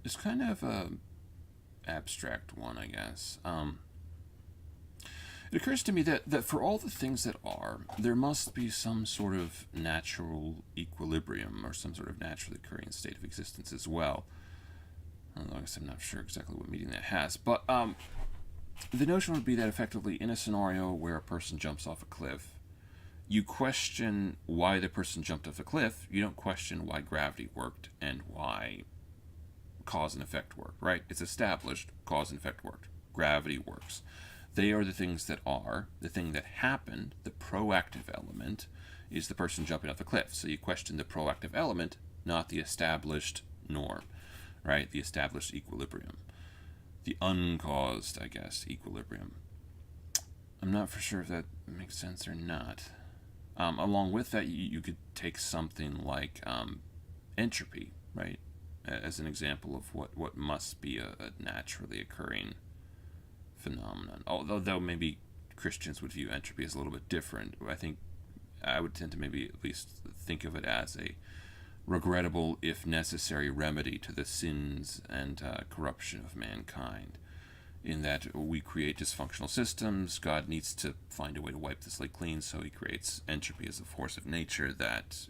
is kind of a abstract one, I guess. It occurs to me that for all the things that are, there must be some sort of natural equilibrium or some sort of naturally occurring state of existence as well. Although I guess I'm not sure exactly what meaning that has. But the notion would be that effectively in a scenario where a person jumps off a cliff, you question why the person jumped off a cliff. You don't question why gravity worked and why cause and effect worked, right? It's established cause and effect worked. Gravity works. They are the things that are. The thing that happened, the proactive element, is the person jumping off the cliff. So you question the proactive element, not the established norm, right? The established equilibrium. The uncaused, I guess, equilibrium. I'm not for sure if that makes sense or not. Along with that, you could take something like entropy, right, as an example of what must be a naturally occurring phenomenon. Although maybe Christians would view entropy as a little bit different. I think I would tend to maybe at least think of it as a regrettable, if necessary, remedy to the sins and corruption of mankind. In that we create dysfunctional systems, God needs to find a way to wipe the slate clean, so He creates entropy as a force of nature that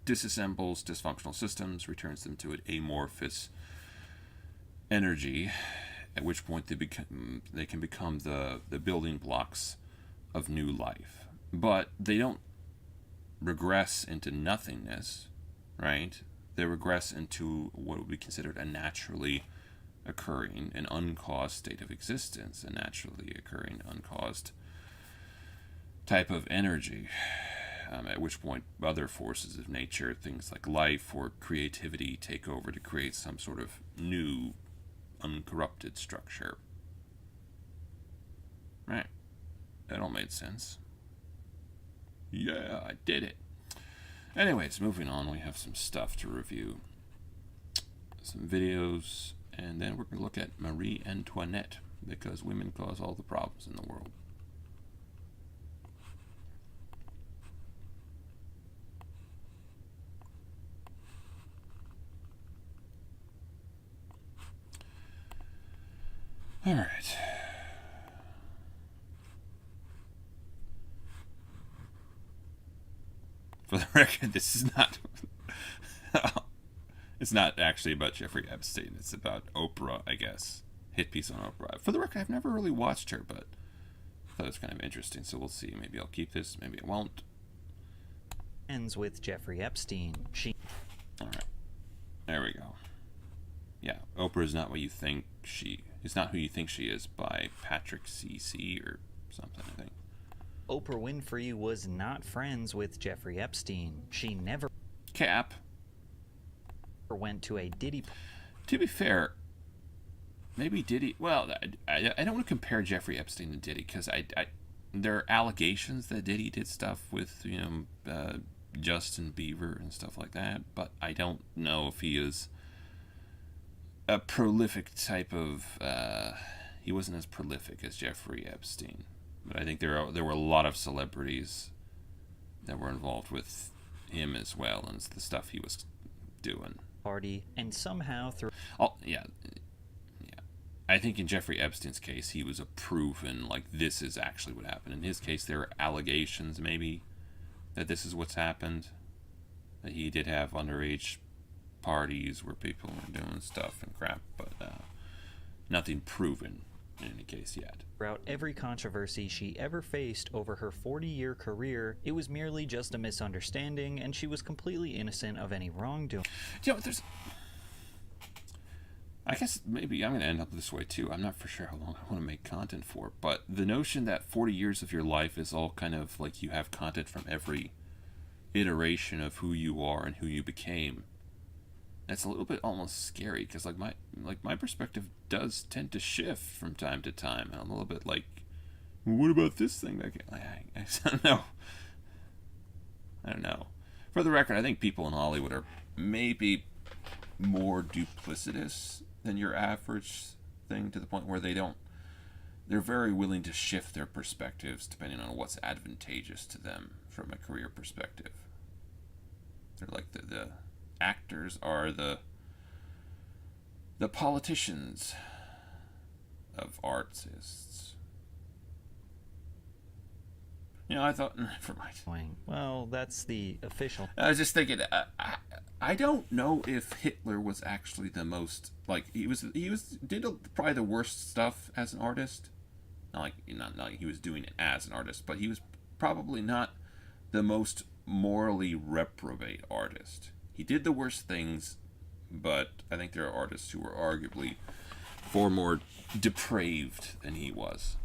disassembles dysfunctional systems, returns them to an amorphous energy, at which point they can become the building blocks of new life. But they don't regress into nothingness, right? They regress into what would be considered a naturally occurring, an uncaused state of existence, a naturally occurring, uncaused type of energy. At which point, other forces of nature, things like life or creativity, take over to create some sort of new, uncorrupted structure. Right. That all made sense. Yeah, I did it. Anyways, moving on, we have some stuff to review. Some videos, and then we're going to look at Marie Antoinette, because women cause all the problems in the world. All right. For the record, this is not. It's not actually about Jeffrey Epstein. It's about Oprah, I guess. Hit piece on Oprah. For the record, I've never really watched her, but I thought it was kind of interesting. So we'll see. Maybe I'll keep this. Maybe I won't. Ends with Jeffrey Epstein. All right. There we go. Yeah, Oprah is not what you think she. It's not who you think she is by Patrick C.C. or something, I think. Oprah Winfrey was not friends with Jeffrey Epstein. She never Cap. went to a Diddy. To be fair, maybe Diddy. Well, I don't want to compare Jeffrey Epstein to Diddy because there are allegations that Diddy did stuff with Justin Bieber and stuff like that, but I don't know if he is a prolific type of. He wasn't as prolific as Jeffrey Epstein, but I think there were a lot of celebrities that were involved with him as well, and the stuff he was doing. Party and somehow through. Oh yeah. I think in Jeffrey Epstein's case, he was a proven like this is actually what happened. In his case, there are allegations maybe that this is what's happened. That he did have underage parties where people were doing stuff and crap, but nothing proven in any case yet. Throughout every controversy she ever faced over her 40-year career, it was merely just a misunderstanding, and she was completely innocent of any wrongdoing. There's. I guess maybe I'm going to end up this way too. I'm not for sure how long I want to make content for, but the notion that 40 years of your life is all kind of like you have content from every iteration of who you are and who you became. That's a little bit almost scary because my perspective does tend to shift from time to time. And I'm a little bit like, well, what about this thing? I don't know. I don't know. For the record, I think people in Hollywood are maybe more duplicitous than your average thing to the point where they're very willing to shift their perspectives depending on what's advantageous to them from a career perspective. They're like the actors are the The politicians of artists. I thought, never mind. Well, that's the official. I was just thinking, I don't know if Hitler was actually the most, like, did probably the worst stuff as an artist. Not like he was doing it as an artist, but he was probably not the most morally reprobate artist. He did the worst things, but I think there are artists who were arguably far more depraved than he was.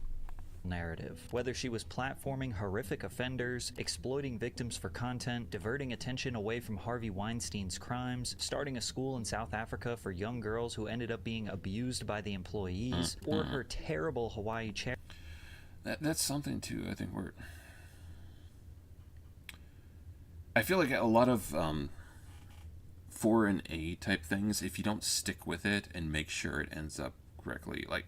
Narrative. Whether she was platforming horrific offenders, exploiting victims for content, diverting attention away from Harvey Weinstein's crimes, starting a school in South Africa for young girls who ended up being abused by the employees, or her terrible Hawaii charity. That's something too. I feel like a lot of foreign aid type things, if you don't stick with it and make sure it ends up correctly, like,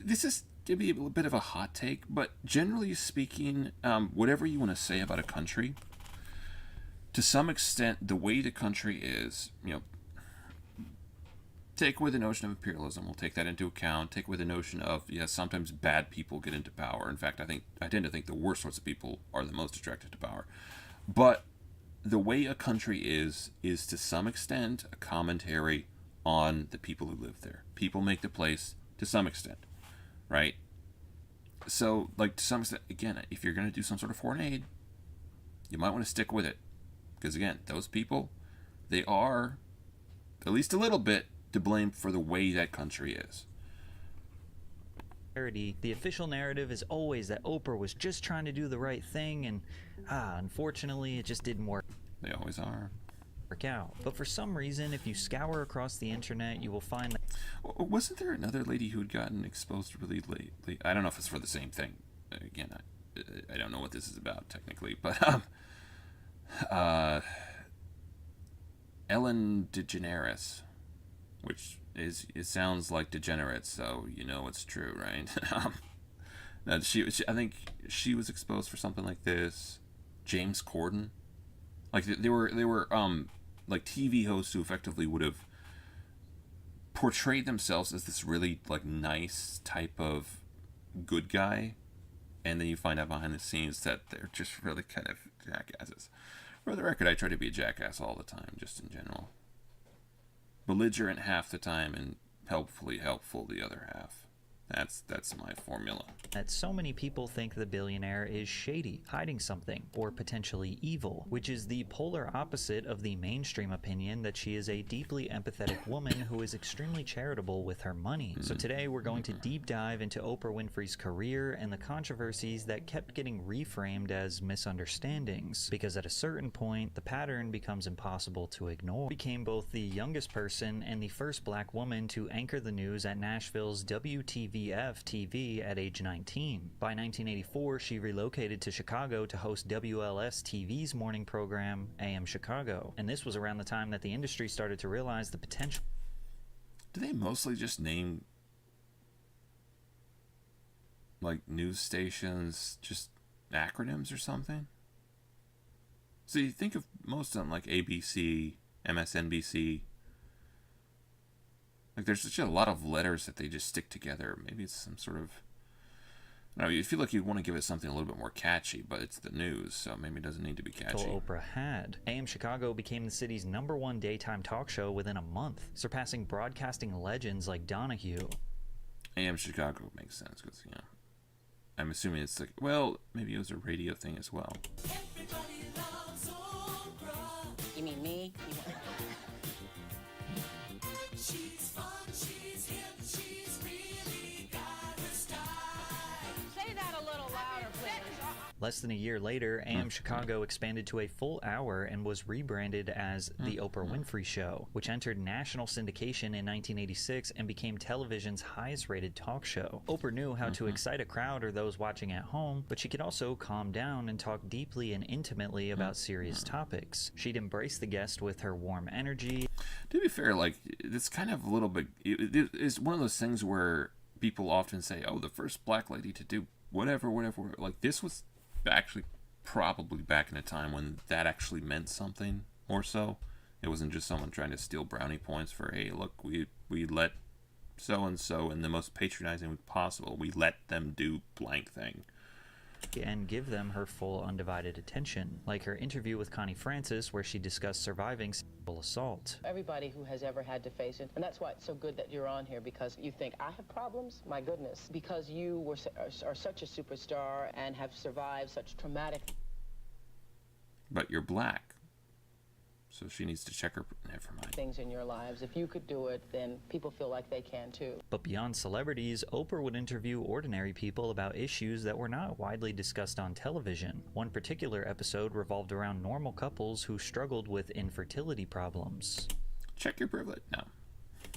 this is to be a bit of a hot take, but generally speaking, whatever you want to say about a country, to some extent, the way the country is, take away the notion of imperialism. We'll take that into account. Take away the notion of, sometimes bad people get into power. In fact, I tend to think the worst sorts of people are the most attracted to power. But the way a country is to some extent a commentary on the people who live there. People make the place to some extent, right? So, like, to some extent, again, if you're going to do some sort of foreign aid, you might want to stick with it. Because, again, those people, they are, at least a little bit, to blame for the way that country is. The official narrative is always that Oprah was just trying to do the right thing, and unfortunately, it just didn't work. They always are. Out. But for some reason, if you scour across the internet, you will find that... Wasn't there another lady who had gotten exposed really late? I don't know if it's for the same thing. Again, I don't know what this is about technically, but Ellen DeGeneres, which it sounds like degenerate, so you know it's true, right? I think she was exposed for something like this. James Corden, like they were like TV hosts who effectively would have portrayed themselves as this really like nice type of good guy, and then you find out behind the scenes that they're just really kind of jackasses. For the record, I try to be a jackass all the time, just in general. Belligerent half the time and helpfully helpful the other half. That's my formula. That so many people think the billionaire is shady, hiding something, or potentially evil, which is the polar opposite of the mainstream opinion that she is a deeply empathetic woman who is extremely charitable with her money. So today we're going to deep dive into Oprah Winfrey's career and the controversies that kept getting reframed as misunderstandings, because at a certain point the pattern becomes impossible to ignore. She became both the youngest person and the first black woman to anchor the news at Nashville's WTVF TV at age 19. By 1984, she relocated to Chicago to host WLS TV's morning program, AM Chicago. And this was around the time that the industry started to realize the potential. Do they mostly just name, like, news stations just acronyms or something? So you think of most of them like ABC, MSNBC. Like, there's such a lot of letters that they just stick together. Maybe it's some sort of... I don't know, you feel like you'd want to give it something a little bit more catchy, but it's the news, so maybe it doesn't need to be catchy. Oprah had. AM Chicago became the city's #1 daytime talk show within a month, surpassing broadcasting legends like Donahue. AM Chicago makes sense, because, I'm assuming it's like... Well, maybe it was a radio thing as well. Everybody loves Oprah. You mean me? She's fun, she's hip, she's really got her style. Say that a little louder, please. Less than a year later, AM Chicago expanded to a full hour and was rebranded as The Oprah Winfrey Show, which entered national syndication in 1986 and became television's highest-rated talk show. Oprah knew how to excite a crowd or those watching at home, but she could also calm down and talk deeply and intimately about serious topics. She'd embrace the guest with her warm energy. To be fair, like, it's kind of a little bit... It's one of those things where people often say, oh, the first black lady to do whatever. Like, this was actually probably back in a time when that actually meant something more so. It wasn't just someone trying to steal brownie points for, hey, look, we let so-and-so in the most patronizing way possible. We let them do blank thing. And give them her full undivided attention, like her interview with Connie Francis where she discussed surviving sexual assault. Everybody who has ever had to face it, and that's why it's so good that you're on here, because you think, I have problems? My goodness. Because you are such a superstar and have survived such traumatic... But you're black. So she needs to check her... Never mind. things in your lives. If you could do it, then people feel like they can too. But beyond celebrities, Oprah would interview ordinary people about issues that were not widely discussed on television. One particular episode revolved around normal couples who struggled with infertility problems. Check your privilege. No.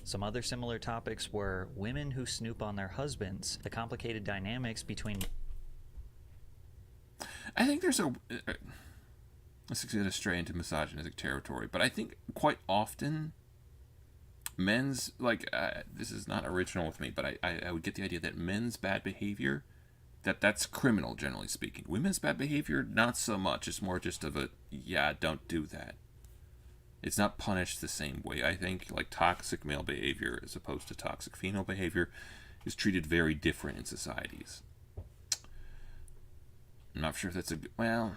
Some other similar topics were women who snoop on their husbands, the complicated dynamics between... I think there's a... Let's get astray into misogynistic territory, but I think quite often men's, this is not original with me, but I would get the idea that men's bad behavior, that's criminal, generally speaking. Women's bad behavior, not so much. It's more just of a, yeah, don't do that. It's not punished the same way. I think, like, toxic male behavior as opposed to toxic female behavior is treated very different in societies. I'm not sure if that's well,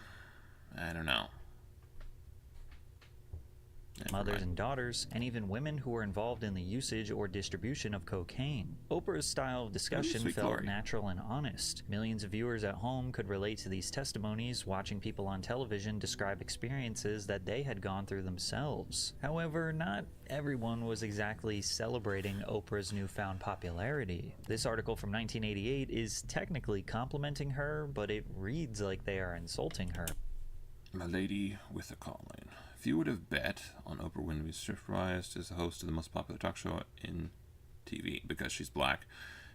I don't know. Mothers and daughters, and even women who were involved in the usage or distribution of cocaine. Oprah's style of discussion felt natural and honest. Millions of viewers at home could relate to these testimonies, watching people on television describe experiences that they had gone through themselves. However, not everyone was exactly celebrating Oprah's newfound popularity. This article from 1988 is technically complimenting her, but it reads like they are insulting her. My lady with a calling. Few would have bet on Oprah Winfrey's rise as the host of the most popular talk show in TV because she's black,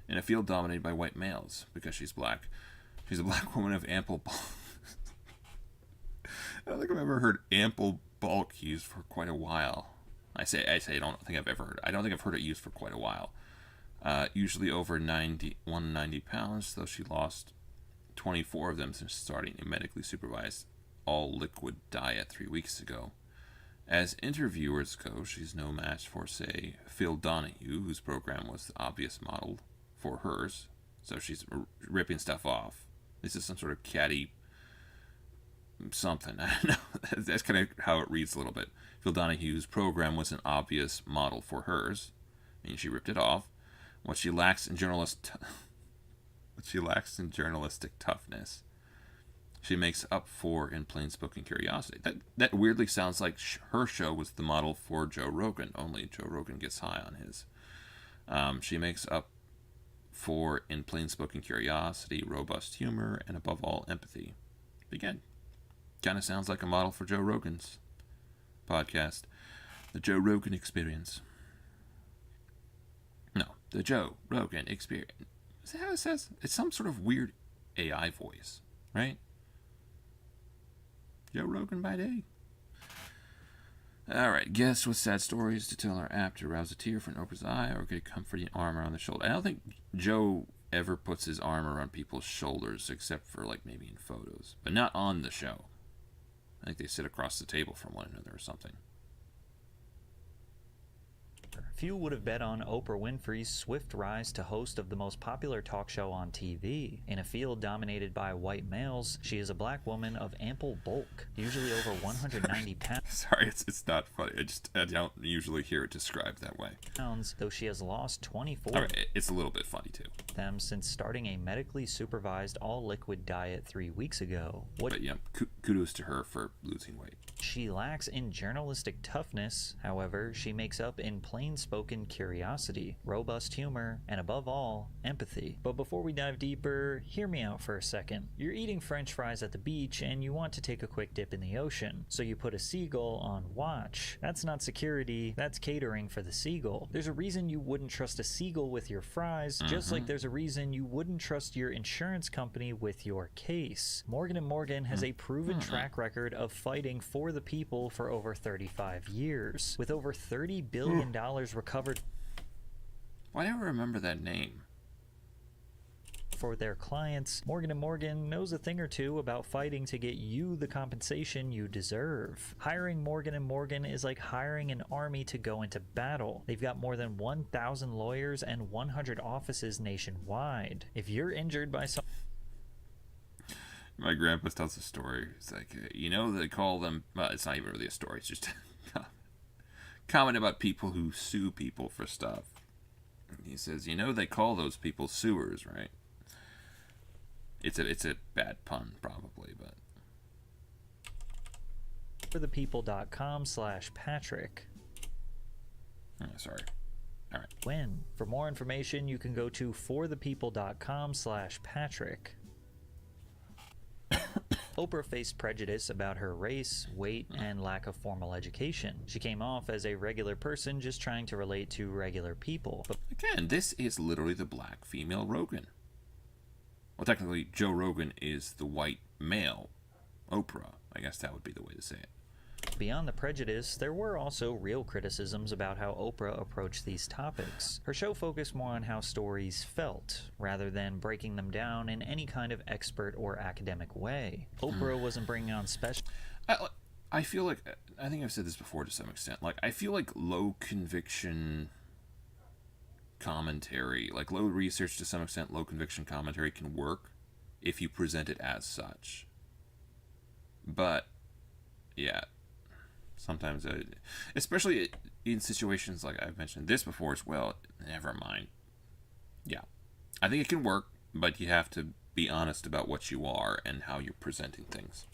in a field dominated by white males because she's black. She's a black woman of ample bulk. I don't think I've ever heard ample bulk used for quite a while. I don't think I've heard it used for quite a while. Usually over 190 pounds, though she lost 24 of them since starting a medically supervised all-liquid diet 3 weeks ago. As interviewers go, she's no match for, say, Phil Donahue, whose program was the obvious model for hers. So she's ripping stuff off. This is some sort of catty something. I don't know. That's kind of how it reads a little bit. Phil Donahue's program was an obvious model for hers, and she ripped it off. What she lacks in journalistic toughness, she makes up for in plain-spoken curiosity. That weirdly sounds like her show was the model for Joe Rogan, only Joe Rogan gets high on his. She makes up for in plain-spoken curiosity, robust humor, and above all, empathy. Again, kind of sounds like a model for Joe Rogan's podcast. The Joe Rogan Experience. No, the Joe Rogan Experience. Is that how it says? It's some sort of weird AI voice, right? Joe Rogan by day. Alright, guess what sad stories to tell are apt to rouse a tear from Oprah's eye or get a comforting arm around the shoulder. I don't think Joe ever puts his arm around people's shoulders except for, like, maybe in photos. But not on the show. I think they sit across the table from one another or something. Few would have bet on Oprah Winfrey's swift rise to host of the most popular talk show on TV. In a field dominated by white males, she is a black woman of ample bulk, usually over 190 pounds. Sorry, it's not funny. I don't usually hear it described that way. Though she has lost 24 Alright, it's a little bit funny too. Them since starting a medically supervised all-liquid diet 3 weeks ago. But yeah, kudos to her for losing weight. She lacks in journalistic toughness, however, she makes up in plain-spoken curiosity, robust humor, and above all, empathy. But before we dive deeper, hear me out for a second. You're eating french fries at the beach and you want to take a quick dip in the ocean, so you put a seagull on watch. That's not security, that's catering for the seagull. There's a reason you wouldn't trust a seagull with your fries, just like there's a reason you wouldn't trust your insurance company with your case. Morgan & Morgan has a proven track record of fighting for the people for over 35 years, with over $30 billion recovered. Why do I remember that name? for their clients, Morgan & Morgan knows a thing or two about fighting to get you the compensation you deserve. Hiring Morgan & Morgan is like hiring an army to go into battle. They've got more than 1,000 lawyers and 100 offices nationwide. If you're injured by some My grandpa tells a story. It's like, they call them, well, it's not even really a story. It's just a comment about people who sue people for stuff. He says, they call those people sewers, right? It's a bad pun, probably, but. forthepeople.com/Patrick. Oh, sorry. All right. Win. For more information, you can go to forthepeople.com/Patrick. Oprah faced prejudice about her race, weight, and lack of formal education. She came off as a regular person just trying to relate to regular people. But Again, this is literally the black female Rogan. Well, technically, Joe Rogan is the white male Oprah. I guess that would be the way to say it. beyond the prejudice, there were also real criticisms about how Oprah approached these topics. Her show focused more on how stories felt, rather than breaking them down in any kind of expert or academic way. Oprah wasn't bringing on special... I feel like, I think I've said this before to some extent, I feel like low conviction commentary, low research to some extent, low conviction commentary can work if you present it as such. But, yeah, sometimes, especially in situations like I've mentioned this before as well, never mind. Yeah, I think it can work, but you have to be honest about what you are and how you're presenting things.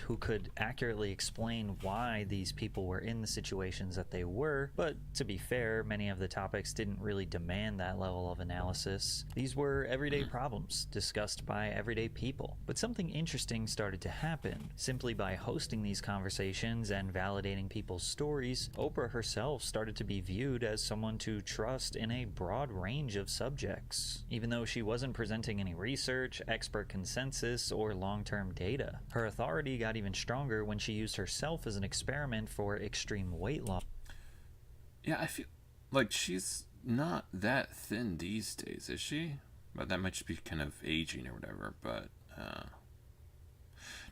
Who could accurately explain why these people were in the situations that they were, but to be fair, many of the topics didn't really demand that level of analysis. These were everyday problems discussed by everyday people. But something interesting started to happen. Simply by hosting these conversations and validating people's stories, Oprah herself started to be viewed as someone to trust in a broad range of subjects. Even though she wasn't presenting any research, expert consensus, or long-term data. Her authority got even stronger when she used herself as an experiment for extreme weight loss. Yeah, I feel like she's not that thin these days, is she? But that might just be kind of aging or whatever. But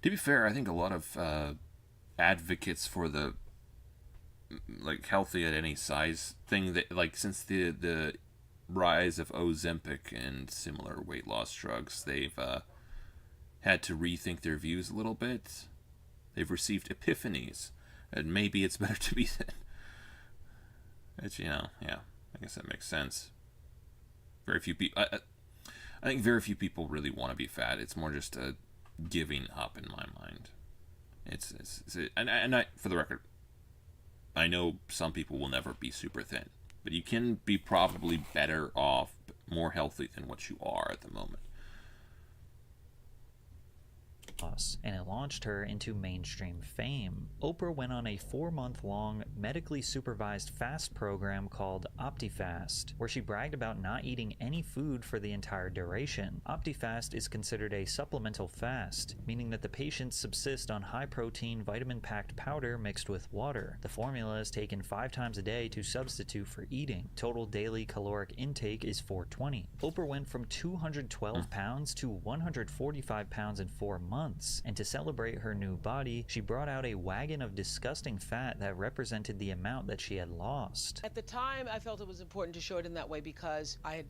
to be fair, I think a lot of advocates for the healthy at any size thing, that since the rise of Ozempic and similar weight loss drugs, they've had to rethink their views a little bit. They've received epiphanies, and maybe it's better to be thin. It's, yeah, I guess that makes sense. Very few people, I think very few people really want to be fat. It's more just a giving up in my mind. And I, for the record, I know some people will never be super thin, but you can be probably better off, more healthy than what you are at the moment. And it launched her into mainstream fame. Oprah went on a 4-month-long medically supervised fast program called OptiFast, where she bragged about not eating any food for the entire duration. OptiFast is considered a supplemental fast, meaning that the patients subsist on high-protein, vitamin-packed powder mixed with water. The formula is taken 5 times a day to substitute for eating. Total daily caloric intake is 420. Oprah went from 212 pounds to 145 pounds in 4 months. And to celebrate her new body, she brought out a wagon of disgusting fat that represented the amount that she had lost. At the time, I felt it was important to show it in that way because I'd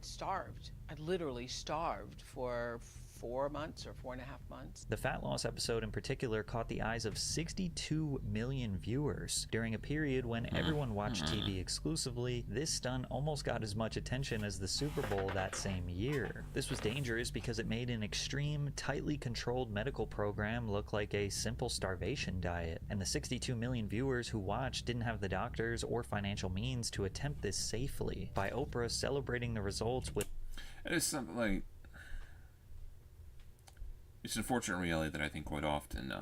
starved. I'd literally starved for 4 months or 4.5 months. The fat loss episode in particular caught the eyes of 62 million viewers. During a period when everyone watched TV exclusively, this stunt almost got as much attention as the Super Bowl that same year. This was dangerous because it made an extreme, tightly controlled medical program look like a simple starvation diet. And the 62 million viewers who watched didn't have the doctors or financial means to attempt this safely. By Oprah celebrating the results with... It's something it's an unfortunate reality that I think quite often,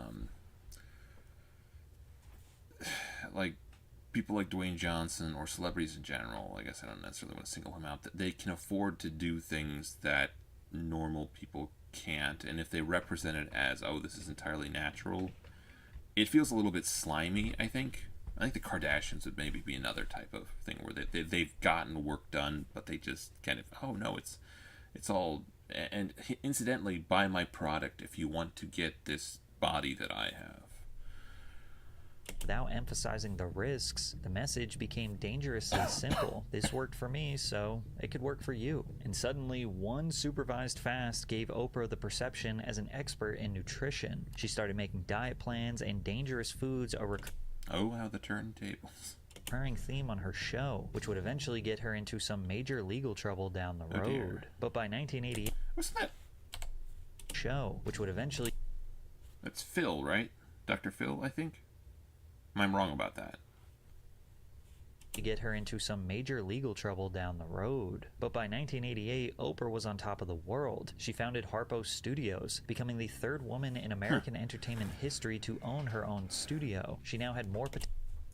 people like Dwayne Johnson or celebrities in general, I guess I don't necessarily want to single him out, that they can afford to do things that normal people can't, and if they represent it as, oh, this is entirely natural, it feels a little bit slimy, I think. I think the Kardashians would maybe be another type of thing where they've gotten work done, but they just kind of, oh no, it's all and incidentally, buy my product if you want to get this body that I have. Without emphasizing the risks, the message became dangerously simple. This worked for me, so it could work for you. And suddenly, one supervised fast gave Oprah the perception as an expert in nutrition. She started making diet plans and dangerous foods a Oh, how the turntables. recurring theme on her show, which would eventually get her into some major legal trouble down the Oh, dear. road. But by 1988, Wasn't that? show, which would eventually That's Phil, right? Dr. Phil, I think? Am I wrong about that? get her into some major legal trouble down the road. But by 1988, Oprah was on top of the world. She founded Harpo Studios, becoming the third woman in American entertainment history to own her own studio. She now had more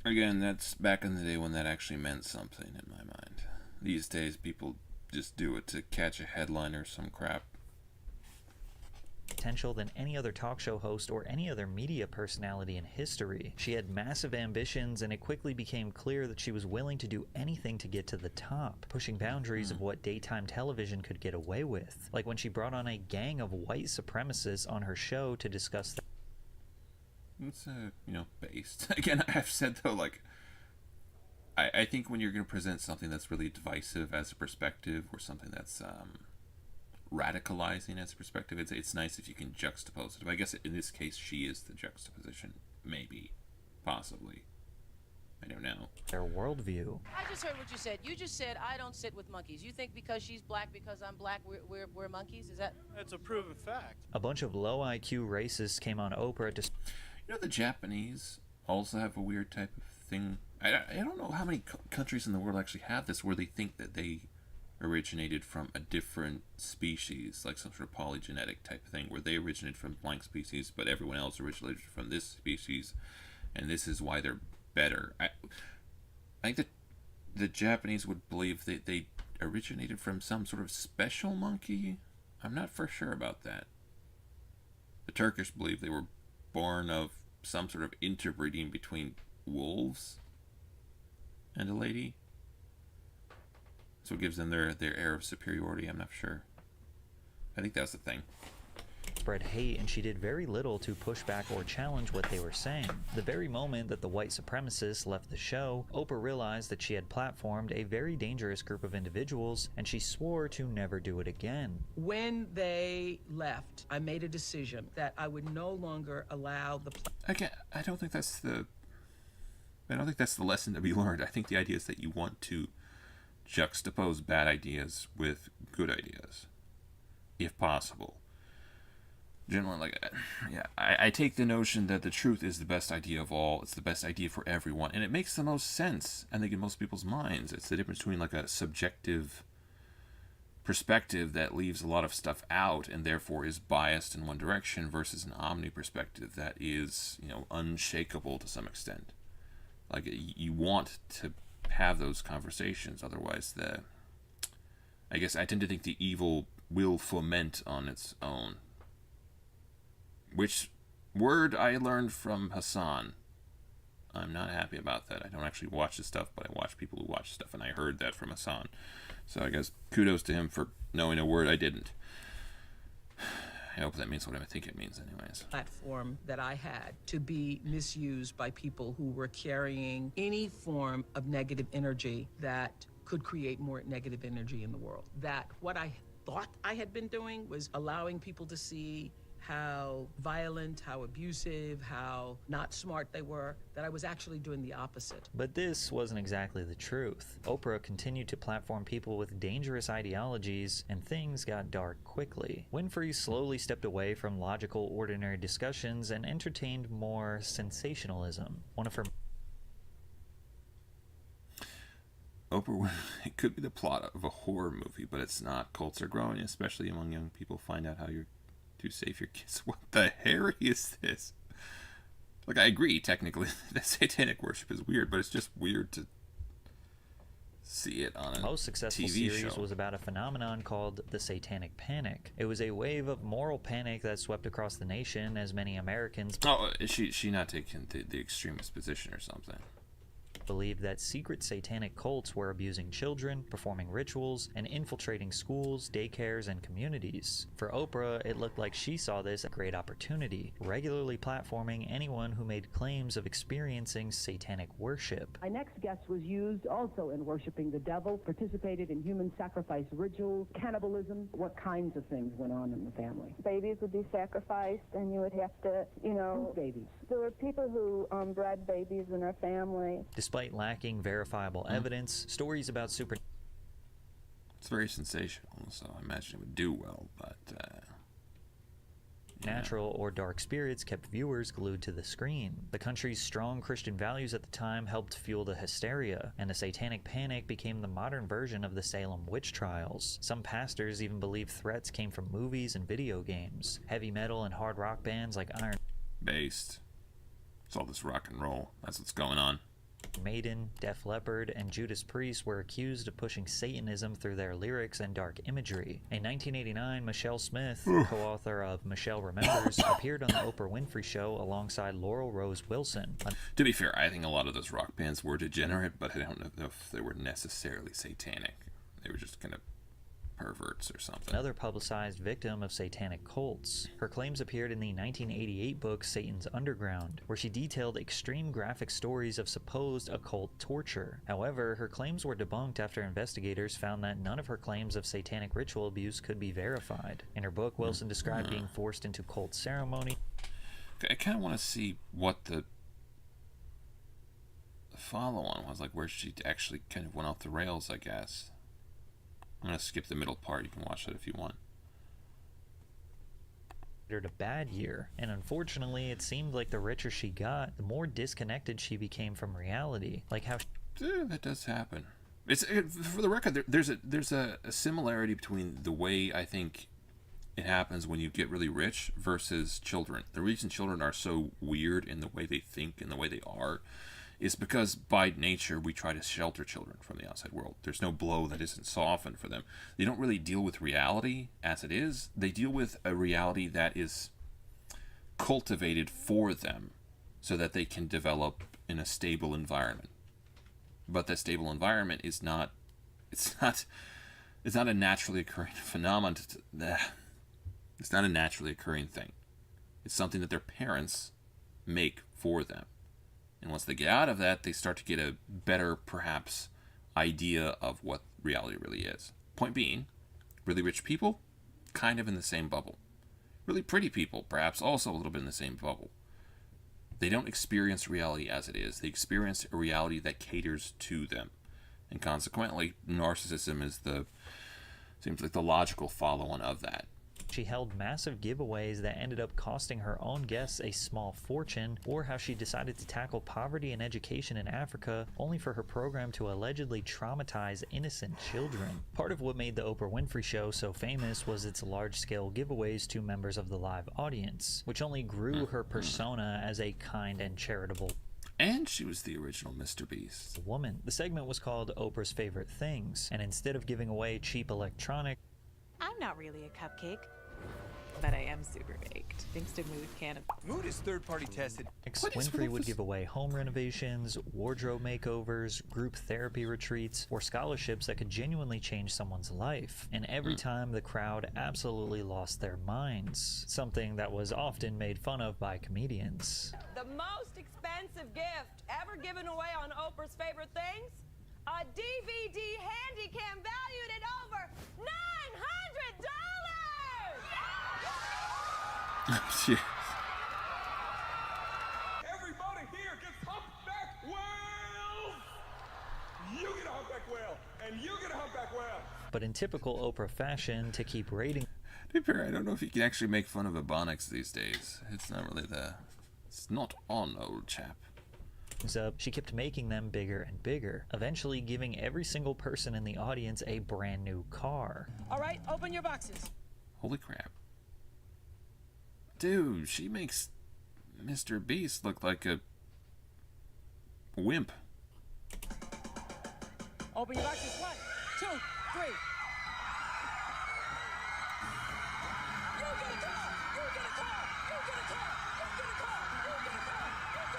Again, that's back in the day when that actually meant something in my mind. These days, people just do it to catch a headline or some crap. potential than any other talk show host or any other media personality in history. She had massive ambitions, and it quickly became clear that she was willing to do anything to get to the top, pushing boundaries of what daytime television could get away with. Like when she brought on a gang of white supremacists on her show to discuss It's, based. Again, I've said, though, like, I think when you're going to present something that's really divisive as a perspective, or something that's radicalizing as a perspective, it's nice if you can juxtapose it. But I guess in this case, she is the juxtaposition. Maybe. Possibly. I don't know. their worldview. I just heard what you said. You just said I don't sit with monkeys. You think because she's black, because I'm black, we're monkeys? Is that? That's a proven fact. A bunch of low IQ racists came on Oprah to You know, the Japanese also have a weird type of thing. I don't know how many countries in the world actually have this, where they think that they originated from a different species, like some sort of polygenetic type of thing, where they originated from blank species, but everyone else originated from this species, and this is why they're better. I think that the Japanese would believe that they originated from some sort of special monkey. I'm not for sure about that. The Turkish believe they were born of some sort of interbreeding between wolves and a lady. So it gives them their air of superiority. I'm not sure. I think that's the thing. spread hate, and she did very little to push back or challenge what they were saying. The very moment that the white supremacists left the show, Oprah realized that she had platformed a very dangerous group of individuals, and she swore to never do it again. When they left, I made a decision that I would no longer allow the I don't think that's the lesson to be learned. I think the idea is that you want to juxtapose bad ideas with good ideas, if possible. Generally, I take the notion that the truth is the best idea of all. It's the best idea for everyone, and it makes the most sense, I think, in most people's minds. It's the difference between like a subjective perspective that leaves a lot of stuff out and therefore is biased in one direction versus an omni perspective that is, unshakable to some extent. Like, you want to have those conversations, otherwise I guess I tend to think the evil will foment on its own. Which word I learned from Hassan. I'm not happy about that. I don't actually watch this stuff, but I watch people who watch stuff, and I heard that from Hassan. So I guess kudos to him for knowing a word I didn't. I hope that means what I think it means anyways. platform that I had to be misused by people who were carrying any form of negative energy that could create more negative energy in the world. That what I thought I had been doing was allowing people to see how violent, how abusive, how not smart they were, that I was actually doing the opposite. But this wasn't exactly the truth. Oprah continued to platform people with dangerous ideologies, and things got dark quickly. Winfrey slowly stepped away from logical, ordinary discussions and entertained more sensationalism. One of her Oprah, it could be the plot of a horror movie, but it's not. Cults are growing, especially among young people. Find out how you're to save your kids. What the Harry is this? Like, I agree, technically, that satanic worship is weird, but it's just weird to see it on a most successful TV series show. was about a phenomenon called the Satanic Panic. It was a wave of moral panic that swept across the nation as many Americans Oh, is she not taking the extremist position or something? believed that secret satanic cults were abusing children, performing rituals, and infiltrating schools, daycares, and communities. For Oprah, it looked like she saw this as a great opportunity, regularly platforming anyone who made claims of experiencing satanic worship. My next guest was used also in worshiping the devil, participated in human sacrifice rituals, cannibalism. What kinds of things went on in the family? Babies would be sacrificed, and you would have to, Babies. There were people who bred babies in our family. Despite lacking verifiable evidence, stories about It's very sensational, so I imagine it would do well, but natural or dark spirits kept viewers glued to the screen. The country's strong Christian values at the time helped fuel the hysteria, and the satanic panic became the modern version of the Salem witch trials. Some pastors even believed threats came from movies and video games. Heavy metal and hard rock bands like Iron based. It's all this rock and roll. That's what's going on. Maiden, Def Leppard, and Judas Priest were accused of pushing Satanism through their lyrics and dark imagery. In 1989, Michelle Smith, co-author of Michelle Remembers, appeared on the Oprah Winfrey Show alongside Laurel Rose Wilson. To be fair, I think a lot of those rock bands were degenerate, but I don't know if they were necessarily satanic. They were just kind of perverts or something. Another publicized victim of satanic cults. Her claims appeared in the 1988 book Satan's Underground, where she detailed extreme graphic stories of supposed occult torture. However, her claims were debunked after investigators found that none of her claims of satanic ritual abuse could be verified. In her book, Wilson described being forced into cult ceremony. I kind of want to see what the follow-on was, like where she actually kind of went off the rails, I guess. I'm going to skip the middle part. You can watch that if you want. A bad year, and unfortunately it seemed like the richer she got, the more disconnected she became from reality. Like how that does happen. For the record, there's a similarity between the way I think it happens when you get really rich versus children. The reason children are so weird in the way they think and the way they are is because by nature we try to shelter children from the outside world. There's no blow that isn't softened for them. They don't really deal with reality as it is. They deal with a reality that is cultivated for them so that they can develop in a stable environment. But that stable environment is not a naturally occurring phenomenon. It's not a naturally occurring thing. It's something that their parents make for them. And once they get out of that, they start to get a better, perhaps, idea of what reality really is. Point being, really rich people, kind of in the same bubble. Really pretty people, perhaps also a little bit in the same bubble. They don't experience reality as it is. They experience a reality that caters to them. And consequently, narcissism seems like the logical follow-on of that. she held massive giveaways that ended up costing her own guests a small fortune, or how she decided to tackle poverty and education in Africa only for her program to allegedly traumatize innocent children. Part of what made the Oprah Winfrey Show so famous was its large-scale giveaways to members of the live audience, which only grew her persona as a kind and charitable and she was the original Mr. Beast woman. The segment was called Oprah's Favorite Things, and instead of giving away cheap electronics, I'm not really a cupcake, but I am super baked, thanks to Mood Canopy. Mood is third-party tested. Winfrey would give away home renovations, wardrobe makeovers, group therapy retreats, or scholarships that could genuinely change someone's life. And every time the crowd absolutely lost their minds, something that was often made fun of by comedians. The most expensive gift ever given away on Oprah's Favorite Things? A DVD handycam valued at over $900! Yes. Everybody here gets humpback whales! You get a humpback whale, and you get a humpback whale! But in typical Oprah fashion, to keep ratings To be fair, I don't know if you can actually make fun of Ebonics these days. It's not really it's not on, old chap. up, she kept making them bigger and bigger, eventually giving every single person in the audience a brand new car. All right, open your boxes. Holy crap. Dude, she makes Mr. Beast look like a wimp. Open your boxes. 1, 2, 3. You get a car! You get a car! You get a car! You get a car! You get a car!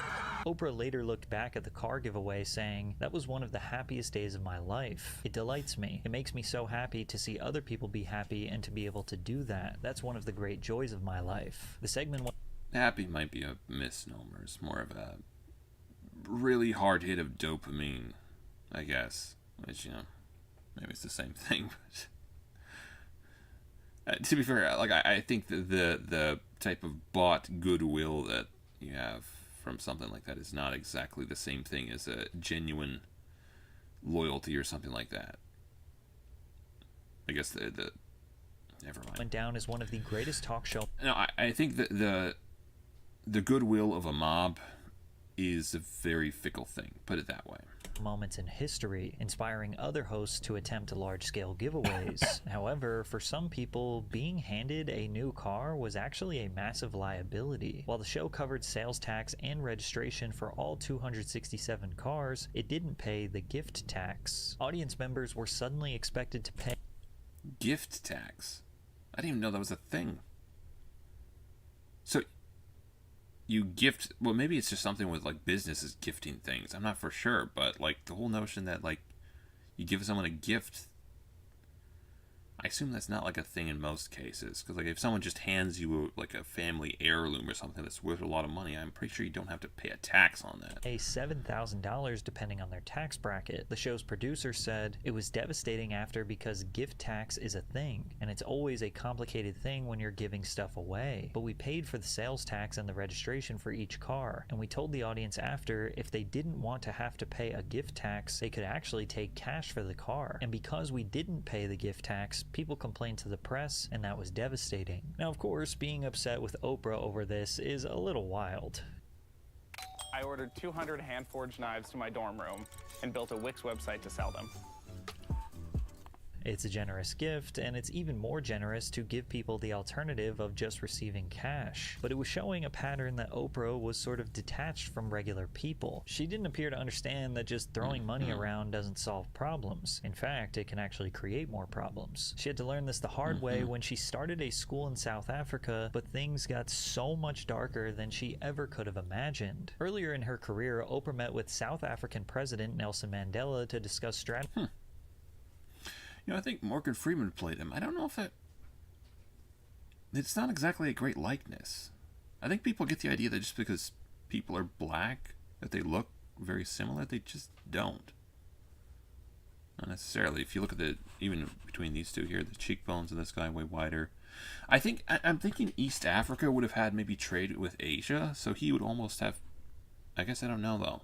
Oprah later looked back at the car giveaway saying, "That was one of the happiest days of my life. It delights me. It makes me so happy to see other people be happy and to be able to do that. That's one of the great joys of my life." The segment Happy might be a misnomer. It's more of a really hard hit of dopamine, I guess. Which, maybe it's the same thing. But to be fair, like I think that the type of bought goodwill that you have from something like that is not exactly the same thing as a genuine loyalty or something like that. I guess the never mind. went down as one of the greatest talk show. No, I think that the goodwill of a mob is a very fickle thing. Put it that way. Moments in history, inspiring other hosts to attempt large-scale giveaways. However, for some people, being handed a new car was actually a massive liability. While the show covered sales tax and registration for all 267 cars, it didn't pay the gift tax. Audience members were suddenly expected to pay Gift tax? I didn't even know that was a thing. So you gift, well, maybe it's just something with like businesses gifting things. I'm not for sure, but like the whole notion that like you give someone a gift, I assume that's not like a thing in most cases. Because like if someone just hands you like a family heirloom or something that's worth a lot of money, I'm pretty sure you don't have to pay a tax on that. $7,000 depending on their tax bracket. The show's producer said, "It was devastating after because gift tax is a thing, and it's always a complicated thing when you're giving stuff away. But we paid for the sales tax and the registration for each car, and we told the audience after if they didn't want to have to pay a gift tax, they could actually take cash for the car. And because we didn't pay the gift tax, people complained to the press, and that was devastating." Now, of course, being upset with Oprah over this is a little wild. I ordered 200 hand-forged knives to my dorm room and built a Wix website to sell them. It's a generous gift, and it's even more generous to give people the alternative of just receiving cash. But it was showing a pattern that Oprah was sort of detached from regular people. She didn't appear to understand that just throwing money around doesn't solve problems. In fact, it can actually create more problems. She had to learn this the hard way when she started a school in South Africa, but things got so much darker than she ever could have imagined. Earlier in her career, Oprah met with South African President Nelson Mandela to discuss strategy. I think Morgan Freeman played him. I don't know if that... It's not exactly a great likeness. I think people get the idea that just because people are black, that they look very similar. They just don't. Not necessarily. If you look at even between these two here, the cheekbones of this guy way wider. I'm thinking East Africa would have had maybe trade with Asia, so he would almost have... I guess I don't know, though.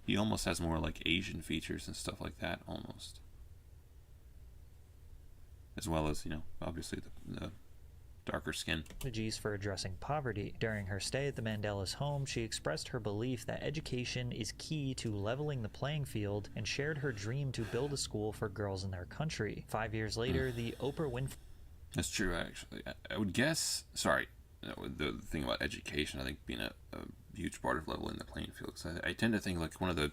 He almost has more like Asian features and stuff like that, almost. As well as, obviously the darker skin. Strategies for addressing poverty. During her stay at the Mandela's home, she expressed her belief that education is key to leveling the playing field and shared her dream to build a school for girls in their country. 5 years later, the Oprah Winfrey... That's true, actually. I would guess... Sorry. The thing about education, I think, being a huge part of leveling the playing field. Because I tend to think like one of the...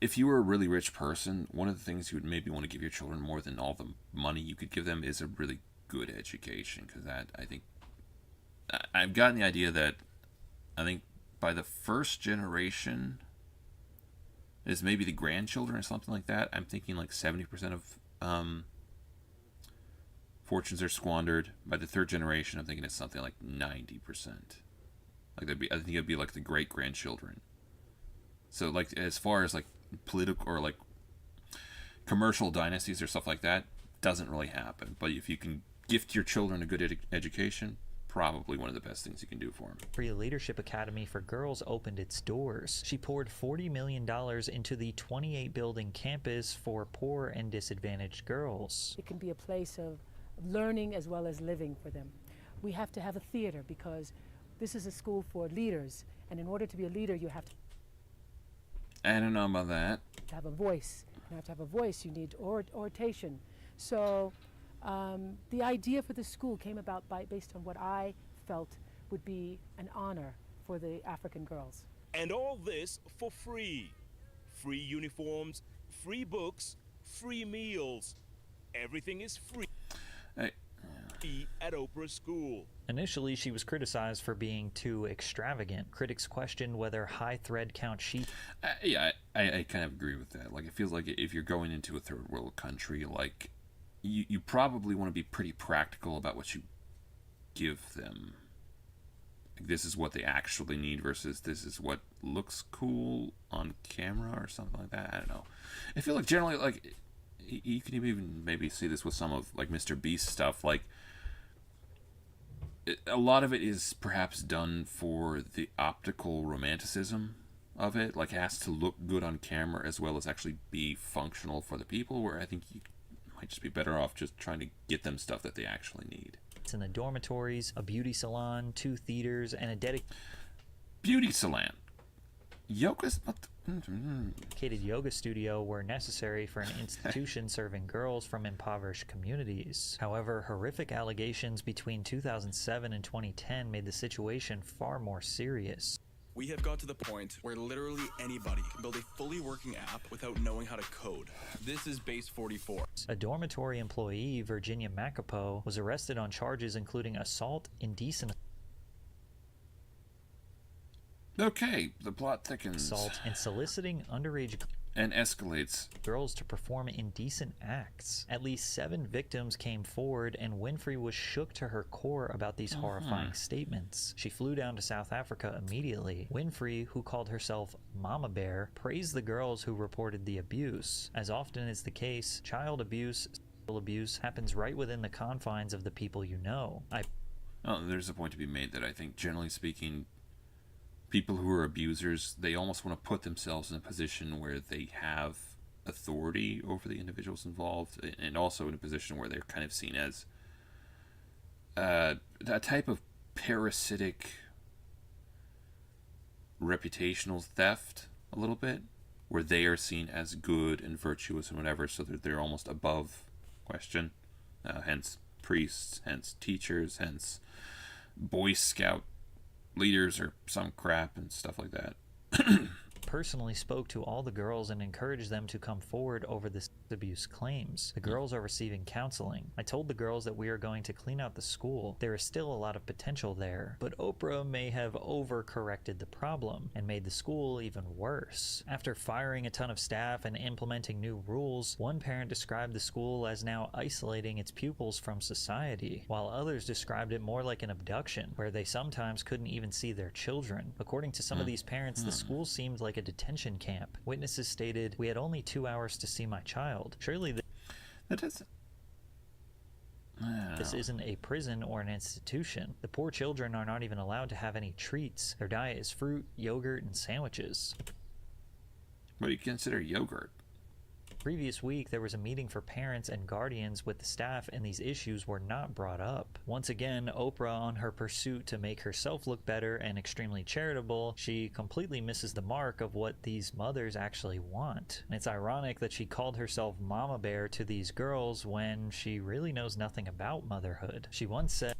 If you were a really rich person, one of the things you would maybe want to give your children more than all the money you could give them is a really good education. Because that, I think, I've gotten the idea that I think by the first generation is maybe the grandchildren or something like that. I'm thinking like 70% of fortunes are squandered. By the third generation, I'm thinking it's something like 90%. Like I think it'd be like the great grandchildren. So like as far as like political or like commercial dynasties or stuff like that, doesn't really happen. But if you can gift your children a good education, probably one of the best things you can do for them. Free Leadership Academy for Girls opened its doors. She poured $40 million into the 28-building campus for poor and disadvantaged girls. It can be a place of learning as well as living for them. We have to have a theater because this is a school for leaders, and in order to be a leader, you have to I don't know about that. have a voice. You have to have a voice. You need oration. So the idea for the school came about based on what I felt would be an honor for the African girls. And all this for free. Free uniforms, free books, free meals. Everything is free. be at Oprah's school. Initially, she was criticized for being too extravagant. Critics questioned whether high thread count sheep. Yeah, I kind of agree with that. Like, it feels like if you're going into a third world country, like, you probably want to be pretty practical about what you give them. Like, this is what they actually need versus this is what looks cool on camera or something like that. I don't know. I feel like generally, like, you can even maybe see this with some of, like, Mr. Beast stuff. Like, a lot of it is perhaps done for the optical romanticism of it. Like, it has to look good on camera as well as actually be functional for the people, where I think you might just be better off just trying to get them stuff that they actually need. In the dormitories, a beauty salon, 2 theaters, and a beauty salon. Yoga's dedicated yoga studio were necessary for an institution serving girls from impoverished communities. However, horrific allegations between 2007 and 2010 made the situation far more serious. We have got to the point where literally anybody can build a fully working app without knowing how to code. This is Base 44. A dormitory employee, Virginia Macapo, was arrested on charges including assault, indecent Okay, the plot thickens. assault, and soliciting underage and escalates. Girls to perform indecent acts. At least 7 victims came forward, and Winfrey was shook to her core about these horrifying statements. She flew down to South Africa immediately. Winfrey, who called herself Mama Bear, praised the girls who reported the abuse. As often is the case, child abuse, sexual abuse happens right within the confines of the people you know. There's a point to be made that I think, generally speaking, people who are abusers, they almost want to put themselves in a position where they have authority over the individuals involved, and also in a position where they're kind of seen as a type of parasitic reputational theft, a little bit, where they are seen as good and virtuous and whatever, so that they're almost above question. Hence priests, hence teachers, hence Boy Scout leaders or some crap and stuff like that. Personally spoke to all the girls and encouraged them to come forward over the abuse claims. The girls are receiving counseling. I told the girls that we are going to clean out the school. There is still a lot of potential there, but Oprah may have overcorrected the problem and made the school even worse. After firing a ton of staff and implementing new rules, one parent described the school as now isolating its pupils from society, while others described it more like an abduction, where they sometimes couldn't even see their children. According to some of these parents, the school seemed like a detention camp. Witnesses stated, "We had only 2 hours to see my child. Surely this isn't a prison or an institution. The poor children are not even allowed to have any treats. Their diet is fruit, yogurt, and sandwiches." What do you consider yogurt? Previous week, there was a meeting for parents and guardians with the staff, and these issues were not brought up. Once again, Oprah, on her pursuit to make herself look better and extremely charitable, she completely misses the mark of what these mothers actually want. And it's ironic that she called herself Mama Bear to these girls when she really knows nothing about motherhood. She once said,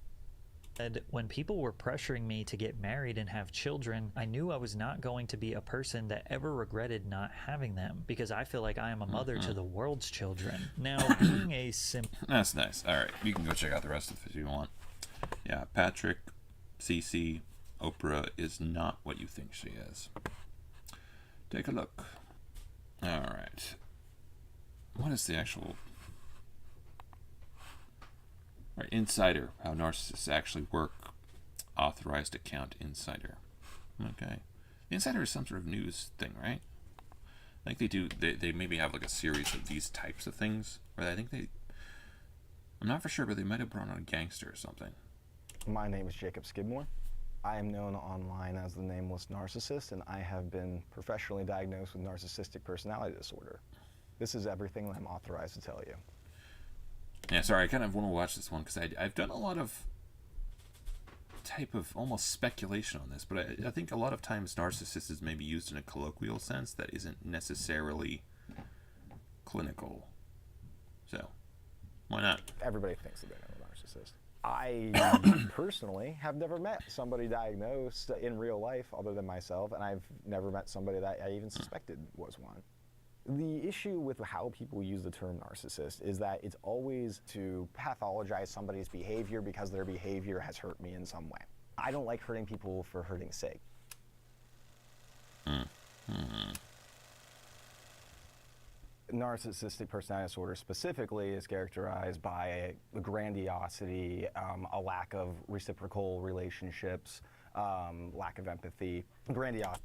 "When people were pressuring me to get married and have children, I knew I was not going to be a person that ever regretted not having them, because I feel like I am a mother to the world's children." Now, being a That's nice. Alright, you can go check out the rest of it if you want. Yeah, Patrick, Cece, Oprah is not what you think she is. Take a look. Alright. What is the actual... Insider, how narcissists actually work. Authorized account insider. Okay. Insider is some sort of news thing, right? I think they maybe have like a series of these types of things. Or I think I'm not for sure, but they might have brought on a gangster or something. My name is Jacob Skidmore. I am known online as the Nameless Narcissist, and I have been professionally diagnosed with narcissistic personality disorder. This is everything I'm authorized to tell you. Yeah, sorry, I kind of want to watch this one because I've done a lot of type of almost speculation on this, but I think a lot of times narcissist is maybe used in a colloquial sense that isn't necessarily clinical. So, why not? Everybody thinks that they know a narcissist. I personally have never met somebody diagnosed in real life other than myself, and I've never met somebody that I even suspected was one. The issue with how people use the term narcissist is that it's always to pathologize somebody's behavior because their behavior has hurt me in some way. I don't like hurting people for hurting's sake. Narcissistic personality disorder specifically is characterized by a grandiosity, a lack of reciprocal relationships, lack of empathy, grandiosity.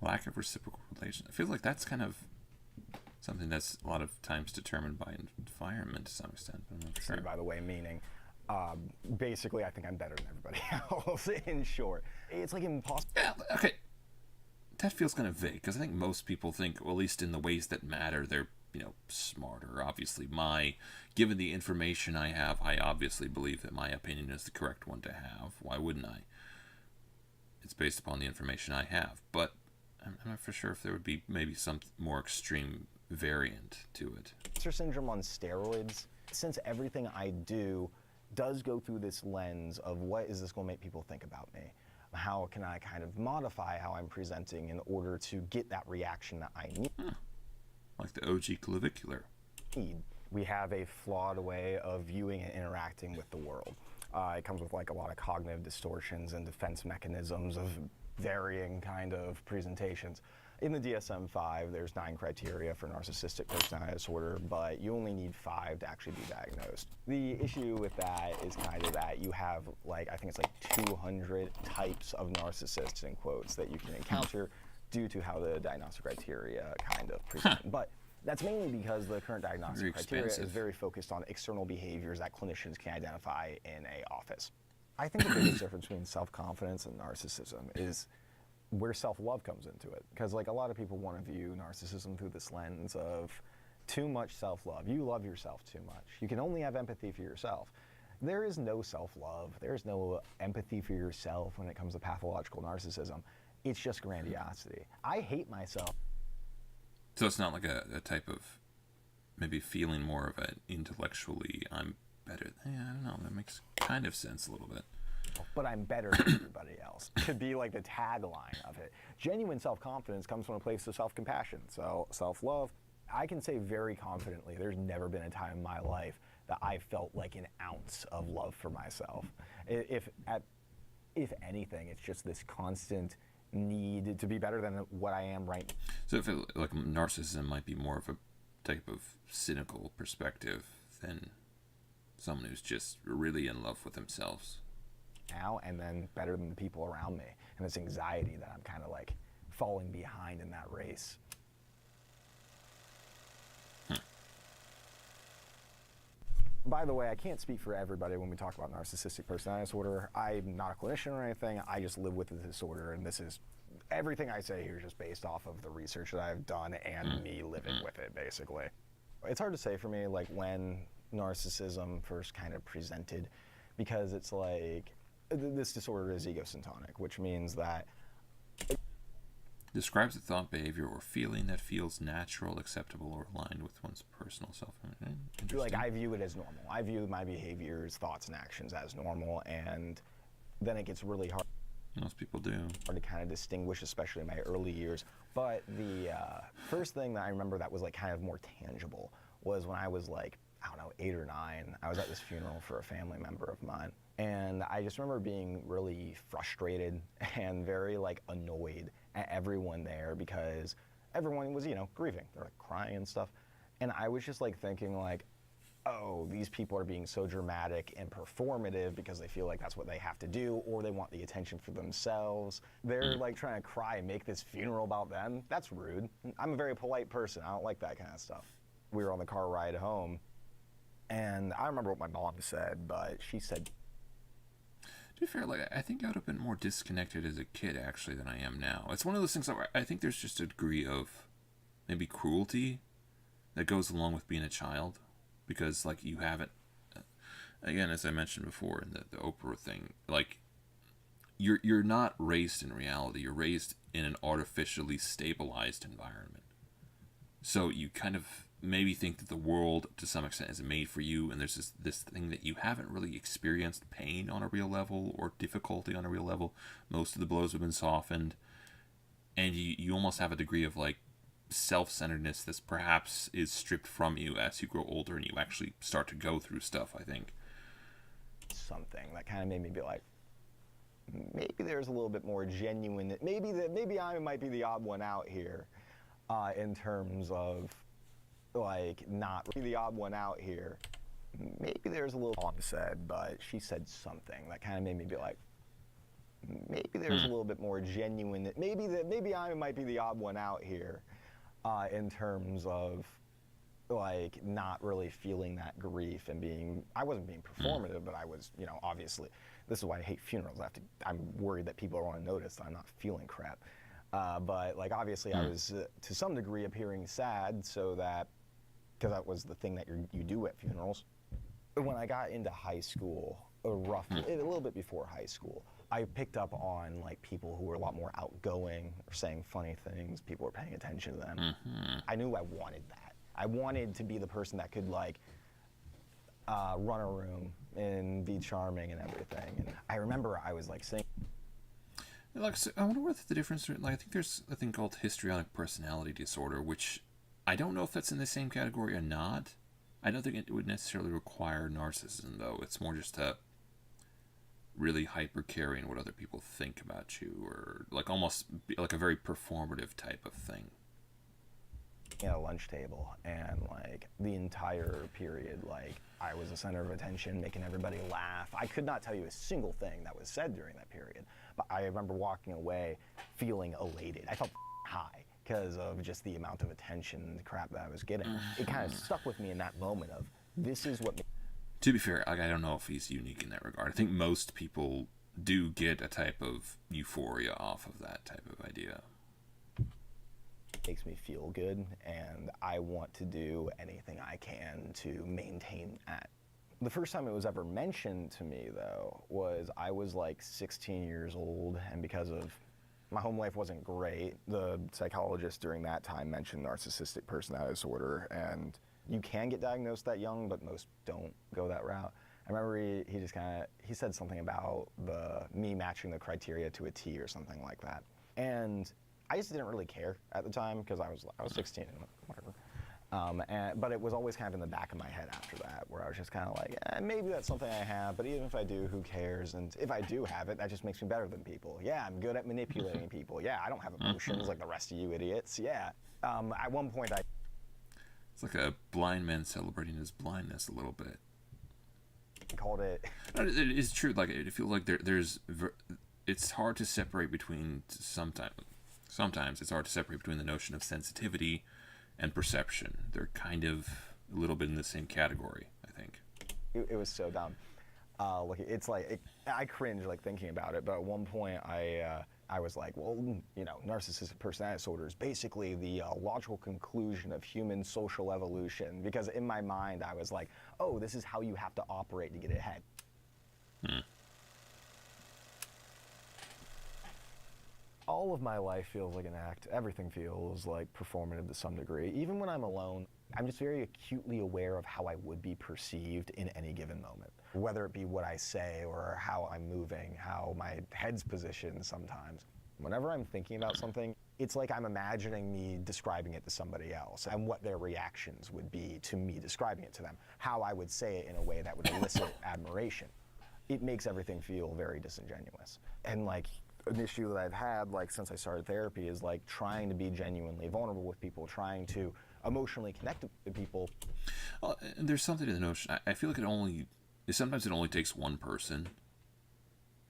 Lack of reciprocal relation. I feel like that's kind of something that's a lot of times determined by environment to some extent. But I'm not sure. By the way, meaning, basically, I think I'm better than everybody else. In short, it's like impossible. Yeah, okay. That feels kind of vague because I think most people think, well, at least in the ways that matter, they're smarter. Obviously, given the information I have, I obviously believe that my opinion is the correct one to have. Why wouldn't I? It's based upon the information I have, but I'm not for sure if there would be maybe some more extreme variant to it. Imposter syndrome on steroids, since everything I do does go through this lens of what is this going to make people think about me? How can I kind of modify how I'm presenting in order to get that reaction that I need? Like the OG clavicular. We have a flawed way of viewing and interacting with the world. It comes with like a lot of cognitive distortions and defense mechanisms of varying kind of presentations. In the DSM-5, there's 9 criteria for narcissistic personality disorder, but you only need 5 to actually be diagnosed. The issue with that is kind of that you have I think it's like 200 types of narcissists, in quotes, that you can encounter due to how the diagnostic criteria kind of present. But that's mainly because the current diagnostic criteria is very focused on external behaviors that clinicians can identify in an office. I think the biggest difference between self-confidence and narcissism is where self-love comes into it. Because a lot of people want to view narcissism through this lens of too much self-love. You love yourself too much. You can only have empathy for yourself. There is no self-love. There's no empathy for yourself when it comes to pathological narcissism. It's just grandiosity. I hate myself. So it's not like a type of maybe feeling more of an intellectually, I'm better. Yeah, I don't know. That makes kind of sense a little bit. But I'm better than everybody else. Could be like the tagline of it. Genuine self-confidence comes from a place of self-compassion. So self-love, I can say very confidently, there's never been a time in my life that I felt like an ounce of love for myself. If anything, it's just this constant need to be better than what I am right now. So if like narcissism might be more of a type of cynical perspective than someone who's just really in love with themselves. Now and then better than the people around me, and this anxiety that I'm kind of like falling behind in that race. By the way, I can't speak for everybody when we talk about narcissistic personality disorder. I'm not a clinician or anything. I just live with the disorder, and this is everything I say here is just based off of the research that I've done and me living with it, basically. It's hard to say for me, like, when narcissism first kind of presented, because it's like this disorder is egosyntonic, which means that describes a thought, behavior, or feeling that feels natural, acceptable, or aligned with one's personal self-image. Like, I view it as normal. I view my behaviors, thoughts, and actions as normal, and then it gets really hard. Most people do. Hard to kind of distinguish, especially in my early years. But the first thing that I remember that was like kind of more tangible was when I was like, I don't know, 8 or 9. I was at this funeral for a family member of mine. And I just remember being really frustrated and very like annoyed at everyone there because everyone was, grieving. They're like crying and stuff. And I was just like thinking like, oh, these people are being so dramatic and performative because they feel like that's what they have to do, or they want the attention for themselves. They're like trying to cry and make this funeral about them. That's rude. I'm a very polite person. I don't like that kind of stuff. We were on the car ride home, and I remember what my mom said, but she said, to be fair, like, I think I would have been more disconnected as a kid, actually, than I am now. It's one of those things that I think there's just a degree of maybe cruelty that goes along with being a child. Because, like, you haven't, again, as I mentioned before in the Oprah thing, like, you're not raised in reality. You're raised in an artificially stabilized environment. So you kind of maybe think that the world, to some extent, is made for you, and there's this thing that you haven't really experienced pain on a real level or difficulty on a real level. Most of the blows have been softened, and you almost have a degree of, like, self-centeredness that perhaps is stripped from you as you grow older and you actually start to go through stuff, I think. Something that kind of made me be like, maybe there's a little bit more genuine, maybe I might be the odd one out here, in terms of, like, not the odd one out here. Maybe there's a little mom said, but she said something that kind of made me be like, maybe there's a little bit more genuine, maybe I might be the odd one out here, in terms of, like, not really feeling that grief and being, I wasn't being performative, but I was, you know, obviously, this is why I hate funerals. I'm worried that people are going to notice that I'm not feeling crap. But, like, obviously I was, to some degree, appearing sad, so that, because that was the thing that you do at funerals. When I got into high school, a little bit before high school, I picked up on, like, people who were a lot more outgoing or saying funny things. People were paying attention to them. I knew I wanted that. I wanted to be the person that could, like, run a room and be charming and everything. And I remember I was, like, saying... Like, so I wonder what the difference... Like, I think there's a thing called histrionic personality disorder, which I don't know if that's in the same category or not. I don't think it would necessarily require narcissism, though. It's more just a really hyper-caring what other people think about you, or, like, almost like a very performative type of thing. At a lunch table, and, like, the entire period, like, I was the center of attention, making everybody laugh. I could not tell you a single thing that was said during that period, but I remember walking away feeling elated. I felt high because of just the amount of attention and the crap that I was getting. It kind of stuck with me in that moment of, this is what... To be fair, like, I don't know if he's unique in that regard. I think most people do get a type of euphoria off of that type of idea. Makes me feel good, and I want to do anything I can to maintain that. The first time it was ever mentioned to me, though, was I was like 16 years old, and because of my home life wasn't great, the psychologist during that time mentioned narcissistic personality disorder, and you can get diagnosed that young, but most don't go that route. I remember he just kind of, he said something about me matching the criteria to a T or something like that. And I just didn't really care at the time because I was 16 and whatever. But it was always kind of in the back of my head after that, where I was just kind of like, maybe that's something I have, but even if I do, who cares? And if I do have it, that just makes me better than people. Yeah, I'm good at manipulating people. Yeah, I don't have emotions like the rest of you idiots. Yeah. At one point It's like a blind man celebrating his blindness a little bit. Called it... It is true. Like, I feel like it's hard to separate between Sometimes it's hard to separate between the notion of sensitivity and perception. They're kind of a little bit in the same category, I think. It was so dumb. Look, it's like, I cringe, like, thinking about it, but at one point I was like, well, you know, narcissistic personality disorder is basically the logical conclusion of human social evolution, because in my mind I was like, oh, this is how you have to operate to get ahead. All of my life feels like an act. Everything feels like performative to some degree. Even when I'm alone, I'm just very acutely aware of how I would be perceived in any given moment. Whether it be what I say or how I'm moving, how my head's positioned sometimes. Whenever I'm thinking about something, it's like I'm imagining me describing it to somebody else and what their reactions would be to me describing it to them. How I would say it in a way that would elicit admiration. It makes everything feel very disingenuous. And, like, an issue that I've had, like, since I started therapy is, like, trying to be genuinely vulnerable with people, trying to emotionally connect with people. Well, and there's something to the notion. I feel like sometimes it only takes one person.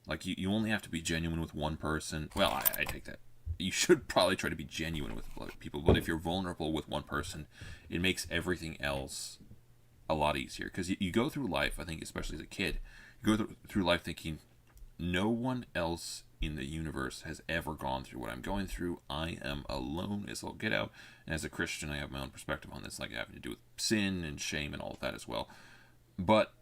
Like, you only have to be genuine with one person. Well, I take that. You should probably try to be genuine with people, but if you're vulnerable with one person, it makes everything else a lot easier. Because you go through life, I think, especially as a kid, you go through life thinking, no one else in the universe has ever gone through what I'm going through. I am alone as all get out. And as a Christian, I have my own perspective on this, like having to do with sin and shame and all of that as well. But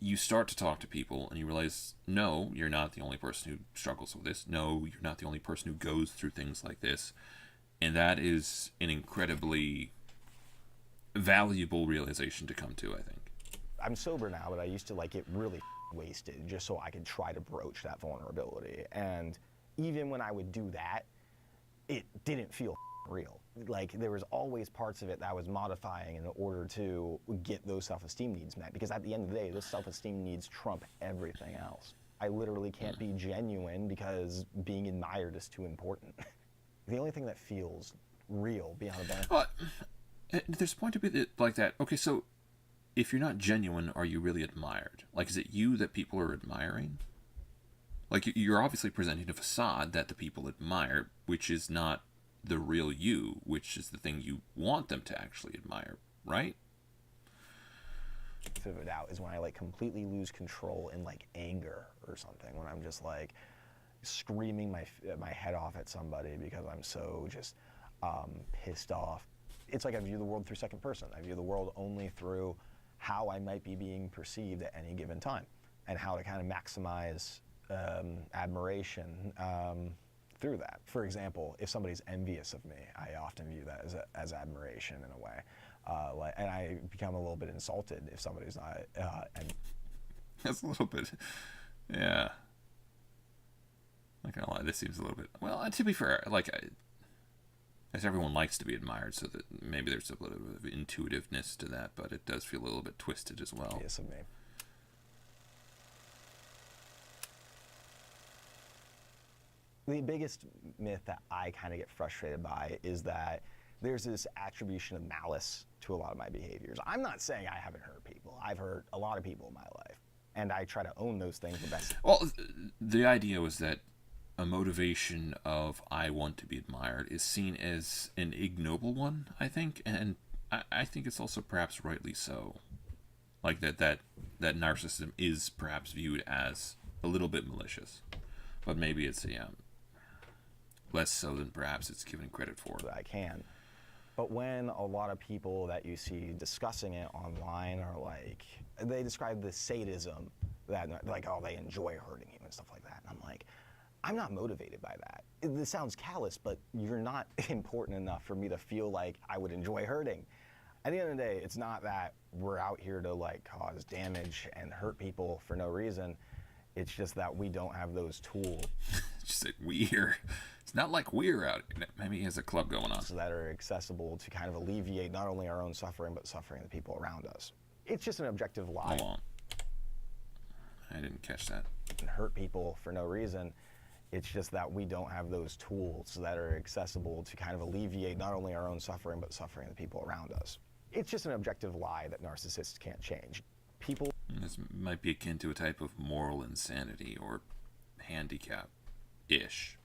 you start to talk to people and you realize, no, you're not the only person who struggles with this. No, you're not the only person who goes through things like this. And that is an incredibly valuable realization to come to, I think. I'm sober now, but I used to, like, get really wasted just so I could try to broach that vulnerability. And even when I would do that, it didn't feel real. Like, there was always parts of it that I was modifying in order to get those self-esteem needs met, because at the end of the day, those self-esteem needs trump everything else. I literally can't be genuine because being admired is too important. The only thing that feels real beyond a benefit. Well, there's a point to be like that. Okay, so if you're not genuine, are you really admired? Like, is it you that people are admiring? Like, you're obviously presenting a facade that the people admire, which is not the real you, which is the thing you want them to actually admire, right? Of a doubt is when I like completely lose control in like anger or something, when I'm just like screaming my head off at somebody because I'm so just pissed off. It's like I view the world through second person. I view the world only through how I might be being perceived at any given time, and how to kind of maximize admiration through that. For example, if somebody's envious of me, I often view that as admiration in a way. And I become a little bit insulted if somebody's not. That's a little bit, yeah. Not gonna lie, this seems a little bit. Well, to be fair, like, as everyone likes to be admired, so that maybe there's a little bit of intuitiveness to that, but it does feel a little bit twisted as well. Yes, of me. The biggest myth that I kind of get frustrated by is that there's this attribution of malice to a lot of my behaviors. I'm not saying I haven't hurt people. I've hurt a lot of people in my life, and I try to own those things the best. Well, the idea was that a motivation of I want to be admired is seen as an ignoble one, I think, and I think it's also perhaps rightly so. Like that narcissism is perhaps viewed as a little bit malicious, but maybe it's less so than perhaps it's given credit for. I can. But when a lot of people that you see discussing it online are like, they describe the sadism that, like, oh, they enjoy hurting you and stuff like that. And I'm like, I'm not motivated by that. This sounds callous, but you're not important enough for me to feel like I would enjoy hurting. At the end of the day, it's not that we're out here to like cause damage and hurt people for no reason. It's just that we don't have those tools. Just like we're. It's not like we're out. Maybe he has a club going on. That are accessible to kind of alleviate not only our own suffering, but suffering of the people around us. It's just an objective lie. Hold on. I didn't catch that. And hurt people for no reason. It's just that we don't have those tools that are accessible to kind of alleviate not only our own suffering, but suffering of the people around us. It's just an objective lie that narcissists can't change. People. This might be akin to a type of moral insanity or handicap-ish.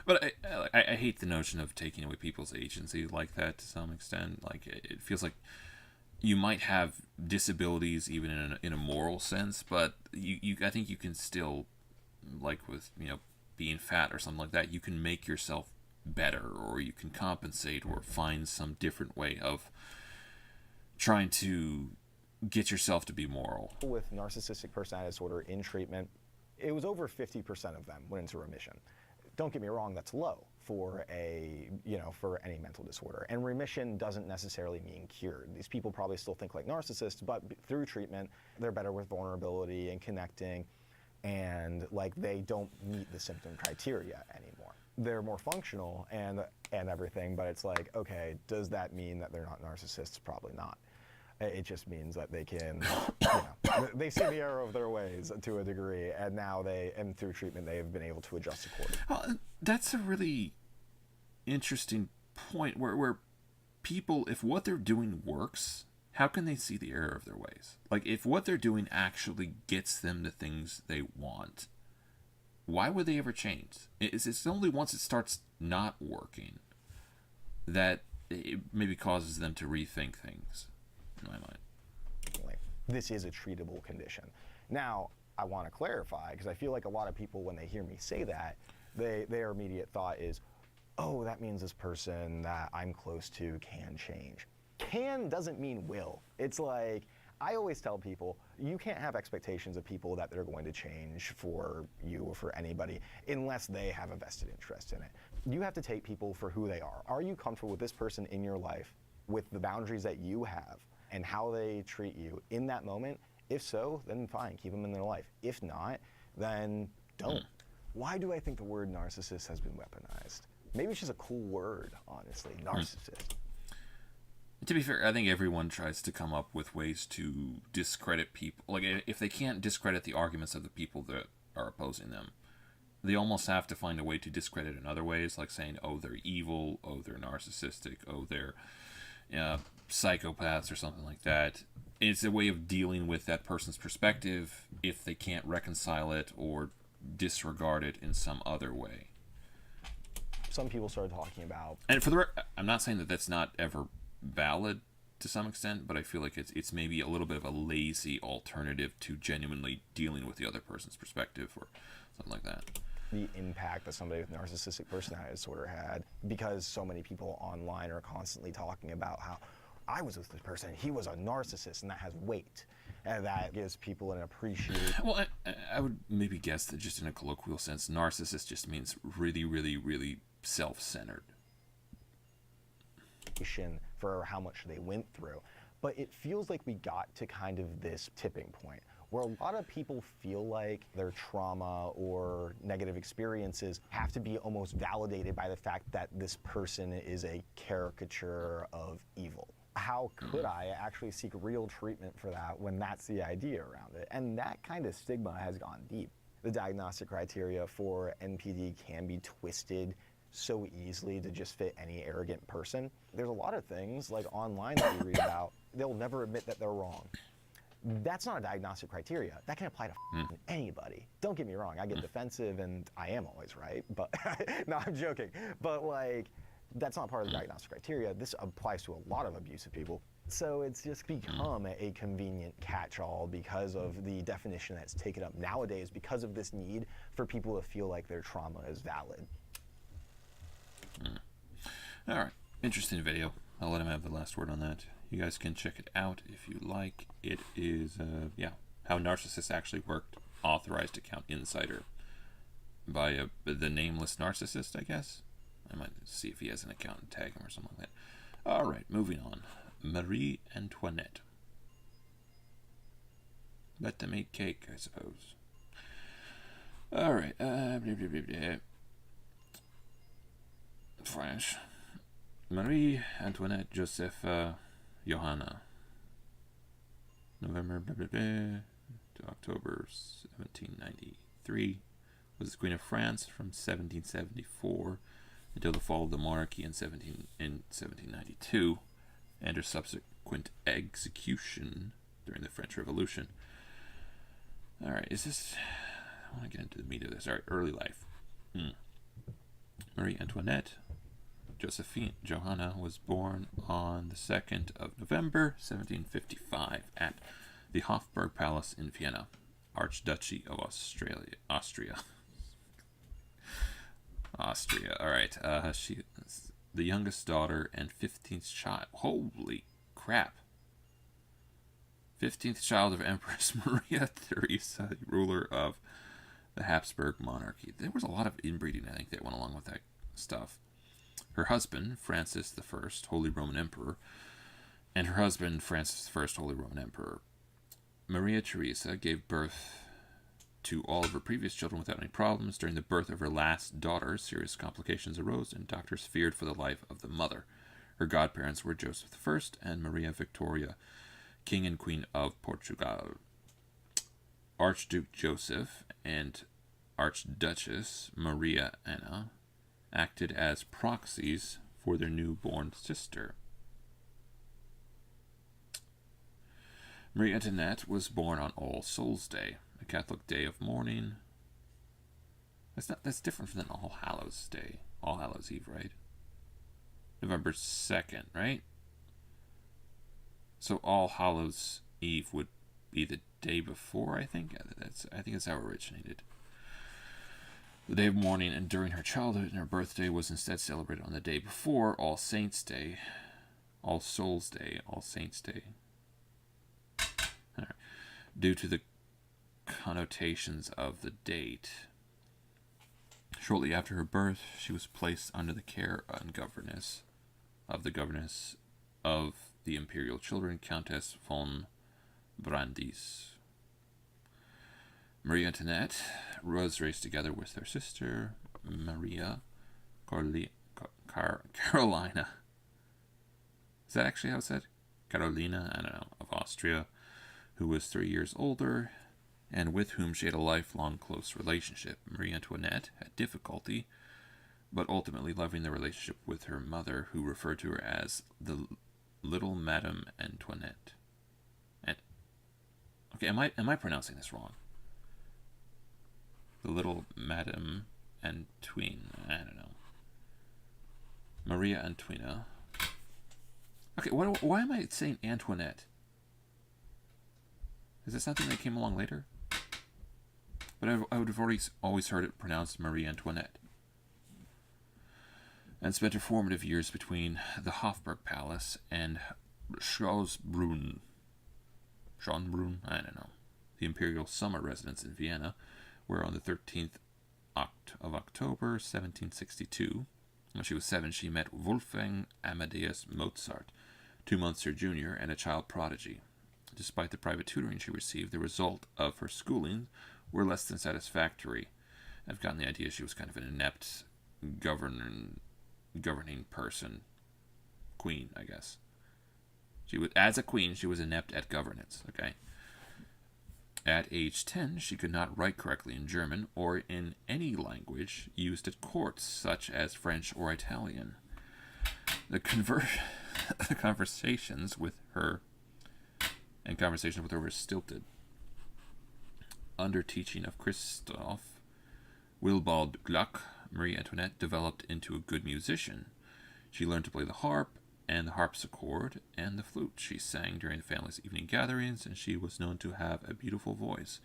But I hate the notion of taking away people's agency like that to some extent. Like, it feels like you might have disabilities even in a moral sense, but I think you can still, like with, being fat or something like that, you can make yourself better, or you can compensate or find some different way of trying to get yourself to be moral. With narcissistic personality disorder in treatment, it was over 50% of them went into remission. Don't get me wrong, that's low for for any mental disorder. And remission doesn't necessarily mean cured. These people probably still think like narcissists, but through treatment, they're better with vulnerability and connecting, and like they don't meet the symptom criteria anymore. They're more functional and everything, but it's like, okay, does that mean that they're not narcissists? Probably not. It just means that they can, they see the error of their ways to a degree, and now and through treatment, they have been able to adjust accordingly. Well, that's a really interesting point where people, if what they're doing works, how can they see the error of their ways? Like, if what they're doing actually gets them the things they want, why would they ever change? It's only once it starts not working that it maybe causes them to rethink things. In my mind. This is a treatable condition. Now, I want to clarify, because I feel like a lot of people, when they hear me say that, their immediate thought is, oh, that means this person that I'm close to can change. Can doesn't mean will. It's like, I always tell people, you can't have expectations of people that they're going to change for you or for anybody unless they have a vested interest in it. You have to take people for who they are. Are you comfortable with this person in your life, with the boundaries that you have, and how they treat you in that moment? If so, then fine, keep them in their life. If not, then don't. Why do I think the word narcissist has been weaponized? Maybe it's just a cool word, honestly, narcissist. To be fair, I think everyone tries to come up with ways to discredit people. Like, if they can't discredit the arguments of the people that are opposing them, they almost have to find a way to discredit in other ways, like saying, oh, they're evil, oh, they're narcissistic, oh, they're psychopaths or something like that. It's a way of dealing with that person's perspective if they can't reconcile it or disregard it in some other way. Some people started talking about... And for the I'm not saying that that's not ever valid to some extent, but I feel like it's maybe a little bit of a lazy alternative to genuinely dealing with the other person's perspective or something like that. The impact that somebody with narcissistic personality disorder had, because so many people online are constantly talking about how I was with this person, he was a narcissist, and that has weight, and that gives people an appreciation. Well, I would maybe guess that just in a colloquial sense, narcissist just means really, really, really self-centered. For how much they went through. But it feels like we got to kind of this tipping point where a lot of people feel like their trauma or negative experiences have to be almost validated by the fact that this person is a caricature of evil. How could I actually seek real treatment for that when that's the idea around it? And that kind of stigma has gone deep. The diagnostic criteria for NPD can be twisted so easily to just fit any arrogant person. There's a lot of things like online that you read about, they'll never admit that they're wrong. That's not a diagnostic criteria. That can apply to anybody. Don't get me wrong, I get defensive and I am always right, but no, I'm joking. But like, that's not part of the diagnostic criteria. This applies to a lot of abusive people. So it's just become a convenient catch-all because of the definition that's taken up nowadays, because of this need for people to feel like their trauma is valid. All right, interesting video. I'll let him have the last word on that. You guys can check it out if you like. It is, How Narcissists Actually Worked, Authorized Account Insider by the Nameless Narcissist, I guess. I might see if he has an account and tag him or something like that. All right, moving on. Marie Antoinette. Let them eat cake, I suppose. All right. French. Marie Antoinette Josepha Johanna. November to October 1793. Was Queen of France from 1774 until the fall of the monarchy in 1792, and her subsequent execution during the French Revolution. All right, I want to get into the meat of this. All right, early life. Marie Antoinette Josephine Johanna was born on the 2nd of November 1755 at the Hofburg Palace in Vienna, Archduchy of Austria. All right. She is the youngest daughter and 15th child. Holy crap. 15th child of Empress Maria Theresa, ruler of the Habsburg monarchy. There was a lot of inbreeding, I think, that went along with that stuff. Her husband, Francis I, Holy Roman Emperor, and her husband, Francis I, Holy Roman Emperor. Maria Theresa gave birth to all of her previous children without any problems. During the birth of her last daughter, serious complications arose, and doctors feared for the life of the mother. Her godparents were Joseph I and Maria Victoria, King and Queen of Portugal. Archduke Joseph and Archduchess Maria Anna acted as proxies for their newborn sister. Marie Antoinette was born on All Souls Day, a Catholic day of mourning. That's different than All Hallows Day, All Hallows Eve, right? November 2nd, right? So All Hallows Eve would be the day before, I think. I think that's how it originated. The day of mourning, and during her childhood and her birthday was instead celebrated on the day before, All Saints Day, All Souls Day, All Saints Day. Right. Due to the connotations of the date. Shortly after her birth, she was placed under the care and governess of the imperial children, Countess von Brandis. Marie Antoinette was raised together with her sister, Maria Carolina. Is that actually how it's said? Carolina, I don't know, of Austria, who was 3 years older, and with whom she had a lifelong close relationship. Marie Antoinette had difficulty, but ultimately loving the relationship with her mother, who referred to her as the little Madame Antoinette. Okay, am I pronouncing this wrong? The little Madame Antoine. I don't know. Maria Antoina. Okay, why am I saying Antoinette? Is this something that came along later? But I would have always heard it pronounced Marie Antoinette. And spent her formative years between the Hofburg Palace and Schönbrunn, I don't know, the imperial summer residence in Vienna, where on the 13th of October 1762, when she was 7, she met Wolfgang Amadeus Mozart, 2 months her junior and a child prodigy. Despite the private tutoring she received, the result of her schooling were less than satisfactory. I've gotten the idea she was kind of an inept governing person. Queen, I guess. As a queen, she was inept at governance, okay? At age 10, she could not write correctly in German or in any language used at courts, such as French or Italian. The conversations with her were stilted. Under teaching of Christoph Willibald Gluck, Marie Antoinette developed into a good musician. She learned to play the harp and the harpsichord and the flute. She sang during the family's evening gatherings, and she was known to have a beautiful voice.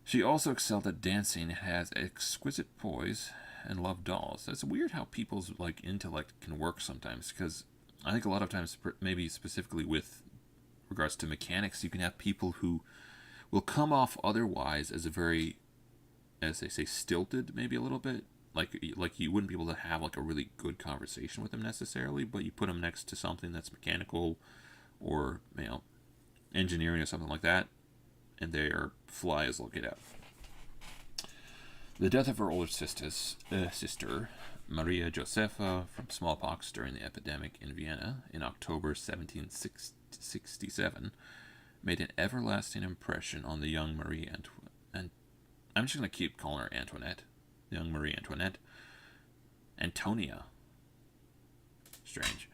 She also excelled at dancing, has exquisite poise, and loved dolls. It's weird how people's intellect can work sometimes, because I think a lot of times, maybe specifically with regards to mechanics, you can have people who will come off otherwise as a very, as they say, stilted, maybe a little bit. Like you wouldn't be able to have a really good conversation with them necessarily, but you put them next to something that's mechanical or engineering or something like that, and they are fly as they'll get out. The death of her older sister, Maria Josepha, from smallpox during the epidemic in Vienna in October 1767, made an everlasting impression on the young Marie Antoinette. And I'm just going to keep calling her Antoinette. Young Marie Antoinette. Antonia. Strange.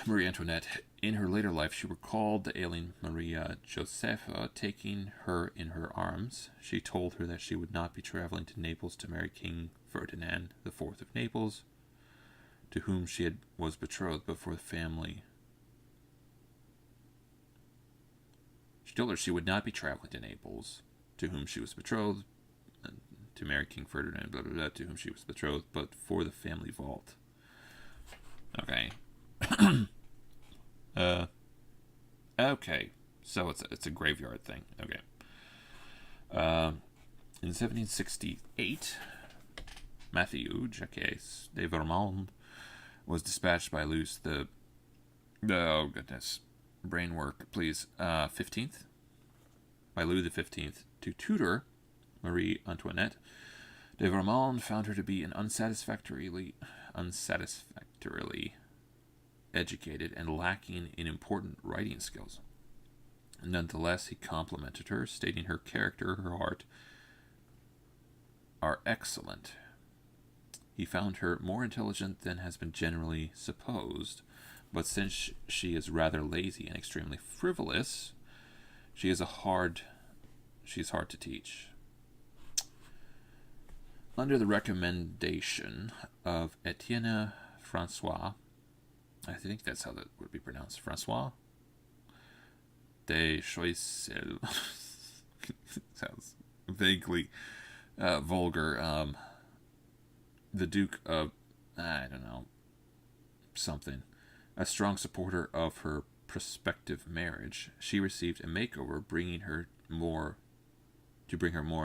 Marie Antoinette. In her later life, she recalled the ailing Maria Josepha, taking her in her arms. She told her that she would not be traveling to Naples to marry King Ferdinand IV of Naples, to whom she was betrothed before the family. She told her she would not be traveling to Naples, to whom she was betrothed, to marry King Ferdinand, blah, blah, blah, to whom she was betrothed, but for the family vault. Okay. Okay. So it's a graveyard thing. Okay. In 1768, Matthew Jacques de Vermont was dispatched by Louis the... Oh, goodness. Brain work, please. 15th? By Louis XV to tutor Marie Antoinette. De Vermont found her to be an unsatisfactorily educated and lacking in important writing skills. Nonetheless, he complimented her, stating her character, her heart, are excellent. He found her more intelligent than has been generally supposed, but since she is rather lazy and extremely frivolous, she is hard to teach. Under the recommendation of Etienne Francois, I think that's how that would be pronounced, Francois de Choiseul, sounds vaguely vulgar, the Duke of, I don't know, something, a strong supporter of her prospective marriage, she received a makeover, bring her more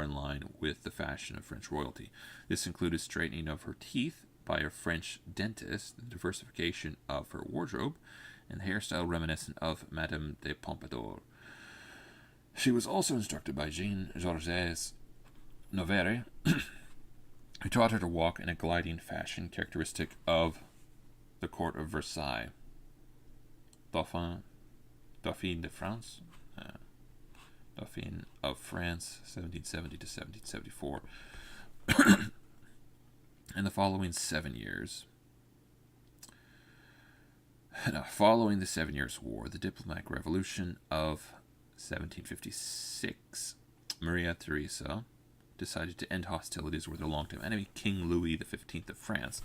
in line with the fashion of French royalty. This included straightening of her teeth by a French dentist, the diversification of her wardrobe, and hairstyle reminiscent of Madame de Pompadour. She was also instructed by Jean-Georges Noverre who taught her to walk in a gliding fashion characteristic of the court of Versailles. Dauphine de France, Dauphine of France, 1770 to 1774. In the following 7 years, following the 7 Years' War, the diplomatic revolution of 1756, Maria Theresa decided to end hostilities with her longtime enemy, King Louis XV of France.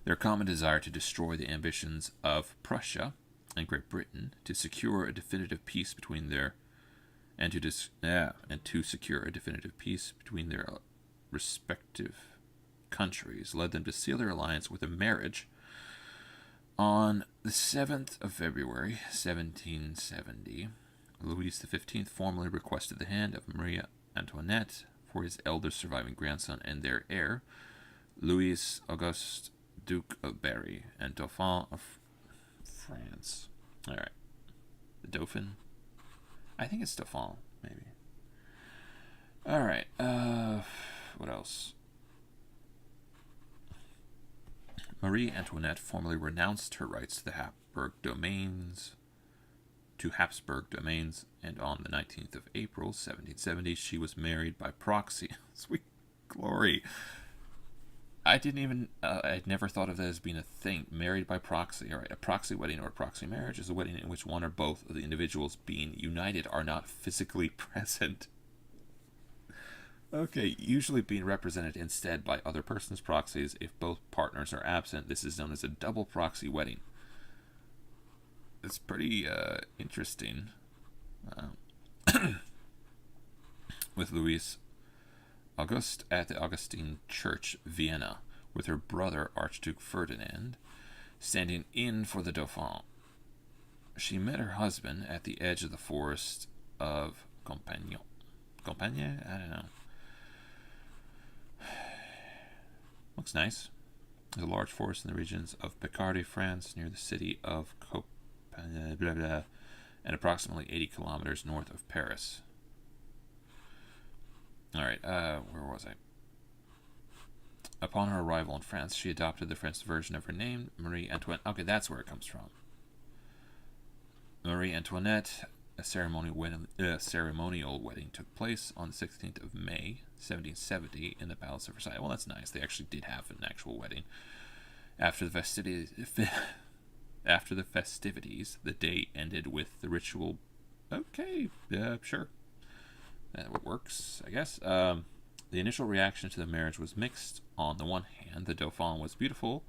Their common desire to destroy the ambitions of Prussia and Great Britain, to secure a definitive peace between their secure a definitive peace between their respective countries, led them to seal their alliance with a marriage on the 7th of February, 1770. Louis XV formally requested the hand of Maria Antoinette for his eldest surviving grandson and their heir, Louis Auguste, Duke of Berry and Dauphin of France. All right. The Dauphin? I think it's Dauphin, maybe. All right. What else? Marie Antoinette formally renounced her rights to the Habsburg domains, and on the 19th of April, 1770, she was married by proxy. Sweet glory. I'd never thought of that as being a thing. Married by proxy. All right, a proxy wedding or a proxy marriage is a wedding in which one or both of the individuals being united are not physically present. Okay, usually being represented instead by other person's proxies. If both partners are absent, this is known as a double proxy wedding. It's pretty interesting. With Louis Auguste at the Augustine Church, Vienna, with her brother Archduke Ferdinand standing in for the Dauphin. She met her husband at the edge of the forest of Compiègne? I don't know. Looks nice. There's a large forest in the regions of Picardy, France, near the city of Compiègne, and approximately 80 kilometers north of Paris. Alright, where was I? Upon her arrival in France, she adopted the French version of her name, Marie Antoinette. Okay, that's where it comes from. Marie Antoinette, a ceremonial wedding took place on the 16th of May, 1770, in the Palace of Versailles. Well, that's nice. They actually did have an actual wedding. After the festivities, the day ended with the ritual. Okay, sure. That works, I guess. The initial reaction to the marriage was mixed. On the one hand, the Dauphin was beautiful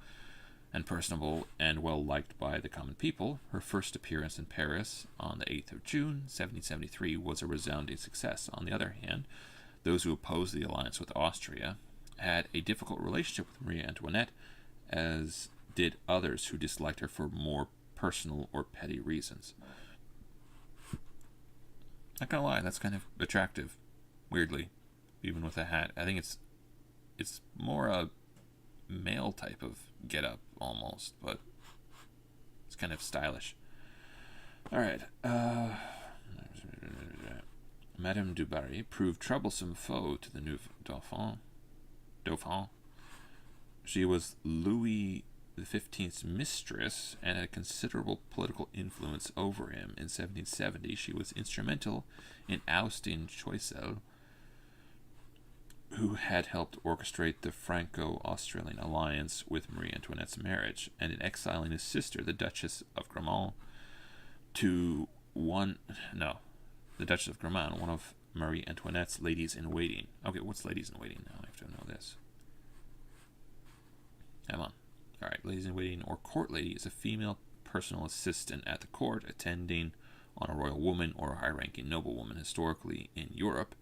and personable and well liked by the common people. Her first appearance in Paris on the 8th of June, 1773, was a resounding success. On the other hand, those who opposed the alliance with Austria had a difficult relationship with Marie Antoinette, as did others who disliked her for more personal or petty reasons. Not gonna lie, that's kind of attractive, weirdly, even with a hat. I think it's more a male type of get-up, almost, but it's kind of stylish. Alright, Madame du Barry proved troublesome foe to the new Dauphin. She was Louis XV's mistress and had a considerable political influence over him. In 1770, she was instrumental in ousting Choiseul, who had helped orchestrate the Franco-Australian alliance with Marie Antoinette's marriage, and in exiling his sister, the Duchess of Gramont, one of Marie Antoinette's ladies-in-waiting. Okay, what's ladies-in-waiting now? I have to know this. Come on. Alright, ladies-in-waiting or court lady is a female personal assistant at the court, attending on a royal woman or a high-ranking noblewoman. Historically, in Europe,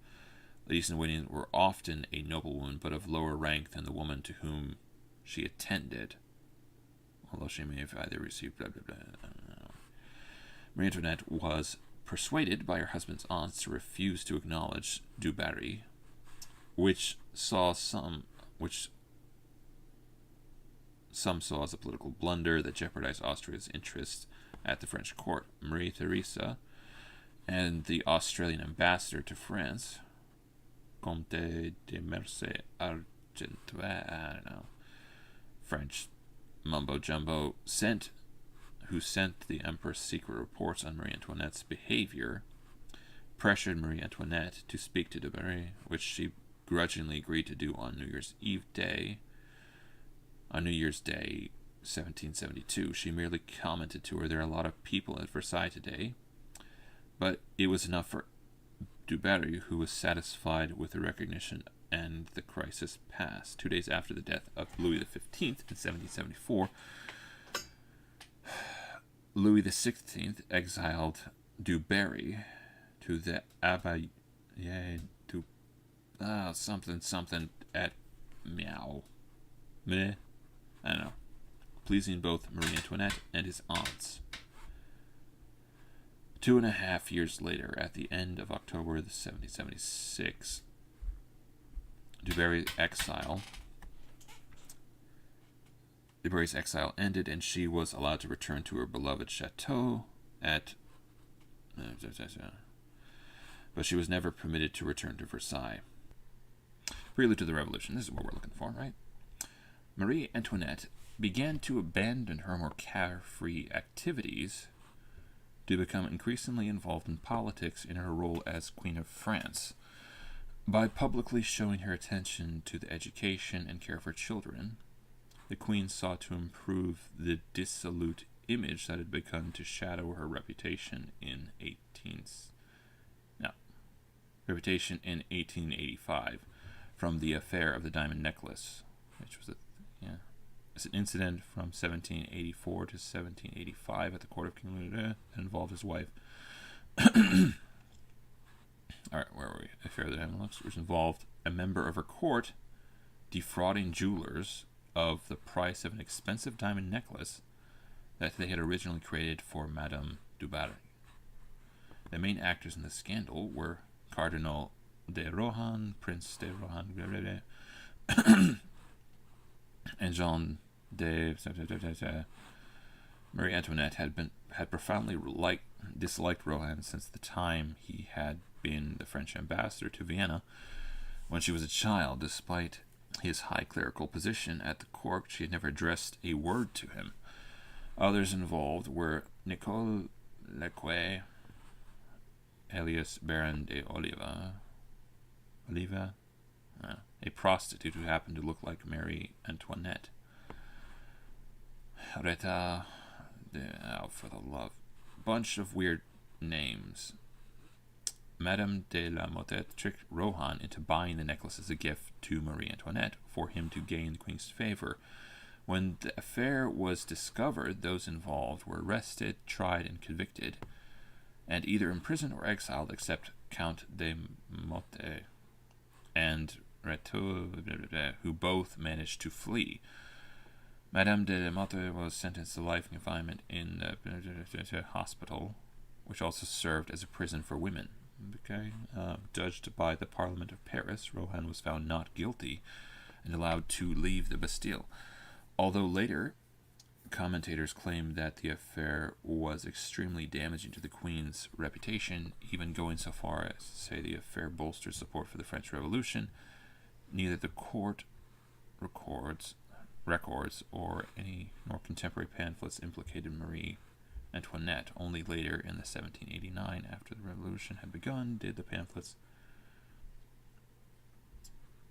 ladies-in-waiting were often a noblewoman, but of lower rank than the woman to whom she attended, although she may have either received blah blah blah. I don't know. Marie Antoinette was persuaded by her husband's aunts to refuse to acknowledge du Barry, which some saw as a political blunder that jeopardized Austria's interests at the French court. Marie Theresa and the Australian ambassador to France, Comte de Mercy I don't know, French mumbo jumbo, who sent the Empress secret reports on Marie Antoinette's behavior, pressured Marie Antoinette to speak to de Berry, which she grudgingly agreed to do on New Year's Day, 1772. She merely commented to her, "There are a lot of people at Versailles today," but it was enough for du Barry, who was satisfied with the recognition, and the crisis passed. 2 days after the death of Louis XV in 1774, Louis XVI exiled du Barry to the Abbaye du something at Meow. Meh. I don't know. Pleasing both Marie Antoinette and his aunts. 2.5 years later, at the end of October 1776, du Barry's exile ended, and she was allowed to return to her beloved chateau but she was never permitted to return to Versailles. Prelude to the Revolution. This is what we're looking for, right? Marie Antoinette began to abandon her more carefree activities to become increasingly involved in politics in her role as Queen of France. By publicly showing her attention to the education and care of her children, the Queen sought to improve the dissolute image that had begun to shadow her reputation in 1885 from the affair of the diamond necklace, which was it's an incident from 1784 to 1785 at the court of King Louis that involved his wife. All right, where were we? Affair of the diamond necklace, which involved a member of her court defrauding jewelers of the price of an expensive diamond necklace that they had originally created for Madame du Barry. The main actors in the scandal were Cardinal de Rohan, Prince de Rohan, and Jean de Marie Antoinette had profoundly disliked Rohan since the time he had been the French ambassador to Vienna when she was a child. Despite his high clerical position at the court, she had never addressed a word to him. Others involved were Nicole Lequet, alias Baron de Oliva, a prostitute who happened to look like Marie Antoinette. Rita, for the love, bunch of weird names. Madame de la Motte tricked Rohan into buying the necklace as a gift to Marie Antoinette for him to gain the Queen's favor. When the affair was discovered, those involved were arrested, tried, and convicted, and either imprisoned or exiled, except Count de Motte and Retou, who both managed to flee. Madame de la Motte was sentenced to life confinement in the hospital, which also served as a prison for women. Judged by the Parliament of Paris, Rohan was found not guilty and allowed to leave the Bastille. Although later commentators claimed that the affair was extremely damaging to the Queen's reputation, even going so far as to say the affair bolstered support for the French Revolution, neither the court records or any more contemporary pamphlets implicated Marie Antoinette. Only later, in 1789, after the revolution had begun, did the pamphlets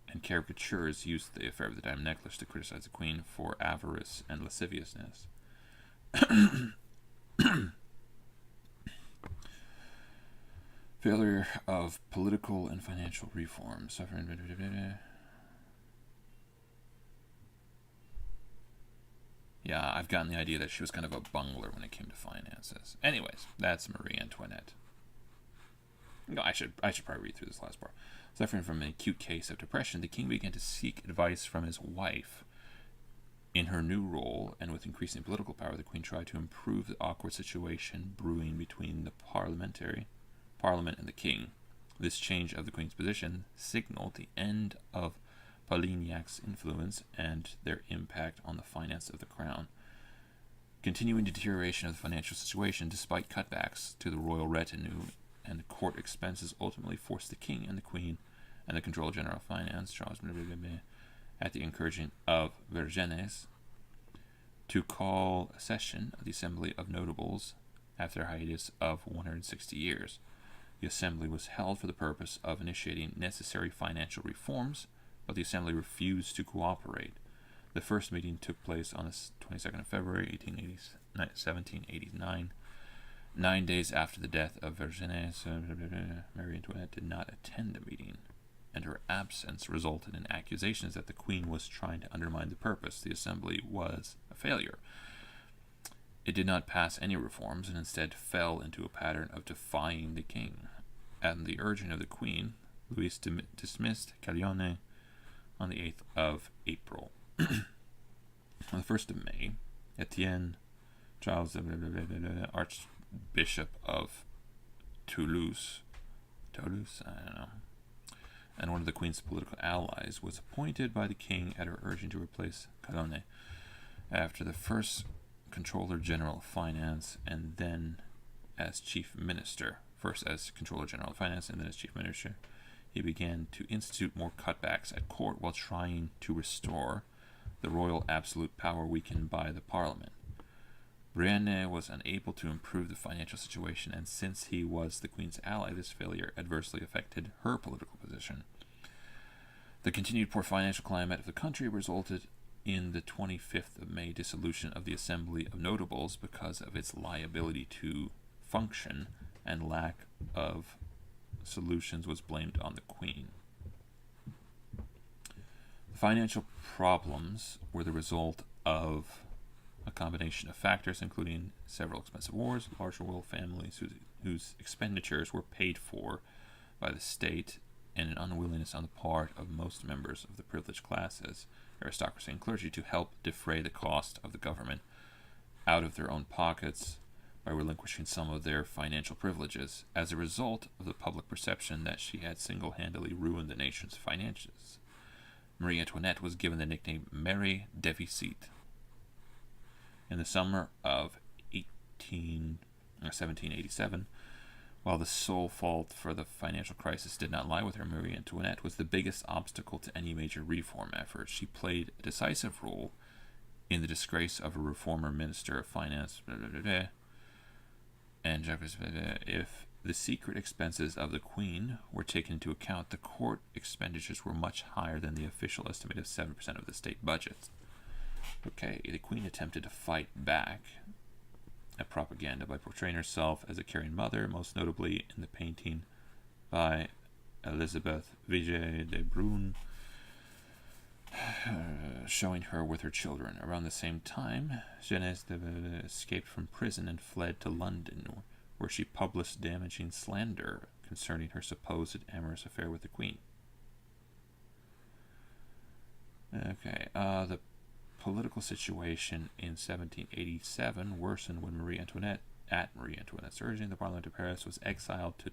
and caricatures use the affair of the diamond necklace to criticize the Queen for avarice and lasciviousness. Failure of political and financial reform. Yeah, I've gotten the idea that she was kind of a bungler when it came to finances. Anyways, that's Marie Antoinette. No, I should probably read through this last part. Suffering from an acute case of depression, the king began to seek advice from his wife. In her new role, and with increasing political power, the Queen tried to improve the awkward situation brewing between the Parliament and the king. This change of the Queen's position signaled the end of Polignac's influence and their impact on the finance of the crown. Continuing deterioration of the financial situation, despite cutbacks to the royal retinue and the court expenses, ultimately forced the king and the Queen and the Controller General of Finance, Charles at the encouragement of Vergennes, to call a session of the Assembly of Notables after a hiatus of 160 years. The assembly was held for the purpose of initiating necessary financial reforms, but the assembly refused to cooperate. The first meeting took place on the 22nd of February, 1789. 9 days after the death of Vergennes, Marie Antoinette did not attend the meeting, and her absence resulted in accusations that the Queen was trying to undermine the purpose. The assembly was a failure. It did not pass any reforms and instead fell into a pattern of defying the king. At the urging of the Queen, Louis dismissed Calonne on the 8th of April. On the 1st of May, Etienne Charles, Archbishop of Toulouse, I don't know, and one of the Queen's political allies, was appointed by the king at her urging to replace Calonne. After the first Controller General of Finance and then as Chief Minister, first as Controller General of Finance and then as Chief Minister, he began to institute more cutbacks at court while trying to restore the royal absolute power weakened by the Parliament. Brienne was unable to improve the financial situation, and since he was the Queen's ally, this failure adversely affected her political position. The continued poor financial climate of the country resulted in the 25th of May dissolution of the Assembly of Notables because of its liability to function and lack of solutions was blamed on the Queen. The financial problems were the result of a combination of factors, including several expensive wars, large royal families whose expenditures were paid for by the state, and an unwillingness on the part of most members of the privileged classes, aristocracy and clergy, to help defray the cost of the government out of their own pockets by relinquishing some of their financial privileges, as a result of the public perception that she had single-handedly ruined the nation's finances. Marie Antoinette was given the nickname Mary Deficit. In the summer of 1787, while the sole fault for the financial crisis did not lie with her, Marie Antoinette was the biggest obstacle to any major reform effort. She played a decisive role in the disgrace of a reformer minister of finance, and if the secret expenses of the Queen were taken into account, the court expenditures were much higher than the official estimate of 7% of the state budget. Okay, the Queen attempted to fight back at propaganda by portraying herself as a caring mother, most notably in the painting by Elizabeth Vigée de Brun, showing her with her children. Around the same time, Jeunesse escaped from prison and fled to London, where she published damaging slander concerning her supposed amorous affair with the Queen. Okay, the political situation in 1787 worsened when Marie Antoinette, at Marie Antoinette's urging, the Parliament of Paris was exiled to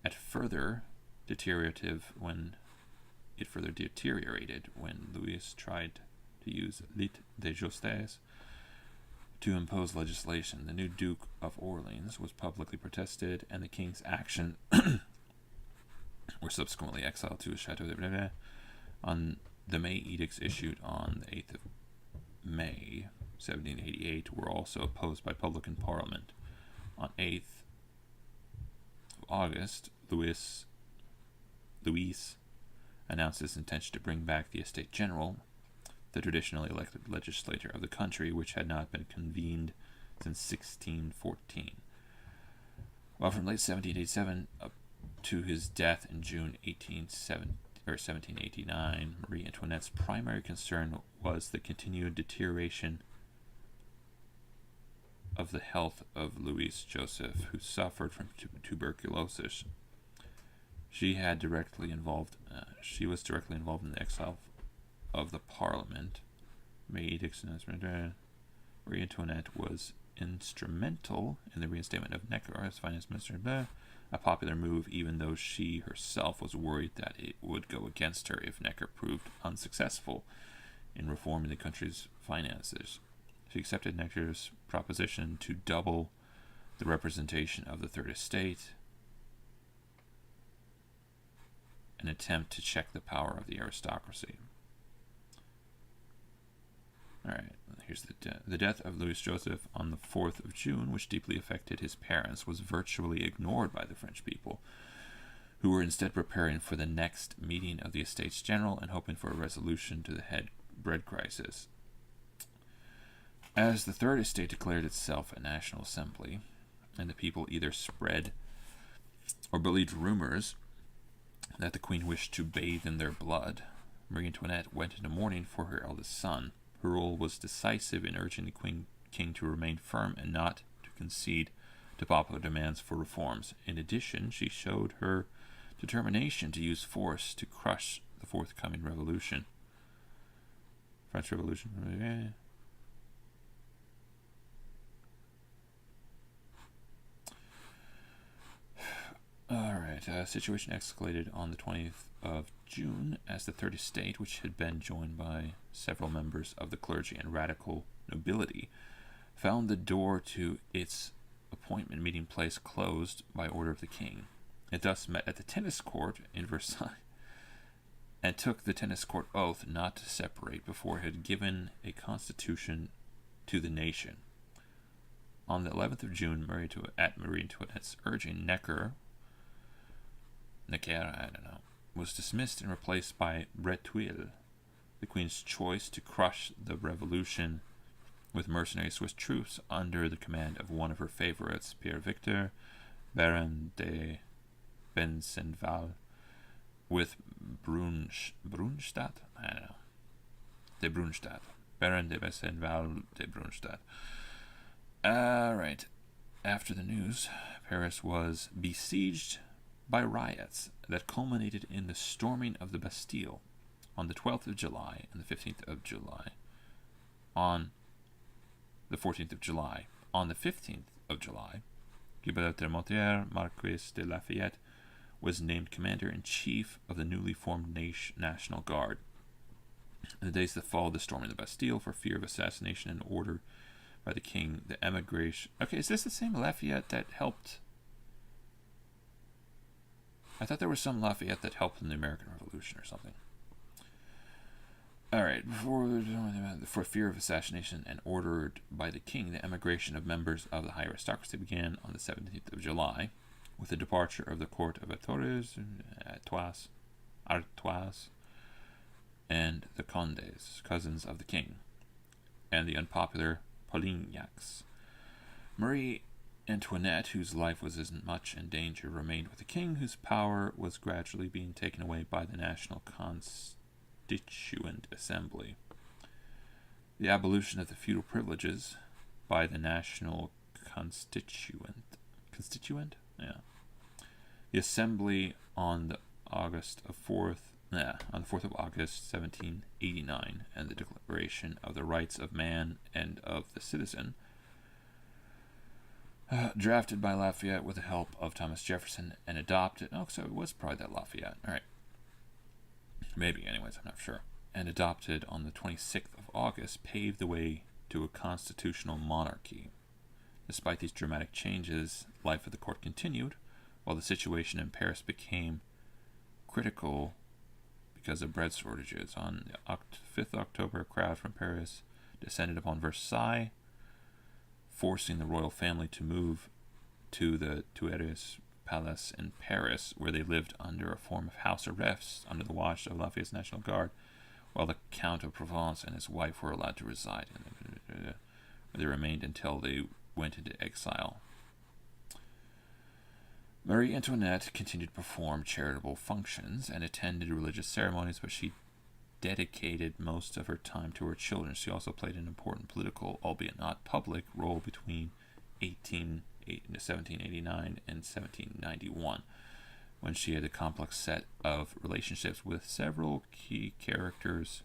it further deteriorated when Louis tried to use lit de justice to impose legislation. The new Duke of Orleans was publicly protested, and the king's action were subsequently exiled to Chateau de Brevet. On the May edicts issued on the 8th of May, 1788, were also opposed by public and Parliament. On 8th of August, Louis announced his intention to bring back the Estates General, the traditionally elected legislature of the country, which had not been convened since 1614. Well, from late 1787 up to his death in June 1789, Marie Antoinette's primary concern was the continued deterioration of the health of Louis Joseph, who suffered from tuberculosis. She was directly involved in the exile of the Parliament. Marie Antoinette was instrumental in the reinstatement of Necker as finance minister, a popular move, even though she herself was worried that it would go against her if Necker proved unsuccessful in reforming the country's finances. She accepted Necker's proposition to double the representation of the Third Estate an attempt to check the power of the aristocracy. Alright, here's the death of Louis Joseph on the 4th of June, which deeply affected his parents, was virtually ignored by the French people, who were instead preparing for the next meeting of the Estates General and hoping for a resolution to the bread crisis. As the Third Estate declared itself a national assembly, and the people either spread or believed rumors that the Queen wished to bathe in their blood, Marie Antoinette went into mourning for her eldest son. Her role was decisive in urging the king to remain firm and not to concede to popular demands for reforms. In addition, she showed her determination to use force to crush the forthcoming revolution. French Revolution. Alright, situation escalated on the 20th of June as the Third Estate, which had been joined by several members of the clergy and radical nobility, found the door to its appointment meeting place closed by order of the king. It thus met at the tennis court in Versailles and took the tennis court oath not to separate before it had given a constitution to the nation. On the 11th of June, at Marie Antoinette's urging, Necker, was dismissed and replaced by Bretuil, the Queen's choice to crush the revolution with mercenary Swiss troops under the command of one of her favorites, Pierre Victor, Baron de Bensenval, with Brunstadt? De Brunstadt. Baron de Bensenval de Brunstadt. Alright. After the news, Paris was besieged by riots that culminated in the storming of the Bastille on the 12th of July and the 15th of July. On the 14th of July. On the 15th of July, Guibert de Montier, Marquis de Lafayette, was named commander-in-chief of the newly formed National Guard. In the days that followed the storming of the Bastille, for fear of assassination and order by the king, the emigration... Okay, is this the same Lafayette that helped... I thought there was some Lafayette that helped in the American Revolution or something. Alright, for fear of assassination and ordered by the king, the emigration of members of the high aristocracy began on the 17th of July, with the departure of the court of Artois, and the Condes, cousins of the king, and the unpopular Polignacs. Marie Antoinette, whose life was as much in danger, remained with the king, whose power was gradually being taken away by the National Constituent Assembly. The abolition of the feudal privileges by the National Constituent? Yeah. The Assembly on the 4th of August 1789, and the Declaration of the Rights of Man and of the Citizen, drafted by Lafayette with the help of Thomas Jefferson and adopted... Oh, so it was probably that Lafayette. All right. Maybe, anyways, I'm not sure. And adopted on the 26th of August, paved the way to a constitutional monarchy. Despite these dramatic changes, life at the court continued, while the situation in Paris became critical because of bread shortages. On the 5th October, a crowd from Paris descended upon Versailles, forcing the royal family to move to the Tuileries Palace in Paris, where they lived under a form of house arrest under the watch of Lafayette's National Guard, while the Count of Provence and his wife were allowed to reside in where they remained until they went into exile. Marie Antoinette continued to perform charitable functions and attended religious ceremonies, but she dedicated most of her time to her children. She also played an important political, albeit not public, role between 1789 and 1791, when she had a complex set of relationships with several key characters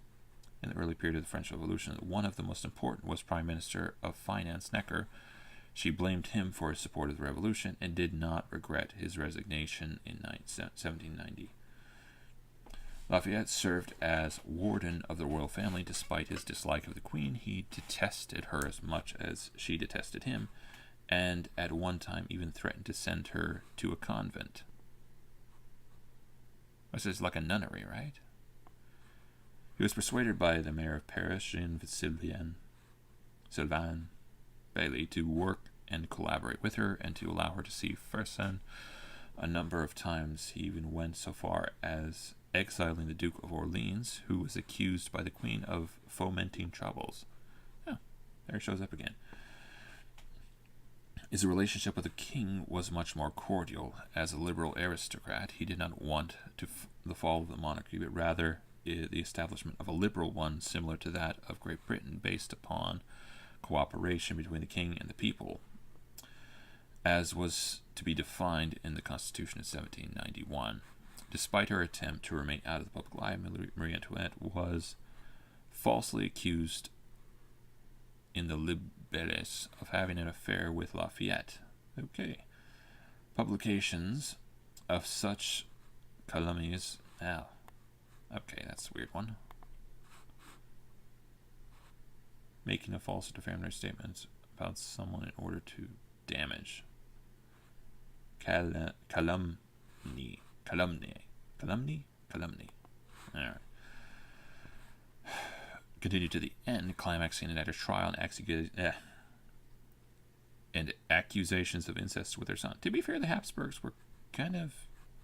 in the early period of the French Revolution. One of the most important was Prime Minister of Finance Necker. She blamed him for his support of the revolution and did not regret his resignation in 1790. Lafayette served as warden of the royal family. Despite his dislike of the queen, he detested her as much as she detested him, and at one time even threatened to send her to a convent. This is like a nunnery, right? He was persuaded by the mayor of Paris, Jean Sylvain Bailly, to work and collaborate with her and to allow her to see Fersen a number of times. He even went so far as exiling the Duke of Orleans, who was accused by the Queen of fomenting troubles. Oh, there it shows up again. His relationship with the king was much more cordial. As a liberal aristocrat, he did not want the fall of the monarchy, but rather the establishment of a liberal one similar to that of Great Britain, based upon cooperation between the king and the people, as was to be defined in the Constitution of 1791. Despite her attempt to remain out of the public eye, Marie Antoinette was falsely accused in the Libelles of having an affair with Lafayette. Okay. Publications of such calumnies. Oh. Okay, that's a weird one. Making a false or defamatory statement about someone in order to damage. Calumny. Alright. Continued to the end, climaxing it at a trial and accusations of incest with their son. To be fair, the Habsburgs were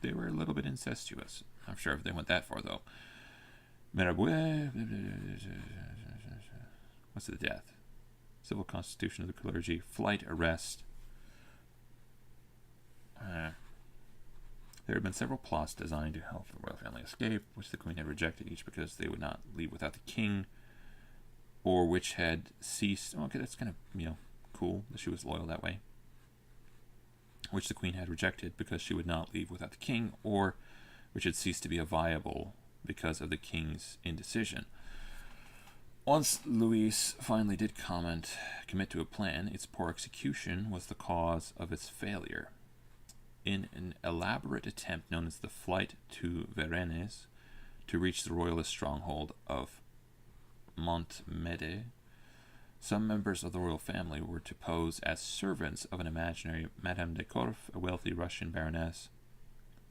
they were a little bit incestuous. I'm sure if they went that far, though. Mirabeau, what's the death? Civil constitution of the clergy, flight, arrest. There had been several plots designed to help the royal family escape, which the queen had rejected, each because they would not leave without the king, or which had ceased. Okay, that's kind of, cool that she was loyal that way. Which the queen had rejected because she would not leave without the king, or which had ceased to be viable because of the king's indecision. Once Louise finally did commit to a plan, its poor execution was the cause of its failure. In an elaborate attempt known as the Flight to Varennes to reach the royalist stronghold of Montmédy, some members of the royal family were to pose as servants of an imaginary Madame de Korff, a wealthy Russian baroness,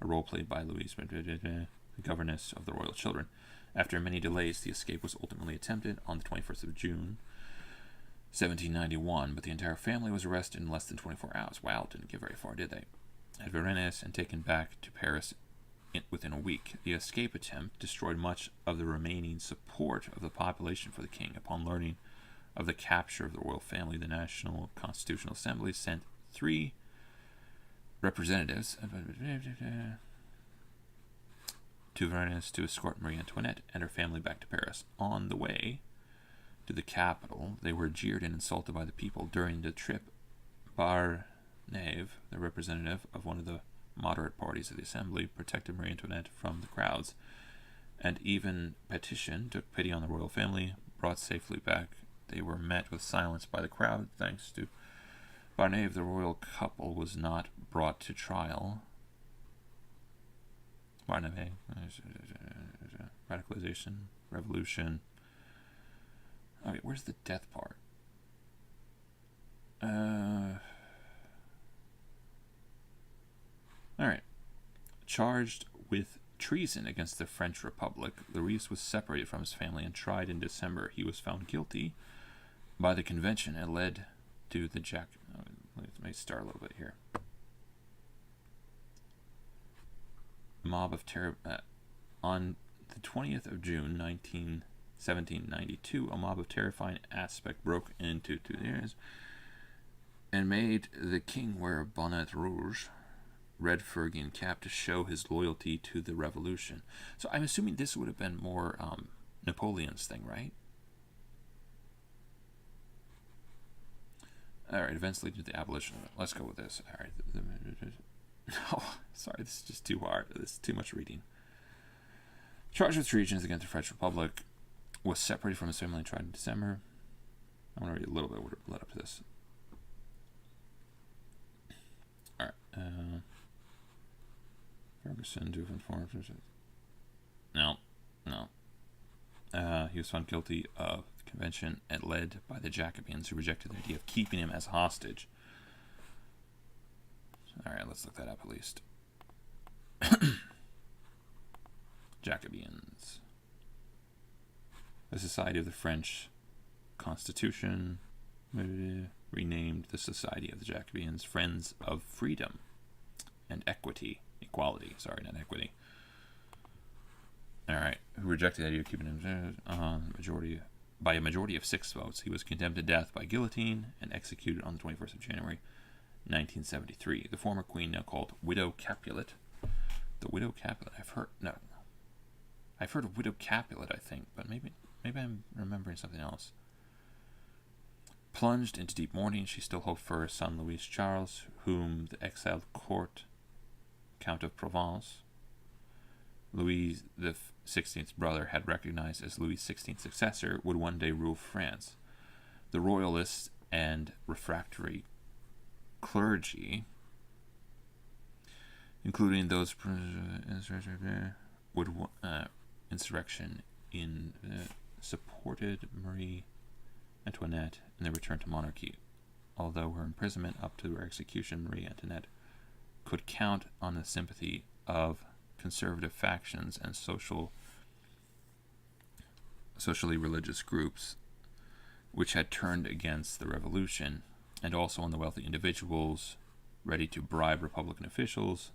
a role played by Louise, the governess of the royal children. After many delays, the escape was ultimately attempted on the 21st of June, 1791, but the entire family was arrested in less than 24 hours. Wow, didn't get very far, did they? At Varennes and taken back to Paris within a week. The escape attempt destroyed much of the remaining support of the population for the king. Upon learning of the capture of the royal family, the National Constitutional Assembly sent 3 representatives to Varennes to escort Marie Antoinette and her family back to Paris. On the way to the capital, they were jeered and insulted by the people. During the trip, Barnave, the representative of one of the moderate parties of the assembly, protected Marie Antoinette from the crowds, and even Petition took pity on the royal family, brought safely back. They were met with silence by the crowd. Thanks to Barnave, the royal couple was not brought to trial. Barnave, radicalization, revolution. Okay, where's the death part? Alright. Charged with treason against the French Republic, Louis was separated from his family and tried in December. He was found guilty by the convention and led to the let me start a little bit here. Mob of terror. On the 20th of June, 1792, a mob of terrifying aspect broke into Tuileries and made the king wear a bonnet rouge, red Phrygian cap, to show his loyalty to the revolution. So I'm assuming this would have been more Napoleon's thing, right? Alright, events leading to the abolition of it. Let's go with this. Alright. No, sorry, this is just too hard. This is too much reading. Charged with treason against the French Republic, was separated from his family and tried in December. I want to read a little bit what led up to this. Alright. Ferguson, to inform. No. He was found guilty of convention and led by the Jacobins, who rejected the idea of keeping him as hostage. Alright, let's look that up at least. Jacobeans. The Society of the French Constitution renamed the Society of the Jacobeans Friends of Freedom and Equality. Sorry, not equity. All right. Who rejected the idea of keeping him by a majority of 6 votes. He was condemned to death by guillotine and executed on the 21st of January, 1973. The former queen, now called Widow Capulet. The Widow Capulet. I've heard of Widow Capulet, I think, but maybe I'm remembering something else. Plunged into deep mourning, she still hoped for her son Louis Charles, whom the exiled court, Count of Provence, Louis XVI's brother, had recognized as Louis XVI's successor, would one day rule France. The royalists and refractory clergy, including those insurrection in supported Marie Antoinette in their return to monarchy. Although her imprisonment up to her execution, Marie Antoinette could count on the sympathy of conservative factions and socially religious groups which had turned against the revolution, and also on the wealthy individuals ready to bribe Republican officials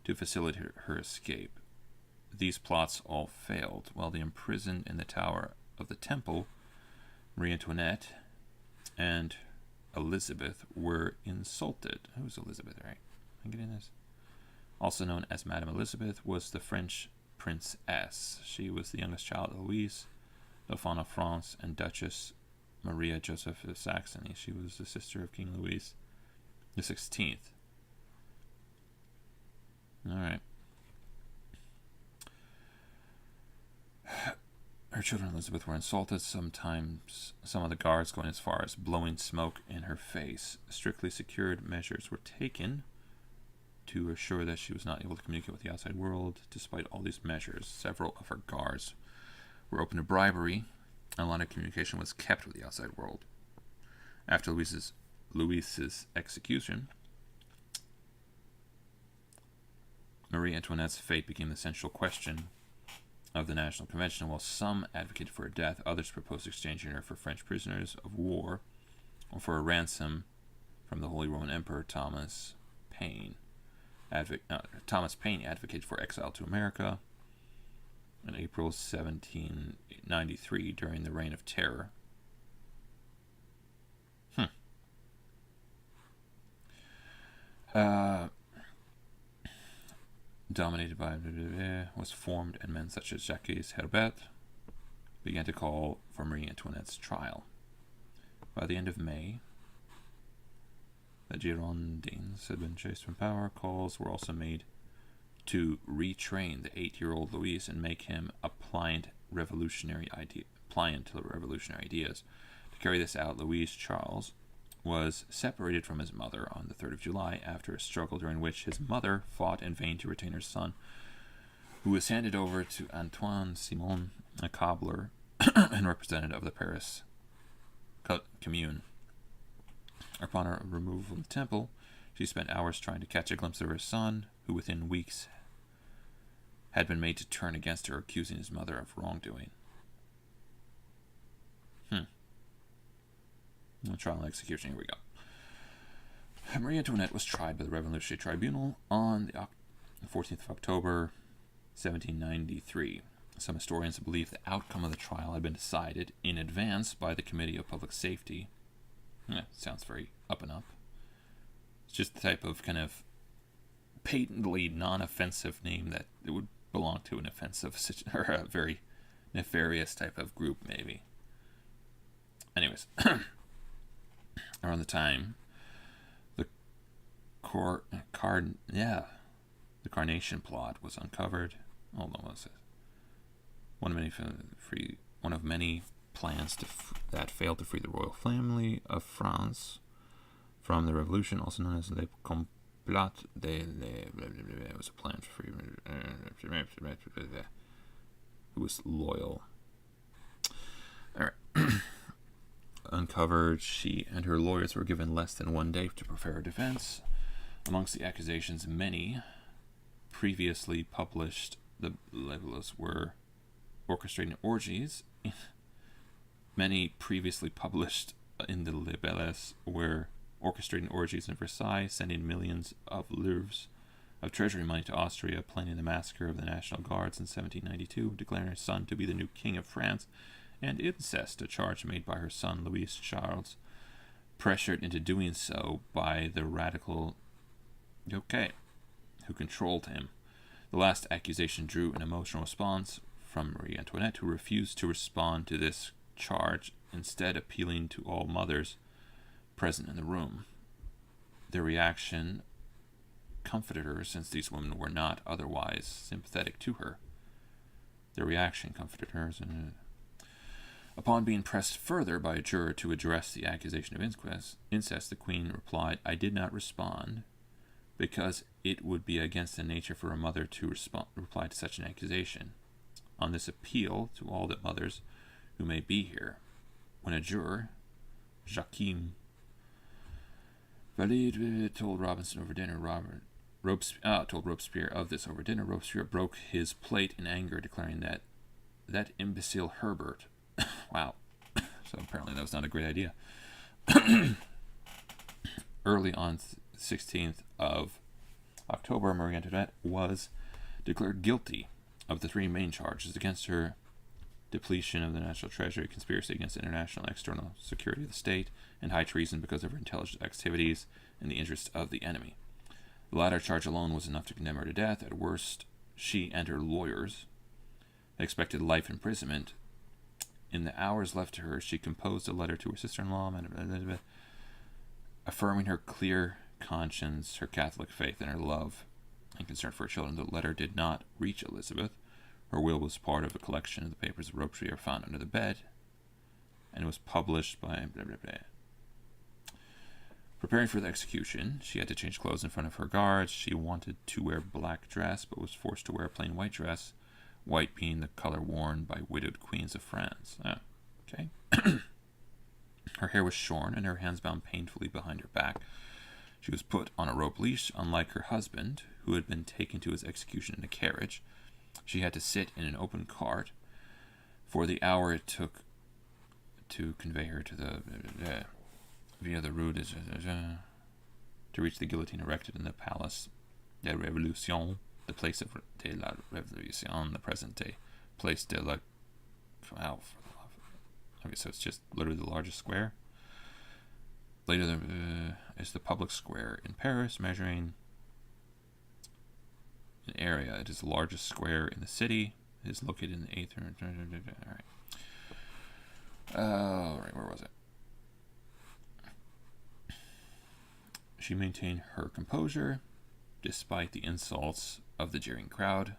to facilitate her escape. These plots all failed. While they imprisoned in the Tower of the Temple, Marie Antoinette and Elizabeth were insulted. Who's Elizabeth, right? Am I getting this? Also known as Madame Elizabeth, was the French princess. She was the youngest child of Louise, Dauphin of France, and Duchess Maria Joseph of Saxony. She was the sister of King Louis the 16th. All right. Her children, Elizabeth, were insulted. Sometimes some of the guards going as far as blowing smoke in her face. Strictly secured measures were taken to assure that she was not able to communicate with the outside world. Despite all these measures, several of her guards were open to bribery, and a lot of communication was kept with the outside world. After Louis's execution, Marie Antoinette's fate became the central question of the National Convention. While some advocated for her death, others proposed exchanging her for French prisoners of war or for a ransom from the Holy Roman Emperor Thomas Paine. Thomas Paine advocated for exile to America in April 1793 during the Reign of Terror. Dominated by was formed, and men such as Jacques Herbert began to call for Marie Antoinette's trial. By the end of May, the Girondins had been chased from power. Calls were also made to retrain the 8-year-old Louis and make him pliant to revolutionary ideas. To carry this out, Louis Charles was separated from his mother on the 3rd of July after a struggle during which his mother fought in vain to retain her son, who was handed over to Antoine Simon, a cobbler and representative of the Paris Commune. Upon her removal from the temple, she spent hours trying to catch a glimpse of her son, who within weeks had been made to turn against her, accusing his mother of wrongdoing. Trial and execution, here we go. Marie Antoinette was tried by the Revolutionary Tribunal on the 14th of October, 1793. Some historians believe the outcome of the trial had been decided in advance by the Committee of Public Safety. Sounds very up and up. It's just the type of kind of patently non-offensive name that it would belong to an offensive or a very nefarious type of group, maybe. Anyways, around the time the Carnation plot was uncovered. Hold on, what was it? One of many plans that failed to free the royal family of France from the revolution, also known as Le Complot it was a plan to free who was loyal. All right. Uncovered, she and her lawyers were given less than 1 day to prepare a defense. Amongst the accusations, many previously published the Libellus were orchestrating orgies. Many previously published in the Libellus were orchestrating orgies in Versailles, sending millions of livres of treasury money to Austria, planning the massacre of the National Guards in 1792, declaring her son to be the new king of France, and incest, a charge made by her son Louis Charles, pressured into doing so by the radical Joquet, who controlled him. The last accusation drew an emotional response from Marie Antoinette, who refused to respond to this charge, instead appealing to all mothers present in the room. Their reaction comforted her, since these women were not otherwise sympathetic to her. Their reaction comforted her. Upon being pressed further by a juror to address the accusation of incest, the Queen replied, "I did not respond because it would be against the nature for a mother to reply to such an accusation. On this appeal to all the mothers who may be here, when a juror, Joachim Valide, told Robinson over dinner, told Robespierre of this over dinner, Robespierre broke his plate in anger, declaring that imbecile Herbert." Wow. So apparently that was not a great idea. Early on 16th of October, Marie Antoinette was declared guilty of the three main charges against her: depletion of the national treasury, conspiracy against international and external security of the state, and high treason because of her intelligence activities in the interest of the enemy. The latter charge alone was enough to condemn her to death. At worst, she and her lawyers expected life imprisonment. In the hours left to her, she composed a letter to her sister-in-law, Madame Elizabeth, affirming her clear conscience, her Catholic faith, and her love and concern for her children. The letter did not reach Elizabeth. Her will was part of a collection of the papers of Robespierre found under the bed, and it was published by blah, blah, blah. Preparing for the execution, she had to change clothes in front of her guards. She wanted to wear black dress, but was forced to wear a plain white dress, white being the color worn by widowed queens of France. Oh, okay. Her hair was shorn, and her hands bound painfully behind her back. She was put on a rope leash, unlike her husband, who had been taken to his execution in a carriage. She had to sit in an open cart for the hour it took to convey her to via the Rue to reach the guillotine erected in the Place de Révolution, the place of de la Révolution, the present day Place de la... Wow. Okay, so it's just literally the largest square. Later is the public square in Paris, measuring an area. It is the largest square in the city. It is located in the 8th... Alright, where was it? She maintained her composure despite the insults of the jeering crowd.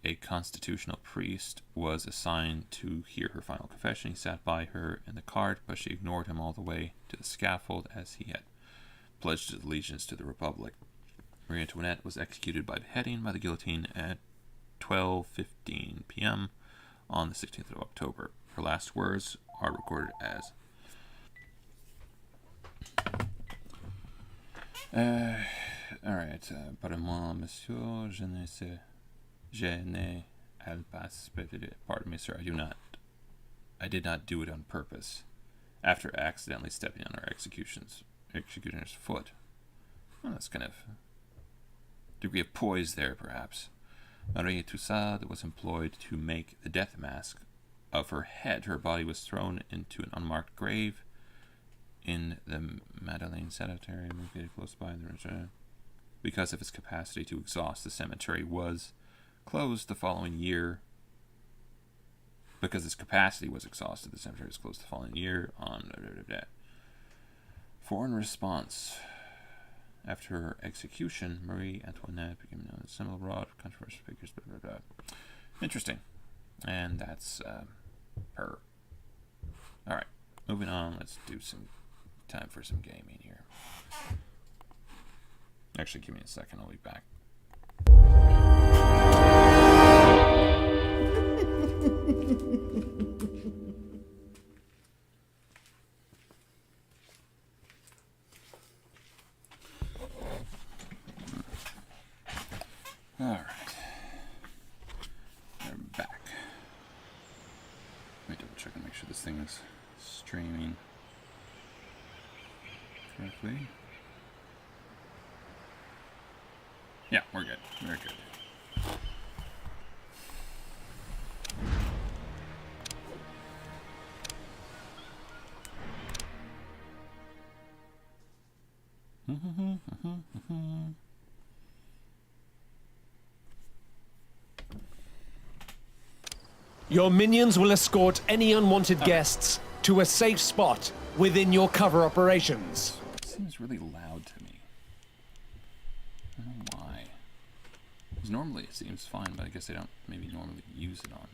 A constitutional priest was assigned to hear her final confession. He sat by her in the cart, but she ignored him all the way to the scaffold, as he had pledged his allegiance to the Republic. Marie Antoinette was executed by beheading by the guillotine at 12:15 p.m. on the 16th of October. Her last words are recorded as... Alright, pardon-moi, monsieur, je n'ai pas... Pardon me, sir, I did not do it on purpose. After accidentally stepping on our executioner's foot. Well, that's kind of degree of poise there, perhaps. Marie Tussaud was employed to make the death mask of her head. Her body was thrown into an unmarked grave in the Madeleine Cemetery, located close by the... Because of its capacity to exhaust, the cemetery was closed the following year. Because its capacity was exhausted, the cemetery was closed the following year on... Foreign response. After her execution, Marie Antoinette became known as symbol abroad, controversial figures, blah, blah, blah. Interesting. And that's her. Alright, moving on. Let's do some time for some gaming here. Actually, give me a second. I'll be back. Alright. quickly. Yeah, we're good. Very good. Your minions will escort any unwanted guests to a safe spot within your cover operations. It seems really loud to me. I don't know why. Because normally it seems fine, but I guess they don't maybe normally use it on.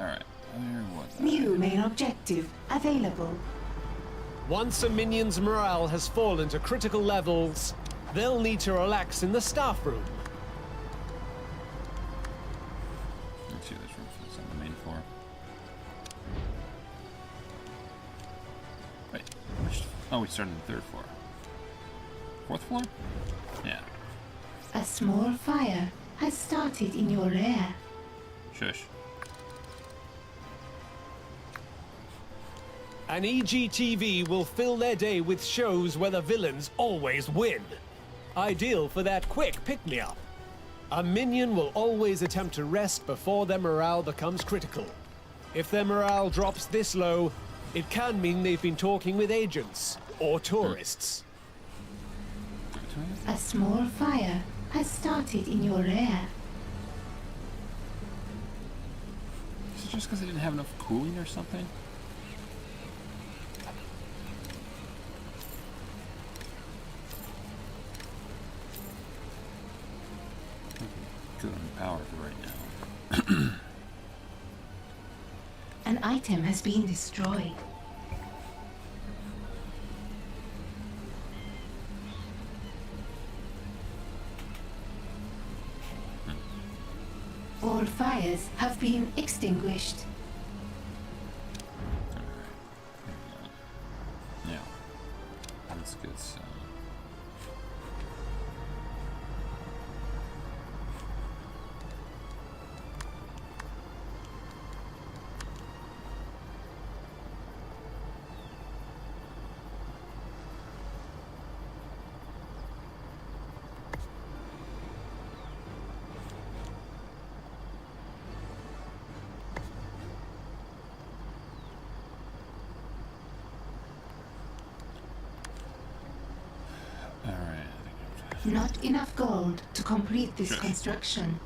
Alright, where was I? New main objective available. Once a minion's morale has fallen to critical levels, they'll need to relax in the staff room. Let's see if there's room for this on the main floor. Wait, oh, we started on the 3rd floor. 4th floor? Yeah. A small fire has started in your lair. Shush. An EGTV will fill their day with shows where the villains always win. Ideal for that quick pick-me-up. A minion will always attempt to rest before their morale becomes critical. If their morale drops this low, it can mean they've been talking with agents or tourists. A small fire has started in your lair. Is it just because they didn't have enough cooling or something? Good on power for right now. An item has been destroyed. All fires have been extinguished. Yeah. That's good. So. Not enough gold to complete this construction.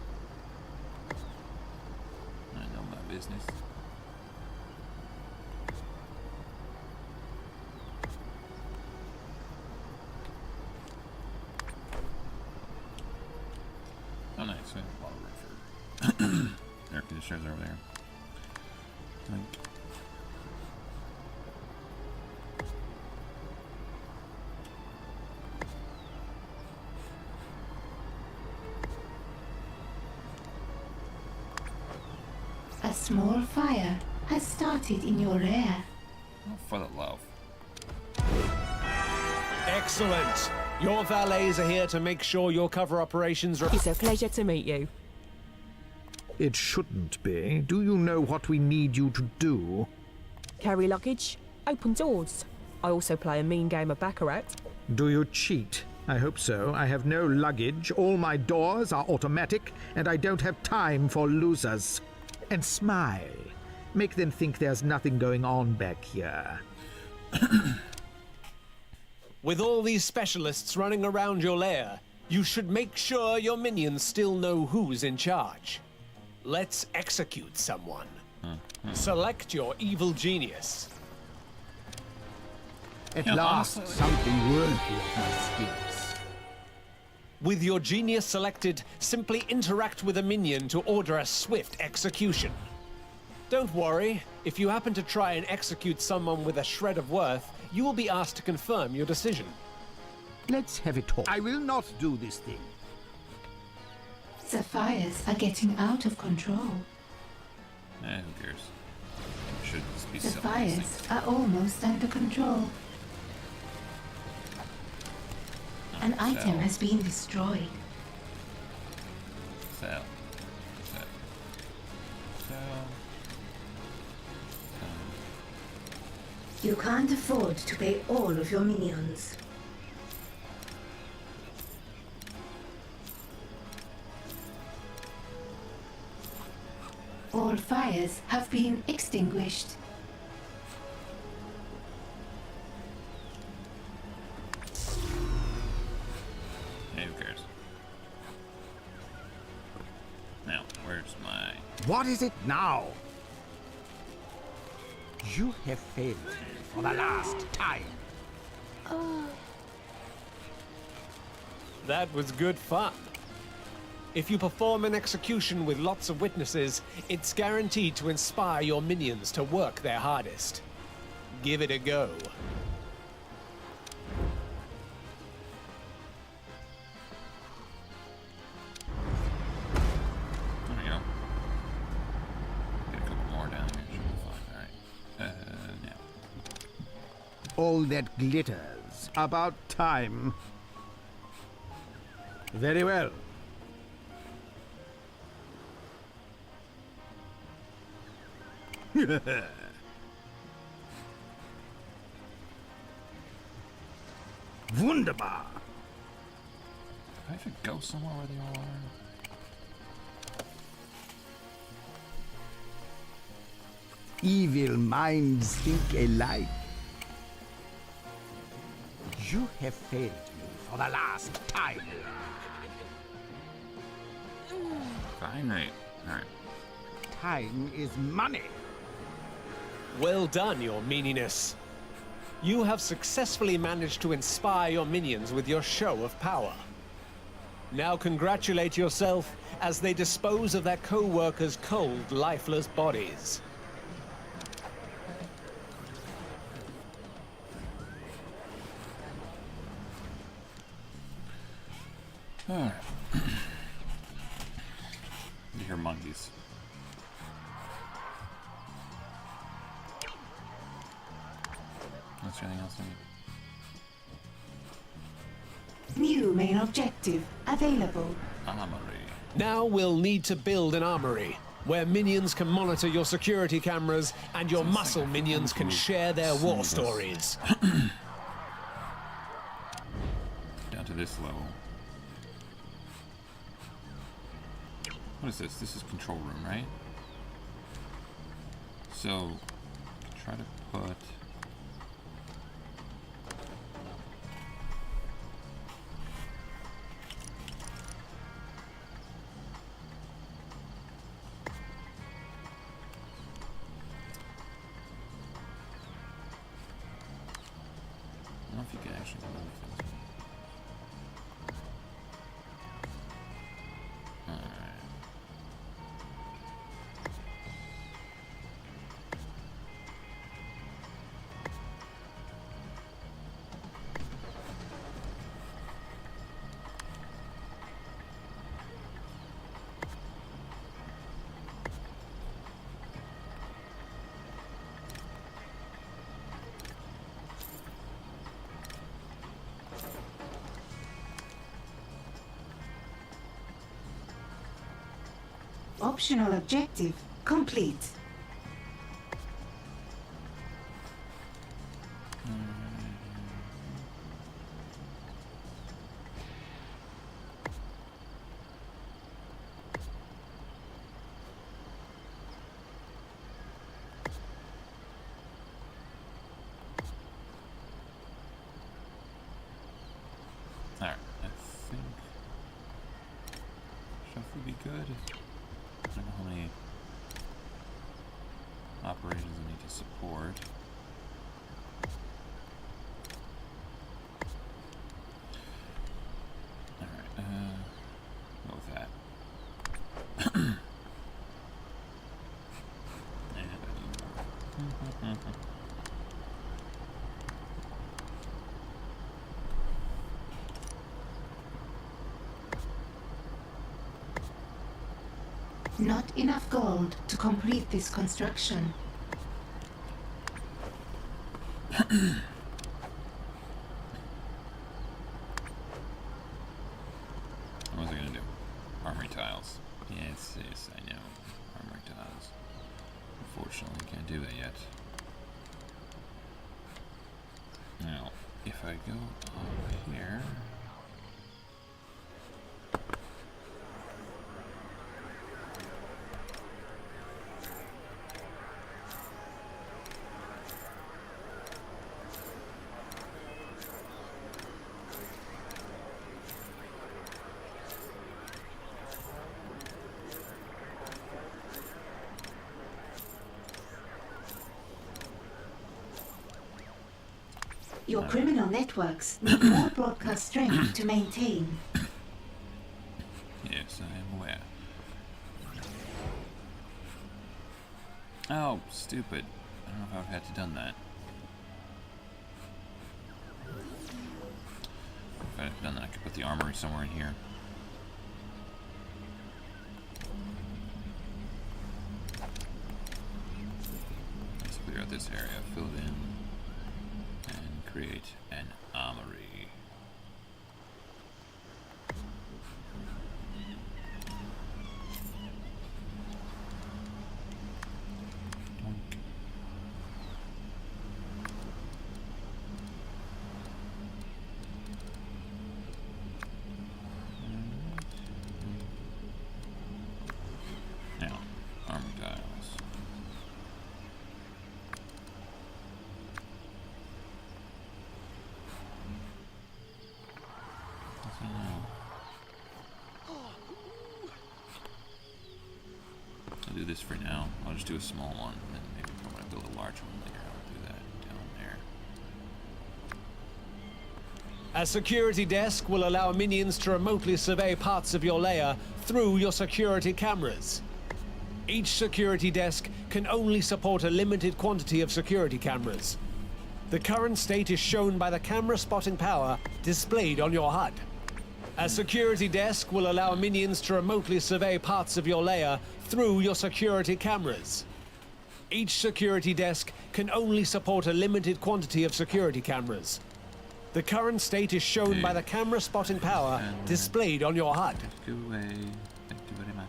I know my business. Oh, nice. We have a lot of room for air conditioners over there. Like, A small fire has started in your lair. oh, for the love. Excellent. Your valets are here to make sure your cover operations... It's a pleasure to meet you. It shouldn't be. Do you know what we need you to do? Carry luggage, open doors. I also play a mean game of Baccarat. Do you cheat? I hope so. I have no luggage, all my doors are automatic, and I don't have time for losers. And smile. Make them think there's nothing going on back here. With all these specialists running around your lair, you should make sure your minions still know who's in charge. Let's execute someone. Select your evil genius. At last, something worthy of my skills. With your genius selected, simply interact with a minion to order a swift execution. Don't worry, if you happen to try and execute someone with a shred of worth, you will be asked to confirm your decision. Let's have a talk. I will not do this thing. The fires are getting out of control. Who cares? Should just be The selling these fires things. are almost under control. An item has been destroyed. Sell. Sell. Sell. You can't afford to pay all of your minions. All fires have been extinguished. Hey, who cares? Now, where's my... What is it now? You have failed me for the last time. That was good fun. If you perform an execution with lots of witnesses, it's guaranteed to inspire your minions to work their hardest. Give it a go. There we go. Get a couple more down here. Should be fine. Alright. Now. All that glitters. About time. Very well. Wunderbar. Do I have to go somewhere where they all are? Evil minds think alike. You have failed me for the last time. Fine, right. Alright. Time is money. Well done, your meaniness. You have successfully managed to inspire your minions with your show of power. Now congratulate yourself as they dispose of their co-workers' cold, lifeless bodies. Alright. You hear monkeys. Is there anything else I need? New main objective available. Armory. Now we'll need to build an armory, where minions can monitor your security cameras and your muscle minions can share their war stories. Down to this level. What is this? This is control room, right? So, try to put... I don't know if you can actually move things. Alright. Optional objective complete. Alright, I think shuffle would be good. I don't know how many operations I need to support. Alright, go with that. And I need more. Not enough gold to complete this construction. What was I gonna do? Armory tiles. Yes, yes, I know. Armory tiles. Unfortunately, can't do that yet. if I go up here. Your criminal networks need more broadcast strength to maintain. Yes, I am aware. Oh, stupid. I don't know if I would have had to done that. If I had done that, I could put the armory somewhere in here. Let's clear out this area, fill it in, and create an armory. Now, armor tiles. I'll do this for now. I'll just do a small one, and then maybe if I want to build a large one later, I'll do that down there. A security desk will allow minions to remotely survey parts of your lair through your security cameras. Each security desk can only support a limited quantity of security cameras. The current state is shown by the camera spotting power displayed on your HUD. A security desk will allow minions to remotely survey parts of your lair through your security cameras. Each security desk can only support a limited quantity of security cameras. The current state is shown by the camera spotting power displayed on your HUD. Go away. Thank you very much.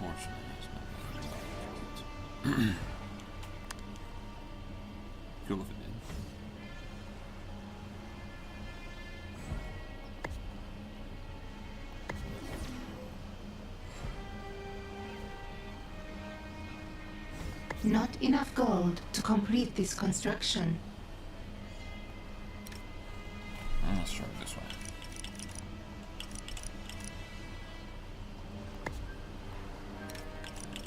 Unfortunately, it's not really cool if it did. Not enough gold to complete this construction. Let's try it this way.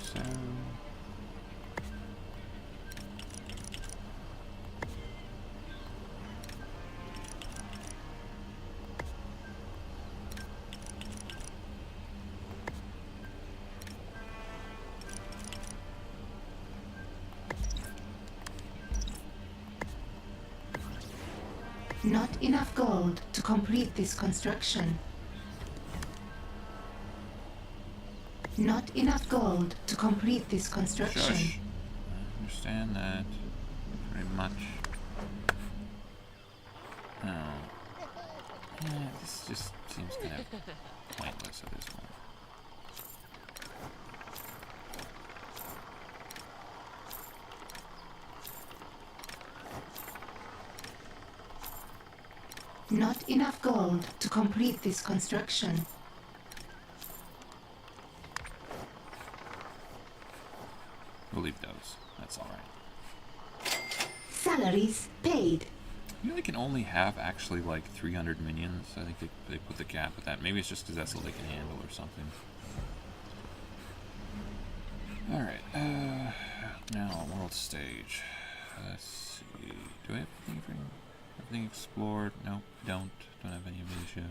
So. Not enough gold to complete this construction. Not enough gold to complete this construction. Shush. I understand that very much. Oh. Yeah, this just seems kind of pointless at this point. Not enough gold to complete this construction. We'll leave those. That's alright. Salaries paid. You know they can only have actually like 300 minions. I think they put the cap at that. Maybe it's just because that's all they can handle or something. Alright, now world stage. Let's see. Do I have everything explored? Nope, don't have any amnesia.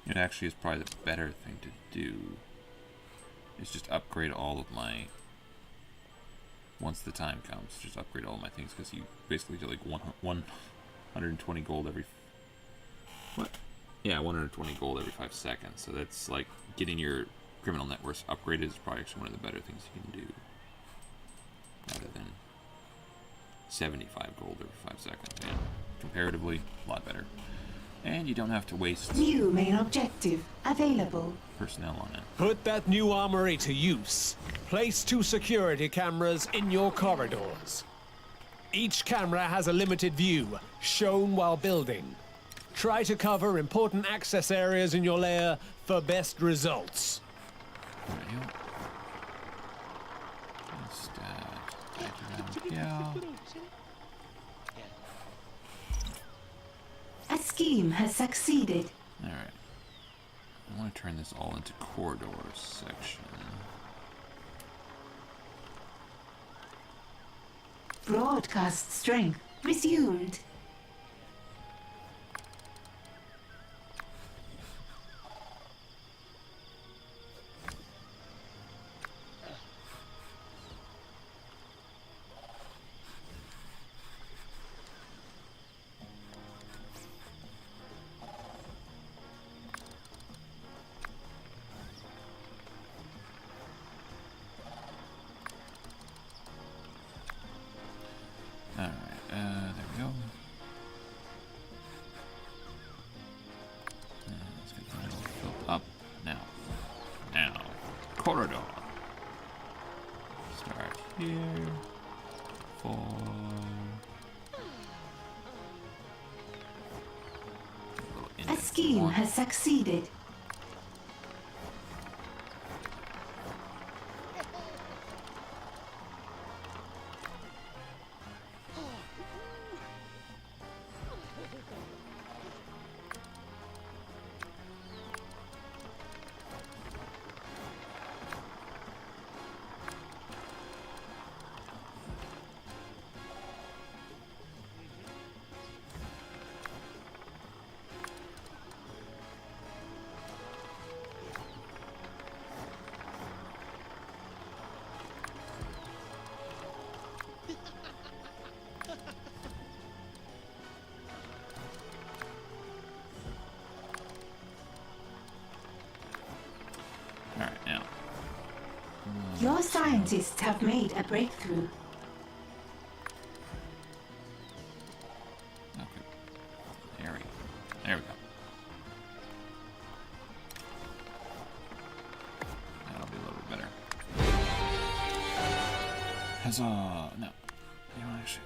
It actually is probably the better thing to do. Is just upgrade all of my, once the time comes, just upgrade all of my things, because you basically do like one 120 gold every... What? Yeah, 120 gold every 5 seconds. So that's like getting your criminal net worth upgraded is probably actually one of the better things you can do. Rather than 75 gold every 5 seconds. Yeah, comparatively, a lot better. And you don't have to waste New main objective available. personnel on it. Put that new armory to use. Place 2 security cameras in your corridors. Each camera has a limited view, shown while building. Try to cover important access areas in your lair for best results. Just, back around here. A scheme has succeeded. Alright. I want to turn this all into corridors section. Broadcast strength resumed. Alright, there we go. Let's get that all filled up. Now. Corridor. Start here. 4. A scheme has succeeded. Alright, now. Your scientists have made a breakthrough. Okay. There we go. That'll be a little bit better. Huzzah! No. You know, actually.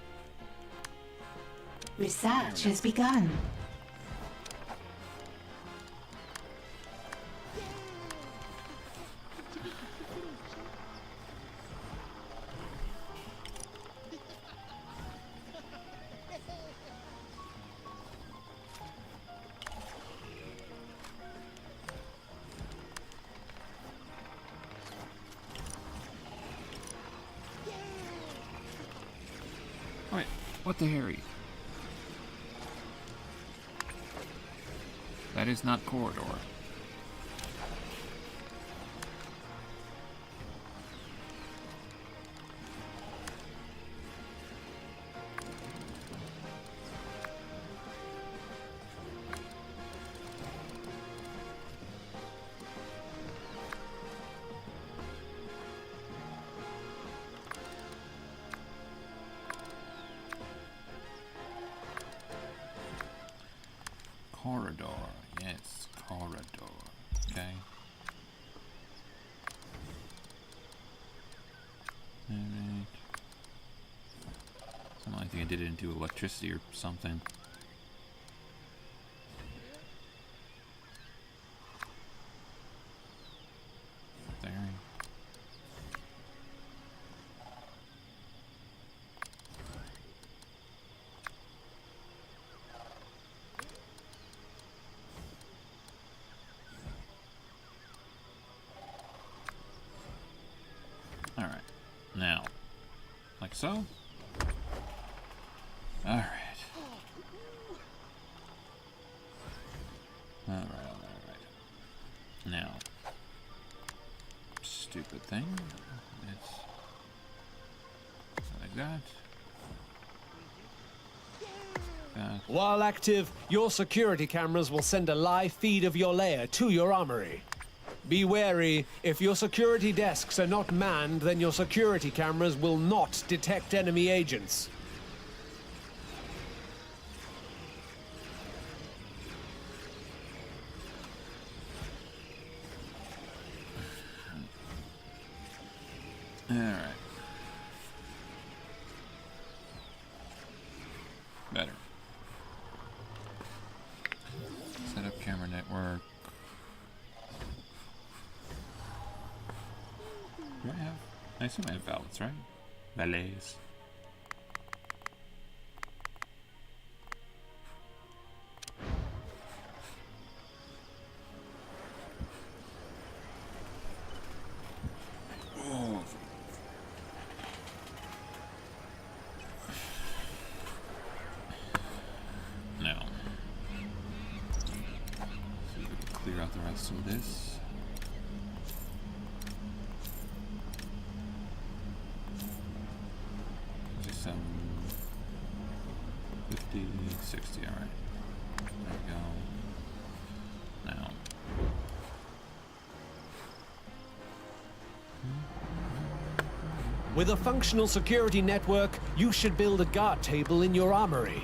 Research has begun. Wait, what the Harry? That is not corridor. Corridor, yes, corridor. Okay. Alright. Something like I did it into electricity or something. There. Alright, now, like so. Alright. Alright. Now, stupid thing. It's like that. That. While active, your security cameras will send a live feed of your lair to your armory. Be wary, if your security desks are not manned, then your security cameras will not detect enemy agents. Alright. Better. Set up camera network. Do I have? I assume I have valets, right? Valets. Oh. Now, see if we can clear out the rest of this. Just 50, 60, all right. There we go. Now. With a functional security network, you should build a guard table in your armory.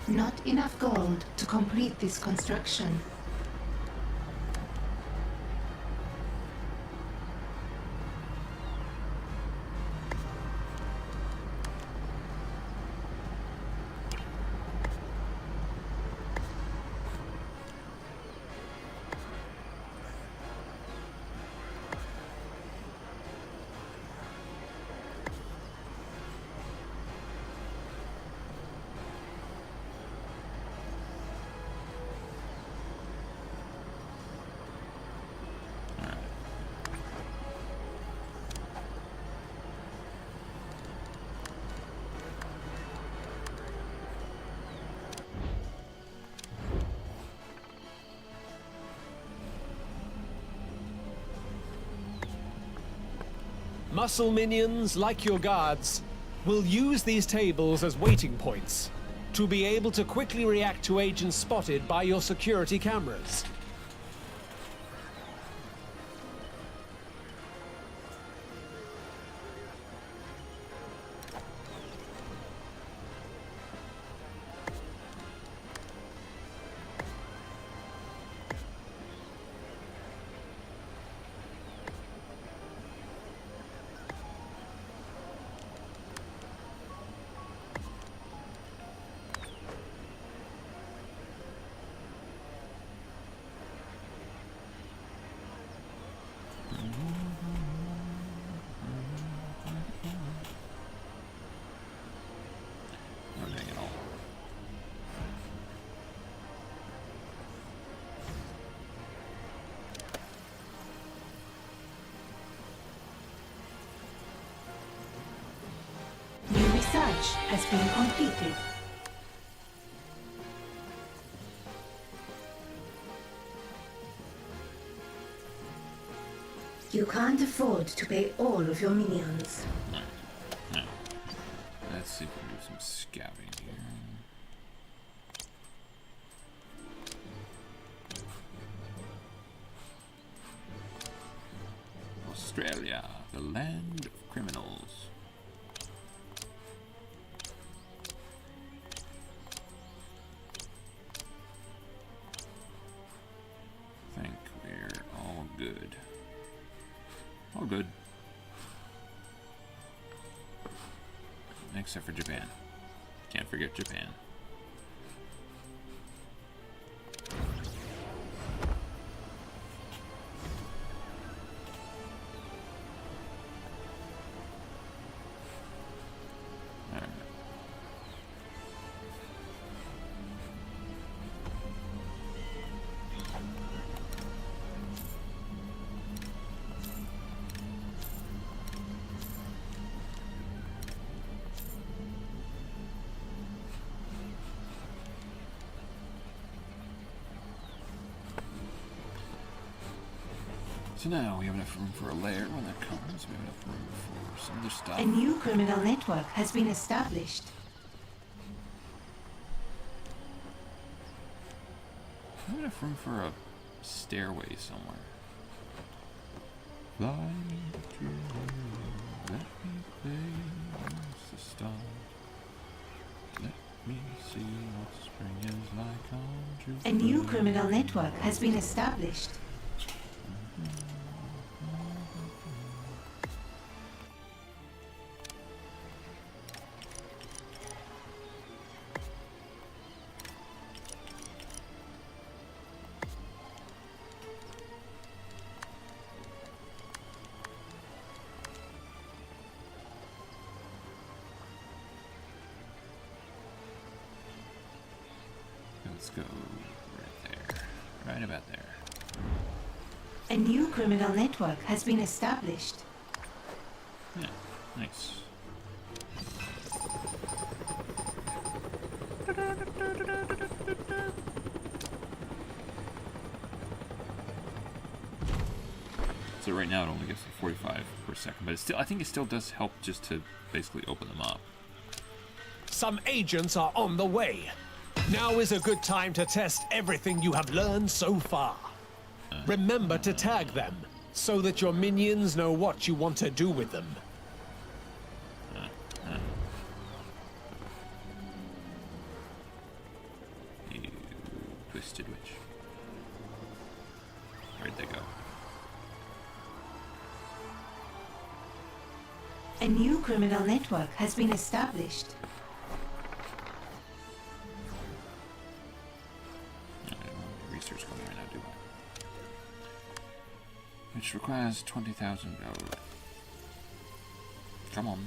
Not enough gold to complete this construction. Muscle minions, like your guards, will use these tables as waiting points to be able to quickly react to agents spotted by your security cameras. New research has been completed. You can't afford to pay all of your minions. No. Let's see if we can do some scouting here. Australia, the land of criminals. I think we're all good. All good. Except for Japan. Can't forget Japan. Alright. So now we have enough room for a lair when that comes. We have enough room for some other stuff. A new criminal network has been established. We have enough room for a stairway somewhere. Fly me to let me play amongst the stars. Let me see what spring is like on Jupiter. A new criminal network has been established. Let's go right there. Right about there. A new criminal network has been established. Yeah, nice. So right now it only gets to 45 per second, but I think it still does help just to basically open them up. Some agents are on the way. Now is a good time to test everything you have learned so far. Remember to tag them, so that your minions know what you want to do with them. You twisted witch. Where'd they go? A new criminal network has been established. Research going right now, do I? Which requires 20,000 gold. Come on.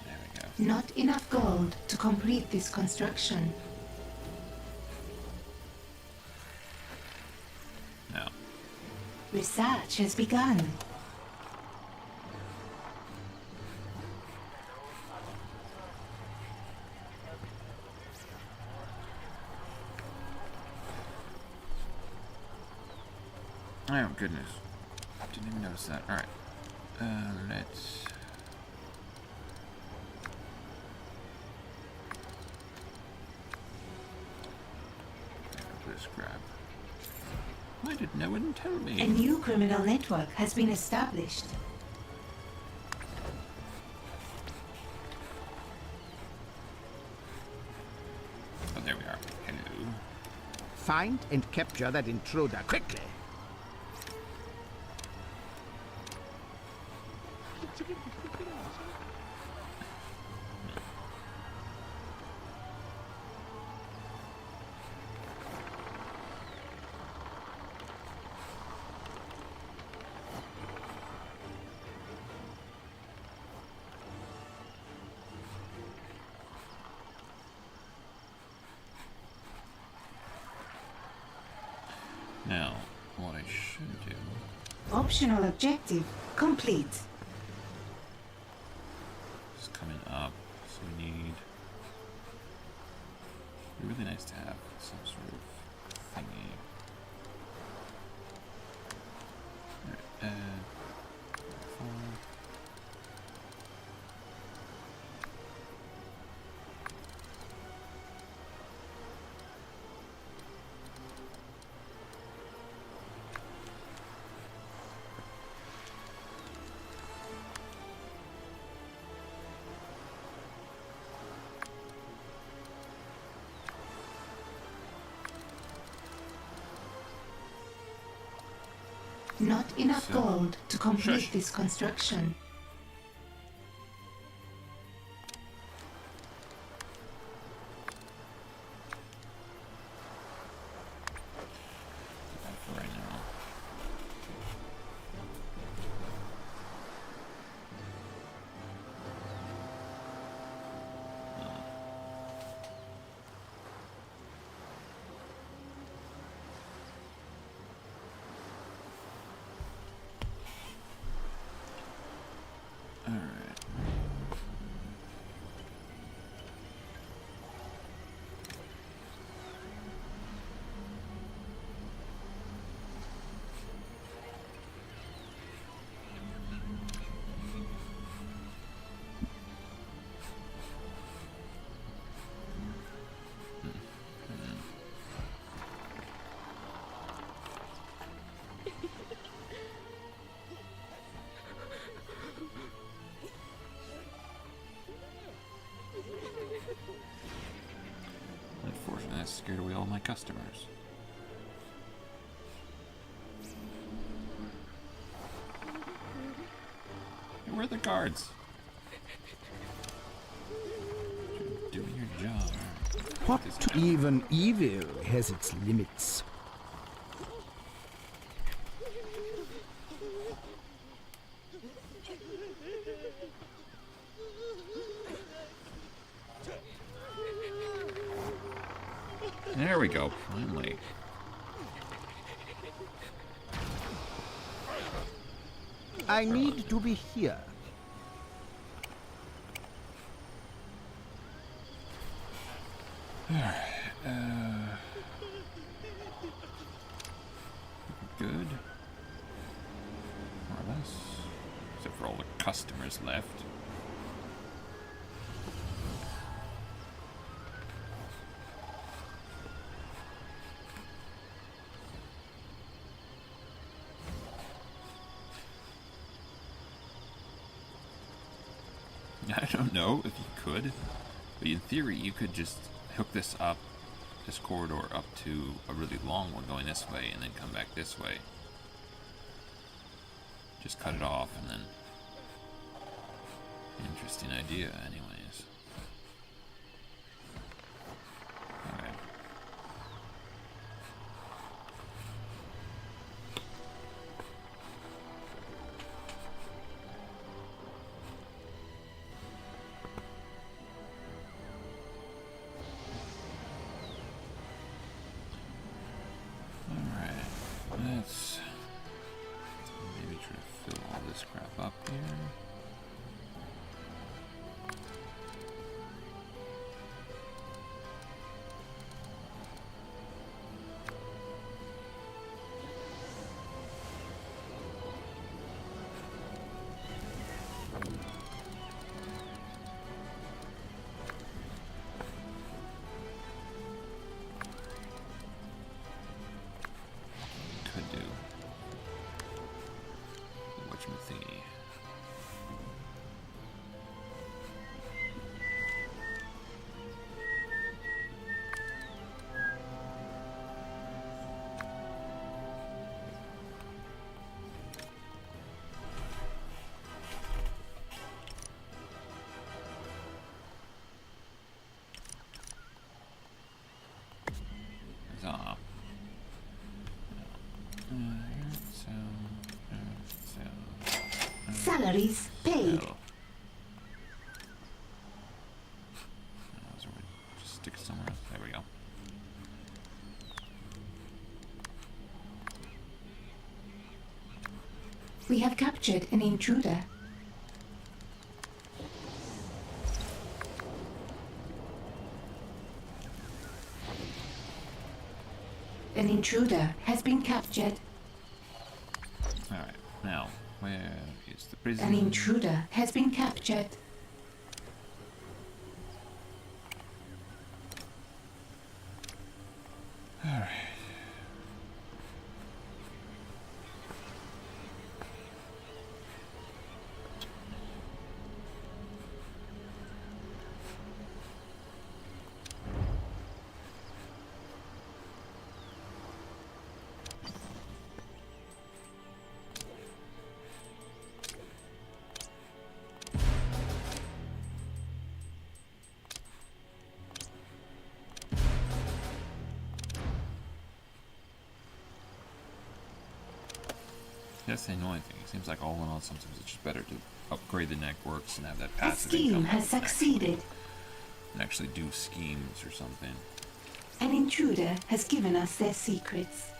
There we go. Not enough gold to complete this construction. No. Research has begun. Oh, goodness. Didn't even notice that. Alright. Let's... This grab. Why did no one tell me? A new criminal network has been established. Oh, there we are. Hello. Find and capture that intruder quickly. Now, what I should do... Optional objective complete. is coming up, so we need... It'd be really nice to have some sort of thingy. Alright, Not enough gold to complete this construction. for right now. scared away all my customers. Hey, where are the guards? You're doing your job. What even evil has its limits. There we go, finally. I need to be here. Good. More or less. Except for all the customers left. I don't know if you could, but in theory you could just hook this corridor up to a really long one going this way and then come back this way. Just cut it off and then... Interesting idea, anyways. Okay. Let's maybe try to fill all this crap up here. Could do. Whatchamacallit. Huzzah. Salaries paid. Just stick it somewhere else. There we go. We have captured an intruder. An intruder has been captured. Alright, now, where is the prison? An intruder has been captured. Alright. That's the annoying thing. It seems like all in all, sometimes it's just better to upgrade the networks and have that The passive scheme income has succeeded. and actually do schemes or something. An intruder has given us their secrets.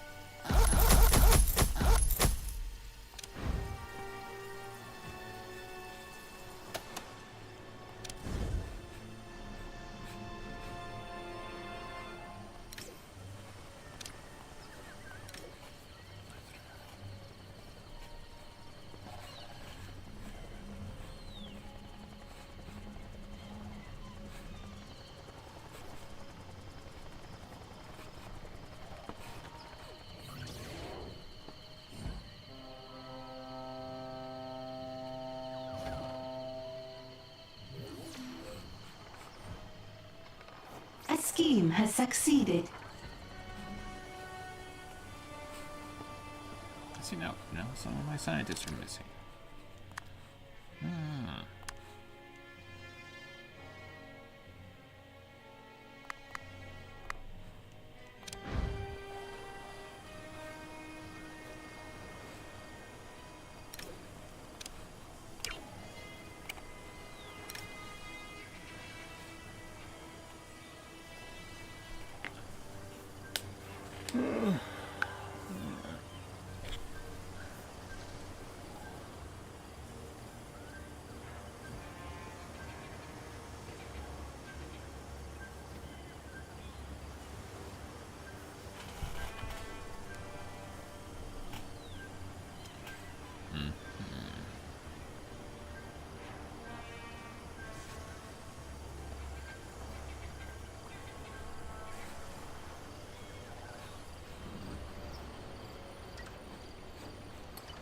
scheme has succeeded. See, now some of my scientists are missing. Ah.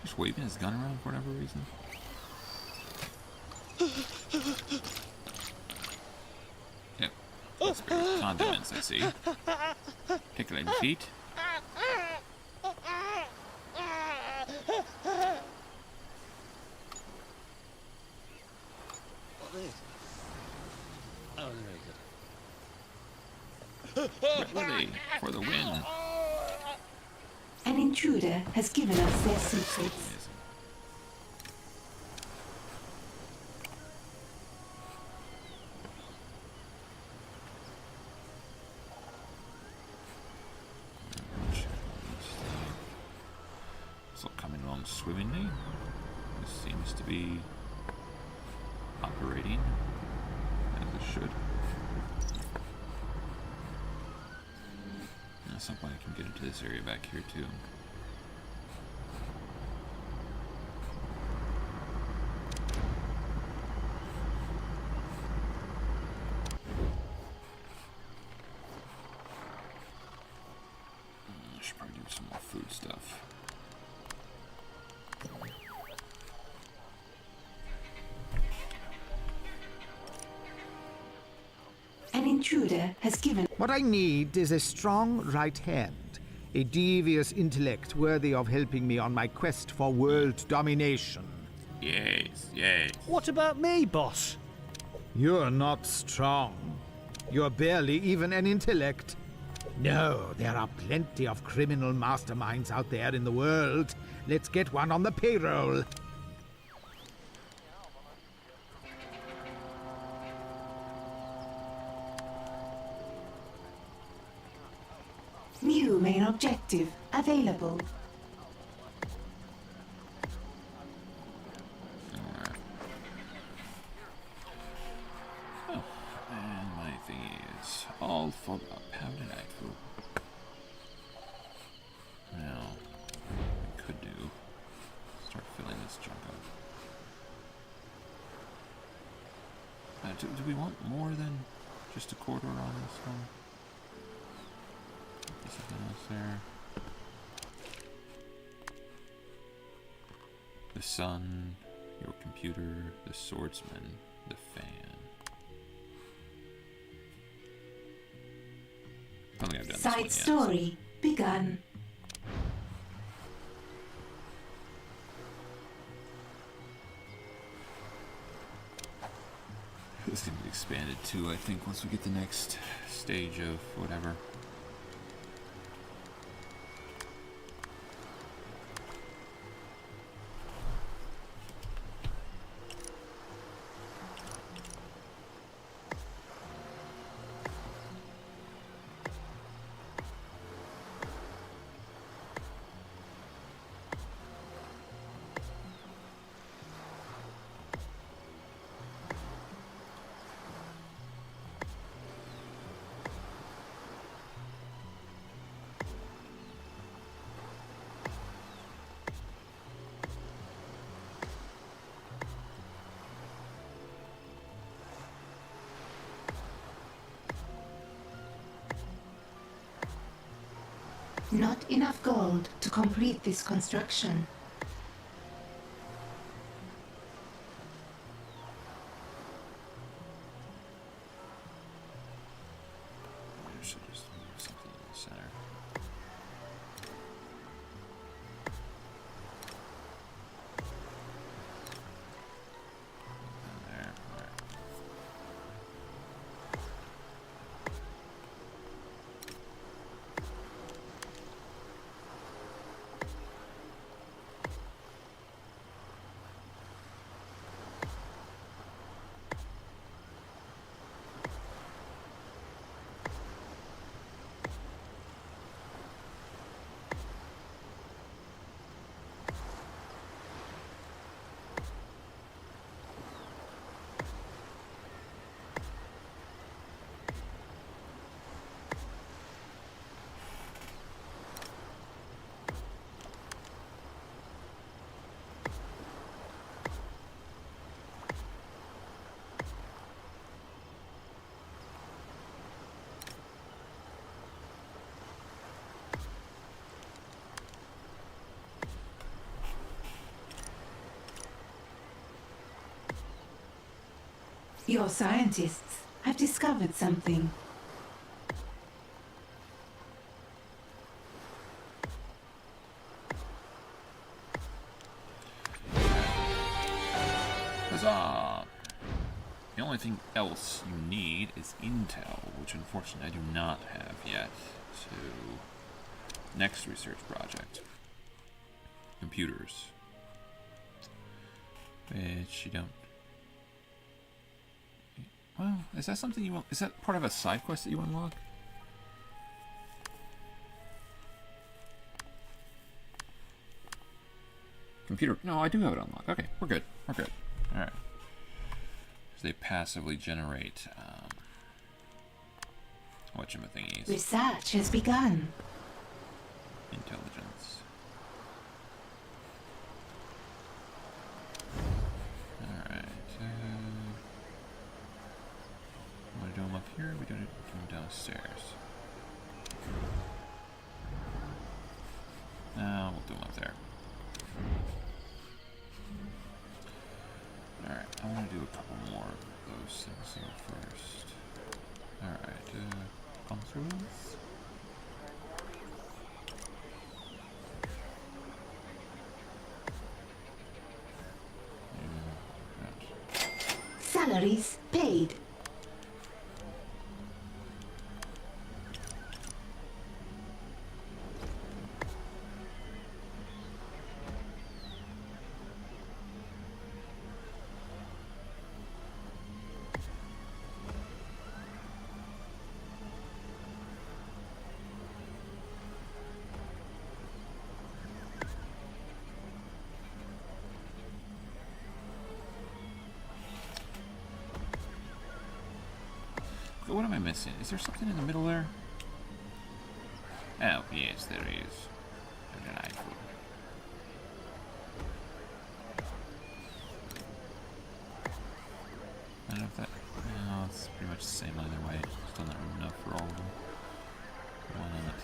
Just waving his gun around for whatever reason. Yep. Spirit condiments, I see. Pickling feet. Ready for the win. An intruder has given us their secrets. It's all coming along swimmingly. This seems to be operating as it should. At some point I can get into this area back here too. I should probably do some more food stuff. An intruder has given... What I need is a strong right hand, a devious intellect worthy of helping me on my quest for world domination. Yes, yes. What about me, boss? You're not strong. You're barely even an intellect. No, there are plenty of criminal masterminds out there in the world. Let's get one on the payroll. New main objective available. Oh, and my thingy is all full up. How did I fool? Now, I could do start filling this junk up. Do we want more than just a quarter on this one? Something else there. The sun, your computer, the swordsman, the fan. I don't think I've done Side this one yet. story begun. This can be expanded too, I think, once we get the next stage of whatever. Not enough gold to complete this construction. Your scientists have discovered something. Huzzah! The only thing else you need is intel, which unfortunately I do not have yet. To next research project. Computers. Which you don't. Well, is that something you want? Is that part of a side quest that you unlock? Computer. No, I do have it unlocked. Okay, we're good. We're good. Alright. So they passively generate, whatchamathingies. Research has begun. Intelligence. Alright. Want to do them up here? We do them downstairs. No, we'll do them up there. Alright, I want to do a couple more of those things here first. Alright, come through this. Salaries paid. What am I missing? Is there something in the middle there? Oh, yes, there is. Delightful. I don't know if that... No, it's pretty much the same either way. Still not room enough for all of them. Why not?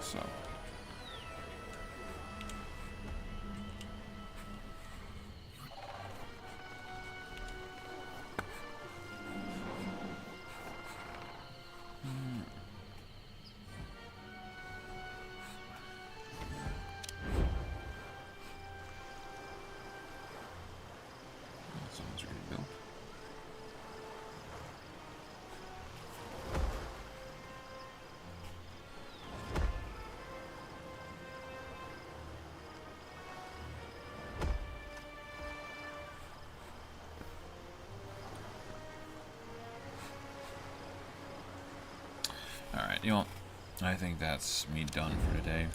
So. Someone's already built. Alright, you know, I think that's me done for today.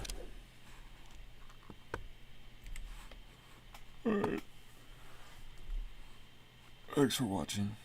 Alright. Thanks for watching.